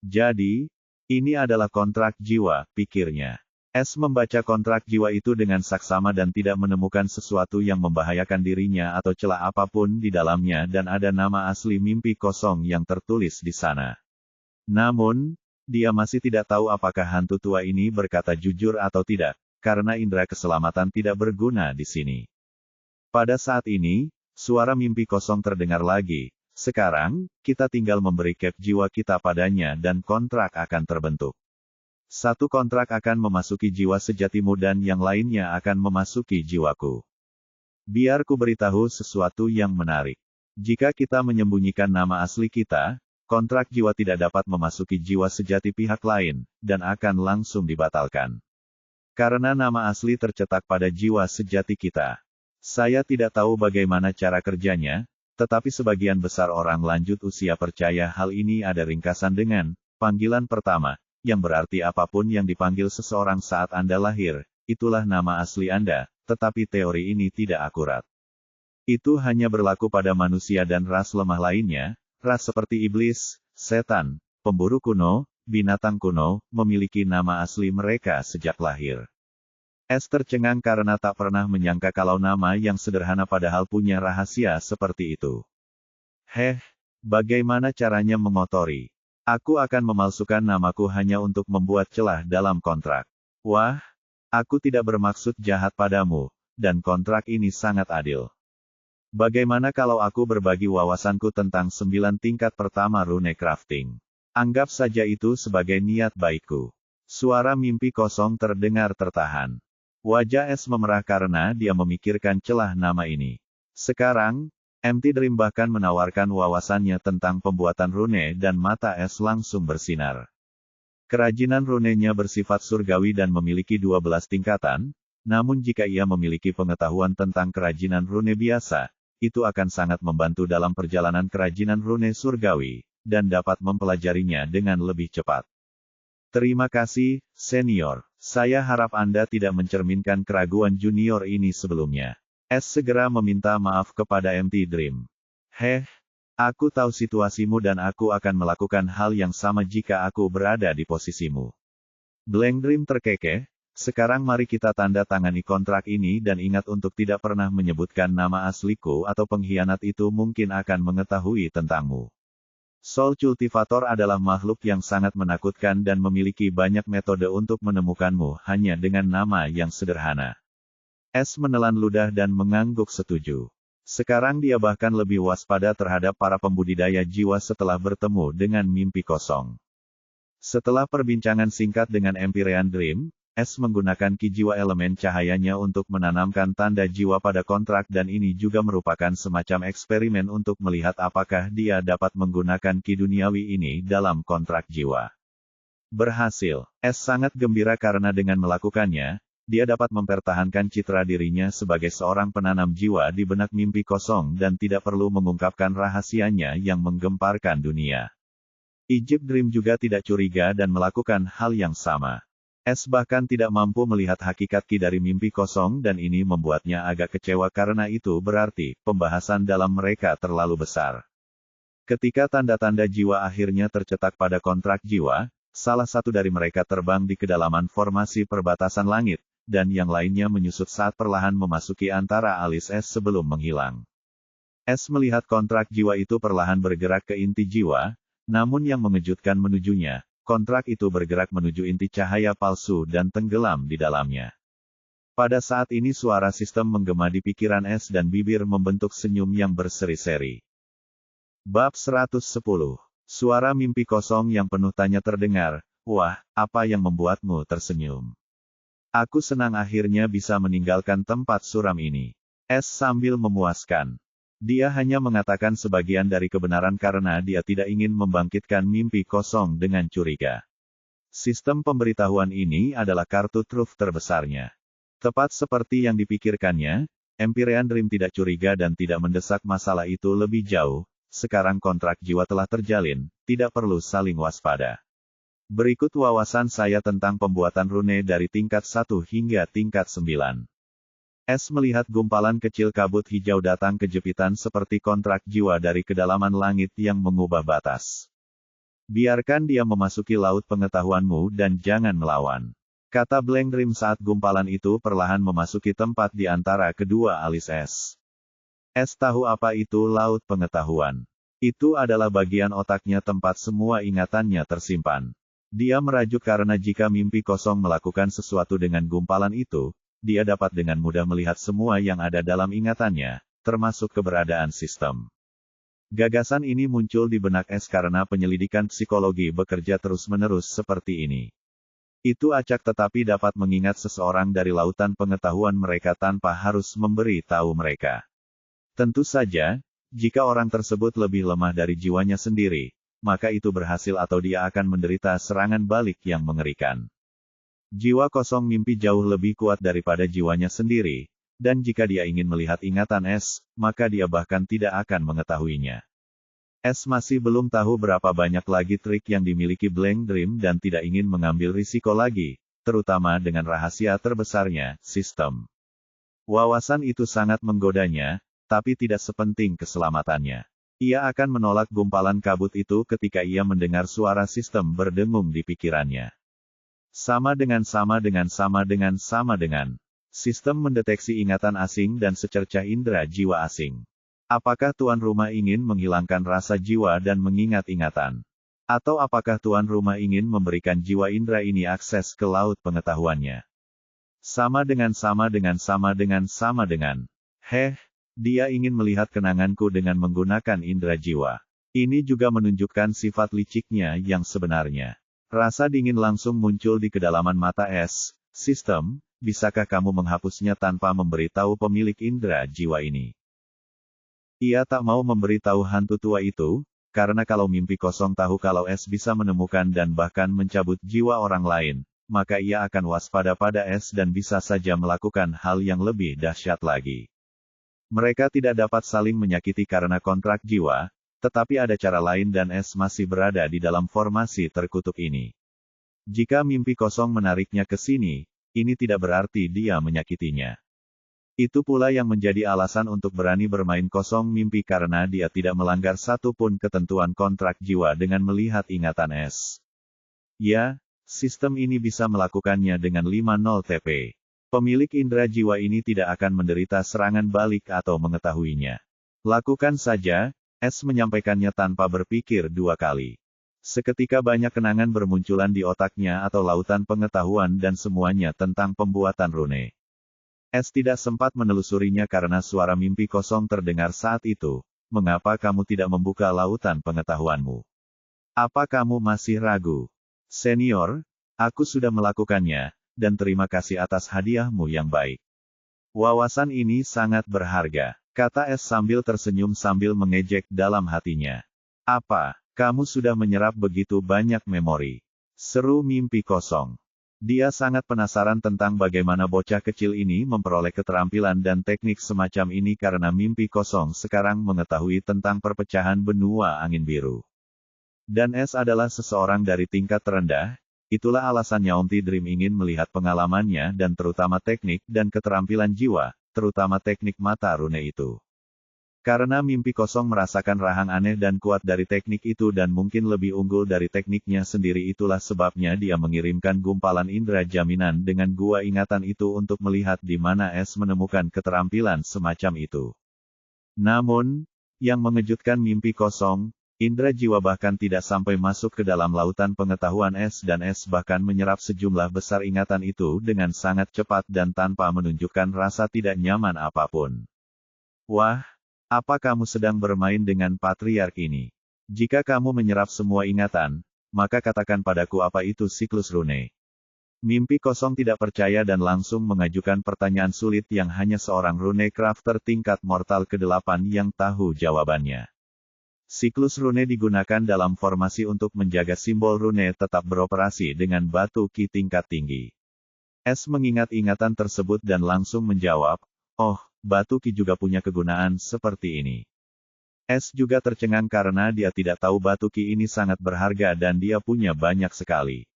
Jadi, ini adalah kontrak jiwa, pikirnya. S membaca kontrak jiwa itu dengan saksama dan tidak menemukan sesuatu yang membahayakan dirinya atau celah apapun di dalamnya dan ada nama asli mimpi kosong yang tertulis di sana. Namun, dia masih tidak tahu apakah hantu tua ini berkata jujur atau tidak. Karena indera keselamatan tidak berguna di sini. Pada saat ini, suara mimpi kosong terdengar lagi. "Sekarang, kita tinggal memberi cap jiwa kita padanya dan kontrak akan terbentuk. 1 kontrak akan memasuki jiwa sejatimu dan yang lainnya akan memasuki jiwaku. Biar ku beritahu sesuatu yang menarik. Jika kita menyembunyikan nama asli kita, kontrak jiwa tidak dapat memasuki jiwa sejati pihak lain, dan akan langsung dibatalkan. Karena nama asli tercetak pada jiwa sejati kita. Saya tidak tahu bagaimana cara kerjanya, tetapi sebagian besar orang lanjut usia percaya hal ini ada ringkasan dengan panggilan pertama, yang berarti apapun yang dipanggil seseorang saat Anda lahir, itulah nama asli Anda, tetapi teori ini tidak akurat. Itu hanya berlaku pada manusia dan ras lemah lainnya, ras seperti iblis, setan, pemburu kuno, binatang kuno, memiliki nama asli mereka sejak lahir. Es tercengang karena tak pernah menyangka kalau nama yang sederhana padahal punya rahasia seperti itu. Bagaimana caranya mengotori? Aku akan memalsukan namaku hanya untuk membuat celah dalam kontrak. Wah, aku tidak bermaksud jahat padamu, dan kontrak ini sangat adil. Bagaimana kalau aku berbagi wawasanku tentang 9 tingkat pertama rune crafting? Anggap saja itu sebagai niat baikku. Suara mimpi kosong terdengar tertahan. Wajah Es memerah karena dia memikirkan celah nama ini. Sekarang, Empty Dream bahkan menawarkan wawasannya tentang pembuatan rune dan mata Es langsung bersinar. Kerajinan runenya bersifat surgawi dan memiliki 12 tingkatan, namun jika ia memiliki pengetahuan tentang kerajinan rune biasa, itu akan sangat membantu dalam perjalanan kerajinan rune surgawi, dan dapat mempelajarinya dengan lebih cepat. Terima kasih, senior. Saya harap Anda tidak mencerminkan keraguan junior ini sebelumnya. Es segera meminta maaf kepada Empty Dream. Aku tahu situasimu dan aku akan melakukan hal yang sama jika aku berada di posisimu. Blank Dream terkekeh. Sekarang mari kita tanda tangani kontrak ini dan ingat untuk tidak pernah menyebutkan nama asliku atau pengkhianat itu mungkin akan mengetahui tentangmu. Soul Cultivator adalah makhluk yang sangat menakutkan dan memiliki banyak metode untuk menemukanmu hanya dengan nama yang sederhana. Es menelan ludah dan mengangguk setuju. Sekarang dia bahkan lebih waspada terhadap para pembudidaya jiwa setelah bertemu dengan mimpi kosong. Setelah perbincangan singkat dengan Empyrean Dream, Es menggunakan ki jiwa elemen cahayanya untuk menanamkan tanda jiwa pada kontrak dan ini juga merupakan semacam eksperimen untuk melihat apakah dia dapat menggunakan ki duniawi ini dalam kontrak jiwa. Berhasil. Es sangat gembira karena dengan melakukannya, dia dapat mempertahankan citra dirinya sebagai seorang penanam jiwa di benak mimpi kosong dan tidak perlu mengungkapkan rahasianya yang menggemparkan dunia. Egypt Dream juga tidak curiga dan melakukan hal yang sama. Es bahkan tidak mampu melihat hakikat ki dari mimpi kosong dan ini membuatnya agak kecewa karena itu berarti pembahasan dalam mereka terlalu besar. Ketika tanda-tanda jiwa akhirnya tercetak pada kontrak jiwa, salah satu dari mereka terbang di kedalaman formasi perbatasan langit, dan yang lainnya menyusut saat perlahan memasuki antara alis Es sebelum menghilang. Es melihat kontrak jiwa itu perlahan bergerak ke inti jiwa, namun yang mengejutkan menujunya. Kontrak itu bergerak menuju inti cahaya palsu dan tenggelam di dalamnya. Pada saat ini suara sistem menggema di pikiran Es dan bibir membentuk senyum yang berseri-seri. Bab 110. Suara mimpi kosong yang penuh tanya terdengar. Wah, apa yang membuatmu tersenyum? Aku senang akhirnya bisa meninggalkan tempat suram ini. Es sambil memuaskan. Dia hanya mengatakan sebagian dari kebenaran karena dia tidak ingin membangkitkan mimpi kosong dengan curiga. Sistem pemberitahuan ini adalah kartu truf terbesarnya. Tepat seperti yang dipikirkannya, Empyrean Dream tidak curiga dan tidak mendesak masalah itu lebih jauh. Sekarang kontrak jiwa telah terjalin, tidak perlu saling waspada. Berikut wawasan saya tentang pembuatan rune dari tingkat 1 hingga tingkat 9. Es melihat gumpalan kecil kabut hijau datang ke jepitan seperti kontrak jiwa dari kedalaman langit yang mengubah batas. Biarkan dia memasuki laut pengetahuanmu dan jangan melawan. Kata Blank Dream saat gumpalan itu perlahan memasuki tempat di antara kedua alis Es. Es tahu apa itu laut pengetahuan. Itu adalah bagian otaknya tempat semua ingatannya tersimpan. Dia merajuk karena jika mimpi kosong melakukan sesuatu dengan gumpalan itu, dia dapat dengan mudah melihat semua yang ada dalam ingatannya, termasuk keberadaan sistem. Gagasan ini muncul di benak Es karena penyelidikan psikologi bekerja terus-menerus seperti ini. Itu acak tetapi dapat mengingat seseorang dari lautan pengetahuan mereka tanpa harus memberi tahu mereka. Tentu saja, jika orang tersebut lebih lemah dari jiwanya sendiri, maka itu berhasil atau dia akan menderita serangan balik yang mengerikan. Jiwa kosong mimpi jauh lebih kuat daripada jiwanya sendiri, dan jika dia ingin melihat ingatan Es, maka dia bahkan tidak akan mengetahuinya. Es masih belum tahu berapa banyak lagi trik yang dimiliki Blank Dream dan tidak ingin mengambil risiko lagi, terutama dengan rahasia terbesarnya, sistem. Wawasan itu sangat menggodanya, tapi tidak sepenting keselamatannya. Ia akan menolak gumpalan kabut itu ketika ia mendengar suara sistem berdengung di pikirannya. Sama dengan. Sistem mendeteksi ingatan asing dan secercah indera jiwa asing. Apakah tuan rumah ingin menghilangkan rasa jiwa dan mengingat ingatan? Atau apakah tuan rumah ingin memberikan jiwa indera ini akses ke laut pengetahuannya? Sama dengan. Dia ingin melihat kenanganku dengan menggunakan indera jiwa. Ini juga menunjukkan sifat liciknya yang sebenarnya. Rasa dingin langsung muncul di kedalaman mata es. Sistem, bisakah kamu menghapusnya tanpa memberitahu pemilik indera jiwa ini? Ia tak mau memberitahu hantu tua itu, karena kalau mimpi kosong tahu kalau es bisa menemukan dan bahkan mencabut jiwa orang lain, maka ia akan waspada pada es dan bisa saja melakukan hal yang lebih dahsyat lagi. Mereka tidak dapat saling menyakiti karena kontrak jiwa, tetapi ada cara lain dan es masih berada di dalam formasi terkutuk ini. Jika mimpi kosong menariknya ke sini, ini tidak berarti dia menyakitinya. Itu pula yang menjadi alasan untuk berani bermain kosong mimpi karena dia tidak melanggar satu pun ketentuan kontrak jiwa dengan melihat ingatan es. Ya, sistem ini bisa melakukannya dengan 50 TP. Pemilik indera jiwa ini tidak akan menderita serangan balik atau mengetahuinya. Lakukan saja, es menyampaikannya tanpa berpikir dua kali. Seketika banyak kenangan bermunculan di otaknya atau lautan pengetahuan dan semuanya tentang pembuatan rune. Es tidak sempat menelusurinya karena suara mimpi kosong terdengar saat itu. Mengapa kamu tidak membuka lautan pengetahuanmu? Apa kamu masih ragu? Senior, aku sudah melakukannya. Dan terima kasih atas hadiahmu yang baik. Wawasan ini sangat berharga, kata es sambil tersenyum sambil mengejek dalam hatinya. Apa, kamu sudah menyerap begitu banyak memori? Seru mimpi kosong. Dia sangat penasaran tentang bagaimana bocah kecil ini memperoleh keterampilan dan teknik semacam ini karena mimpi kosong sekarang mengetahui tentang perpecahan benua angin biru. Dan es adalah seseorang dari tingkat terendah. Itulah alasannya Omti Dream ingin melihat pengalamannya dan terutama teknik dan keterampilan jiwa, terutama teknik mata rune itu. Karena mimpi kosong merasakan rahang aneh dan kuat dari teknik itu dan mungkin lebih unggul dari tekniknya sendiri itulah sebabnya dia mengirimkan gumpalan indera jaminan dengan gua ingatan itu untuk melihat di mana es menemukan keterampilan semacam itu. Namun, yang mengejutkan mimpi kosong, indera jiwa bahkan tidak sampai masuk ke dalam lautan pengetahuan es dan es bahkan menyerap sejumlah besar ingatan itu dengan sangat cepat dan tanpa menunjukkan rasa tidak nyaman apapun. Wah, apa kamu sedang bermain dengan patriark ini? Jika kamu menyerap semua ingatan, maka katakan padaku apa itu siklus rune. Mimpi kosong tidak percaya dan langsung mengajukan pertanyaan sulit yang hanya seorang rune crafter tingkat mortal ke-8 yang tahu jawabannya. Siklus rune digunakan dalam formasi untuk menjaga simbol rune tetap beroperasi dengan batu ki tingkat tinggi. Es mengingat ingatan tersebut dan langsung menjawab, oh, batu ki juga punya kegunaan seperti ini. Es juga tercengang karena dia tidak tahu batu ki ini sangat berharga dan dia punya banyak sekali.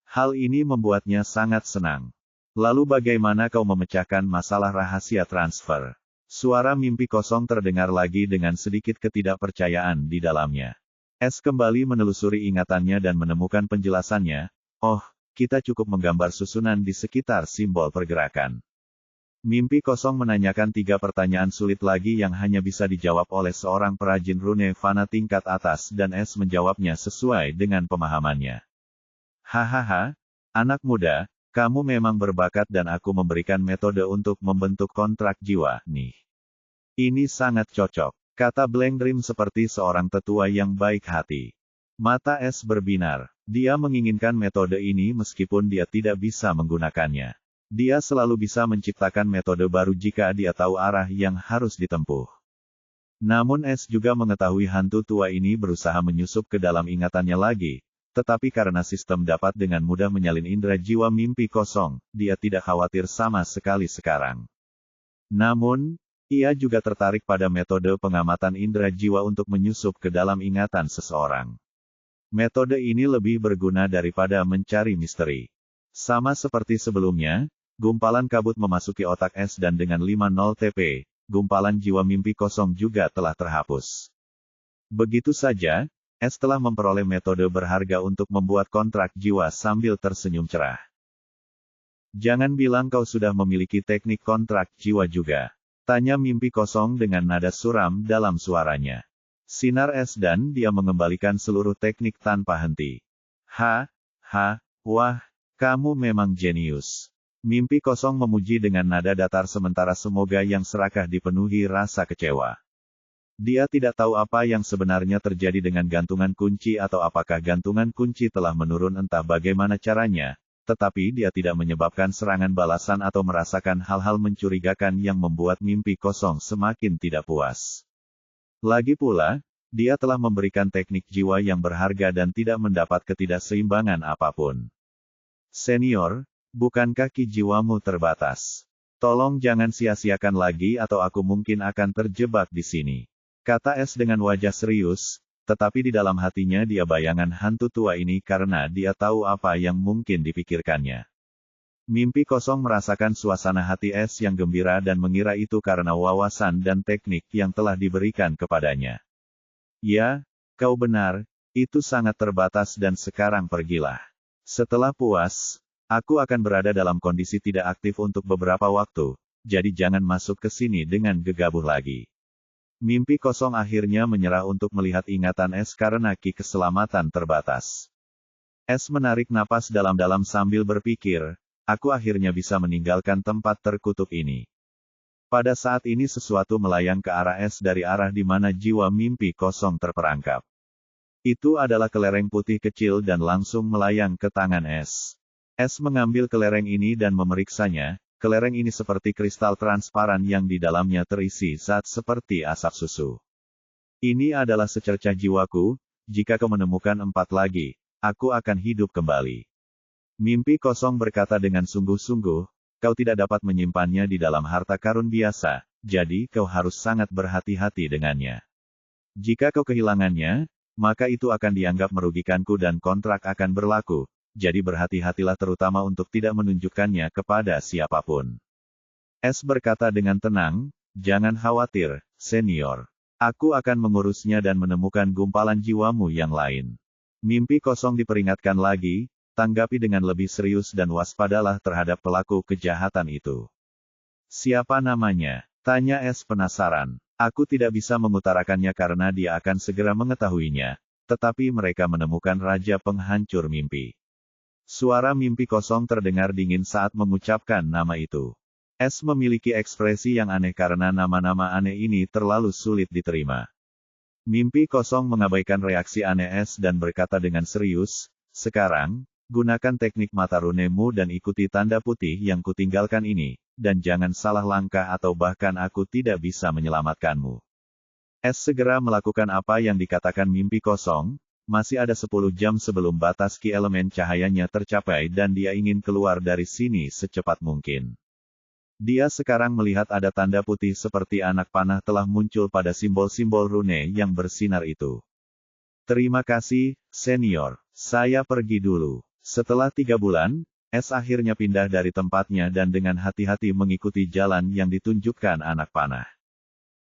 Hal ini membuatnya sangat senang. Lalu bagaimana kau memecahkan masalah rahasia transfer? Suara mimpi kosong terdengar lagi dengan sedikit ketidakpercayaan di dalamnya. Es kembali menelusuri ingatannya dan menemukan penjelasannya. Oh, kita cukup menggambar susunan di sekitar simbol pergerakan. Mimpi kosong menanyakan 3 pertanyaan sulit lagi yang hanya bisa dijawab oleh seorang perajin rune fana tingkat atas dan Es menjawabnya sesuai dengan pemahamannya. Hahaha, anak muda, kamu memang berbakat dan aku memberikan metode untuk membentuk kontrak jiwa, nih. Ini sangat cocok, kata Blank Dream seperti seorang tetua yang baik hati. Mata Es berbinar, dia menginginkan metode ini meskipun dia tidak bisa menggunakannya. Dia selalu bisa menciptakan metode baru jika dia tahu arah yang harus ditempuh. Namun Es juga mengetahui hantu tua ini berusaha menyusup ke dalam ingatannya lagi. Tetapi karena sistem dapat dengan mudah menyalin indera jiwa mimpi kosong, dia tidak khawatir sama sekali sekarang. Namun, ia juga tertarik pada metode pengamatan indera jiwa untuk menyusup ke dalam ingatan seseorang. Metode ini lebih berguna daripada mencari misteri. Sama seperti sebelumnya, gumpalan kabut memasuki otak Es dan dengan 50 TP, gumpalan jiwa mimpi kosong juga telah terhapus. Begitu saja, S telah memperoleh metode berharga untuk membuat kontrak jiwa sambil tersenyum cerah. Jangan bilang kau sudah memiliki teknik kontrak jiwa juga. Tanya mimpi kosong dengan nada suram dalam suaranya. Sinar S dan dia mengembalikan seluruh teknik tanpa henti. Wah, kamu memang jenius. Mimpi kosong memuji dengan nada datar sementara semoga yang serakah dipenuhi rasa kecewa. Dia tidak tahu apa yang sebenarnya terjadi dengan gantungan kunci atau apakah gantungan kunci telah menurun entah bagaimana caranya, tetapi dia tidak menyebabkan serangan balasan atau merasakan hal-hal mencurigakan yang membuat mimpi kosong semakin tidak puas. Lagi pula, dia telah memberikan teknik jiwa yang berharga dan tidak mendapat ketidakseimbangan apapun. Senior, bukankah ki jiwamu terbatas? Tolong jangan sia-siakan lagi atau aku mungkin akan terjebak di sini. Kata S dengan wajah serius, tetapi di dalam hatinya dia bayangan hantu tua ini karena dia tahu apa yang mungkin dipikirkannya. Mimpi kosong merasakan suasana hati S yang gembira dan mengira itu karena wawasan dan teknik yang telah diberikan kepadanya. Ya, kau benar, itu sangat terbatas dan sekarang pergilah. Setelah puas, aku akan berada dalam kondisi tidak aktif untuk beberapa waktu, jadi jangan masuk ke sini dengan gegabah lagi. Mimpi kosong akhirnya menyerah untuk melihat ingatan S karena ki keselamatan terbatas. S menarik napas dalam-dalam sambil berpikir, aku akhirnya bisa meninggalkan tempat terkutuk ini. Pada saat ini sesuatu melayang ke arah S dari arah di mana jiwa mimpi kosong terperangkap. Itu adalah kelereng putih kecil dan langsung melayang ke tangan S. S mengambil kelereng ini dan memeriksanya. Kelereng ini seperti kristal transparan yang di dalamnya terisi zat seperti asap susu. Ini adalah secercah jiwaku, jika kau menemukan 4 lagi, aku akan hidup kembali. Mimpi kosong berkata dengan sungguh-sungguh, kau tidak dapat menyimpannya di dalam harta karun biasa, jadi kau harus sangat berhati-hati dengannya. Jika kau kehilangannya, maka itu akan dianggap merugikanku dan kontrak akan berlaku. Jadi berhati-hatilah terutama untuk tidak menunjukkannya kepada siapapun. S berkata dengan tenang, jangan khawatir, senior. Aku akan mengurusnya dan menemukan gumpalan jiwamu yang lain. Mimpi kosong diperingatkan lagi, tanggapi dengan lebih serius dan waspadalah terhadap pelaku kejahatan itu. Siapa namanya? Tanya S penasaran. Aku tidak bisa mengutarakannya karena dia akan segera mengetahuinya, tetapi mereka menemukan Raja Penghancur Mimpi. Suara mimpi kosong terdengar dingin saat mengucapkan nama itu. S memiliki ekspresi yang aneh karena nama-nama aneh ini terlalu sulit diterima. Mimpi kosong mengabaikan reaksi aneh S dan berkata dengan serius, sekarang, gunakan teknik mata runemu dan ikuti tanda putih yang kutinggalkan ini, dan jangan salah langkah atau bahkan aku tidak bisa menyelamatkanmu. S segera melakukan apa yang dikatakan mimpi kosong. Masih ada 10 jam sebelum batas ki elemen cahayanya tercapai dan dia ingin keluar dari sini secepat mungkin. Dia sekarang melihat ada tanda putih seperti anak panah telah muncul pada simbol-simbol rune yang bersinar itu. Terima kasih, senior. Saya pergi dulu. Setelah 3 bulan, S akhirnya pindah dari tempatnya dan dengan hati-hati mengikuti jalan yang ditunjukkan anak panah.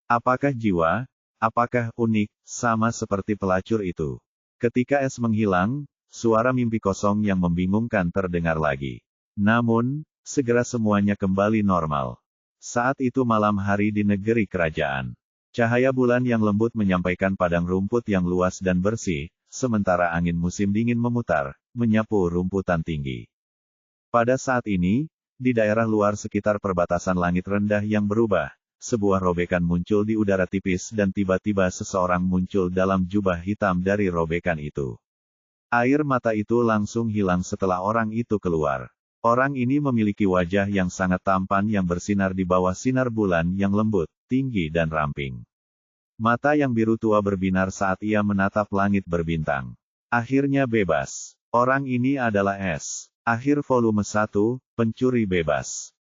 Apakah jiwa? Apakah unik, sama seperti pelacur itu? Ketika S menghilang, suara mimpi kosong yang membingungkan terdengar lagi. Namun, segera semuanya kembali normal. Saat itu malam hari di negeri kerajaan. Cahaya bulan yang lembut menyampaikan padang rumput yang luas dan bersih, sementara angin musim dingin memutar, menyapu rumputan tinggi. Pada saat ini, di daerah luar sekitar perbatasan langit rendah yang berubah, sebuah robekan muncul di udara tipis dan tiba-tiba seseorang muncul dalam jubah hitam dari robekan itu. Air mata itu langsung hilang setelah orang itu keluar. Orang ini memiliki wajah yang sangat tampan yang bersinar di bawah sinar bulan yang lembut, tinggi dan ramping. Mata yang biru tua berbinar saat ia menatap langit berbintang. Akhirnya bebas. Orang ini adalah S. Akhir volume 1, Pencuri Bebas.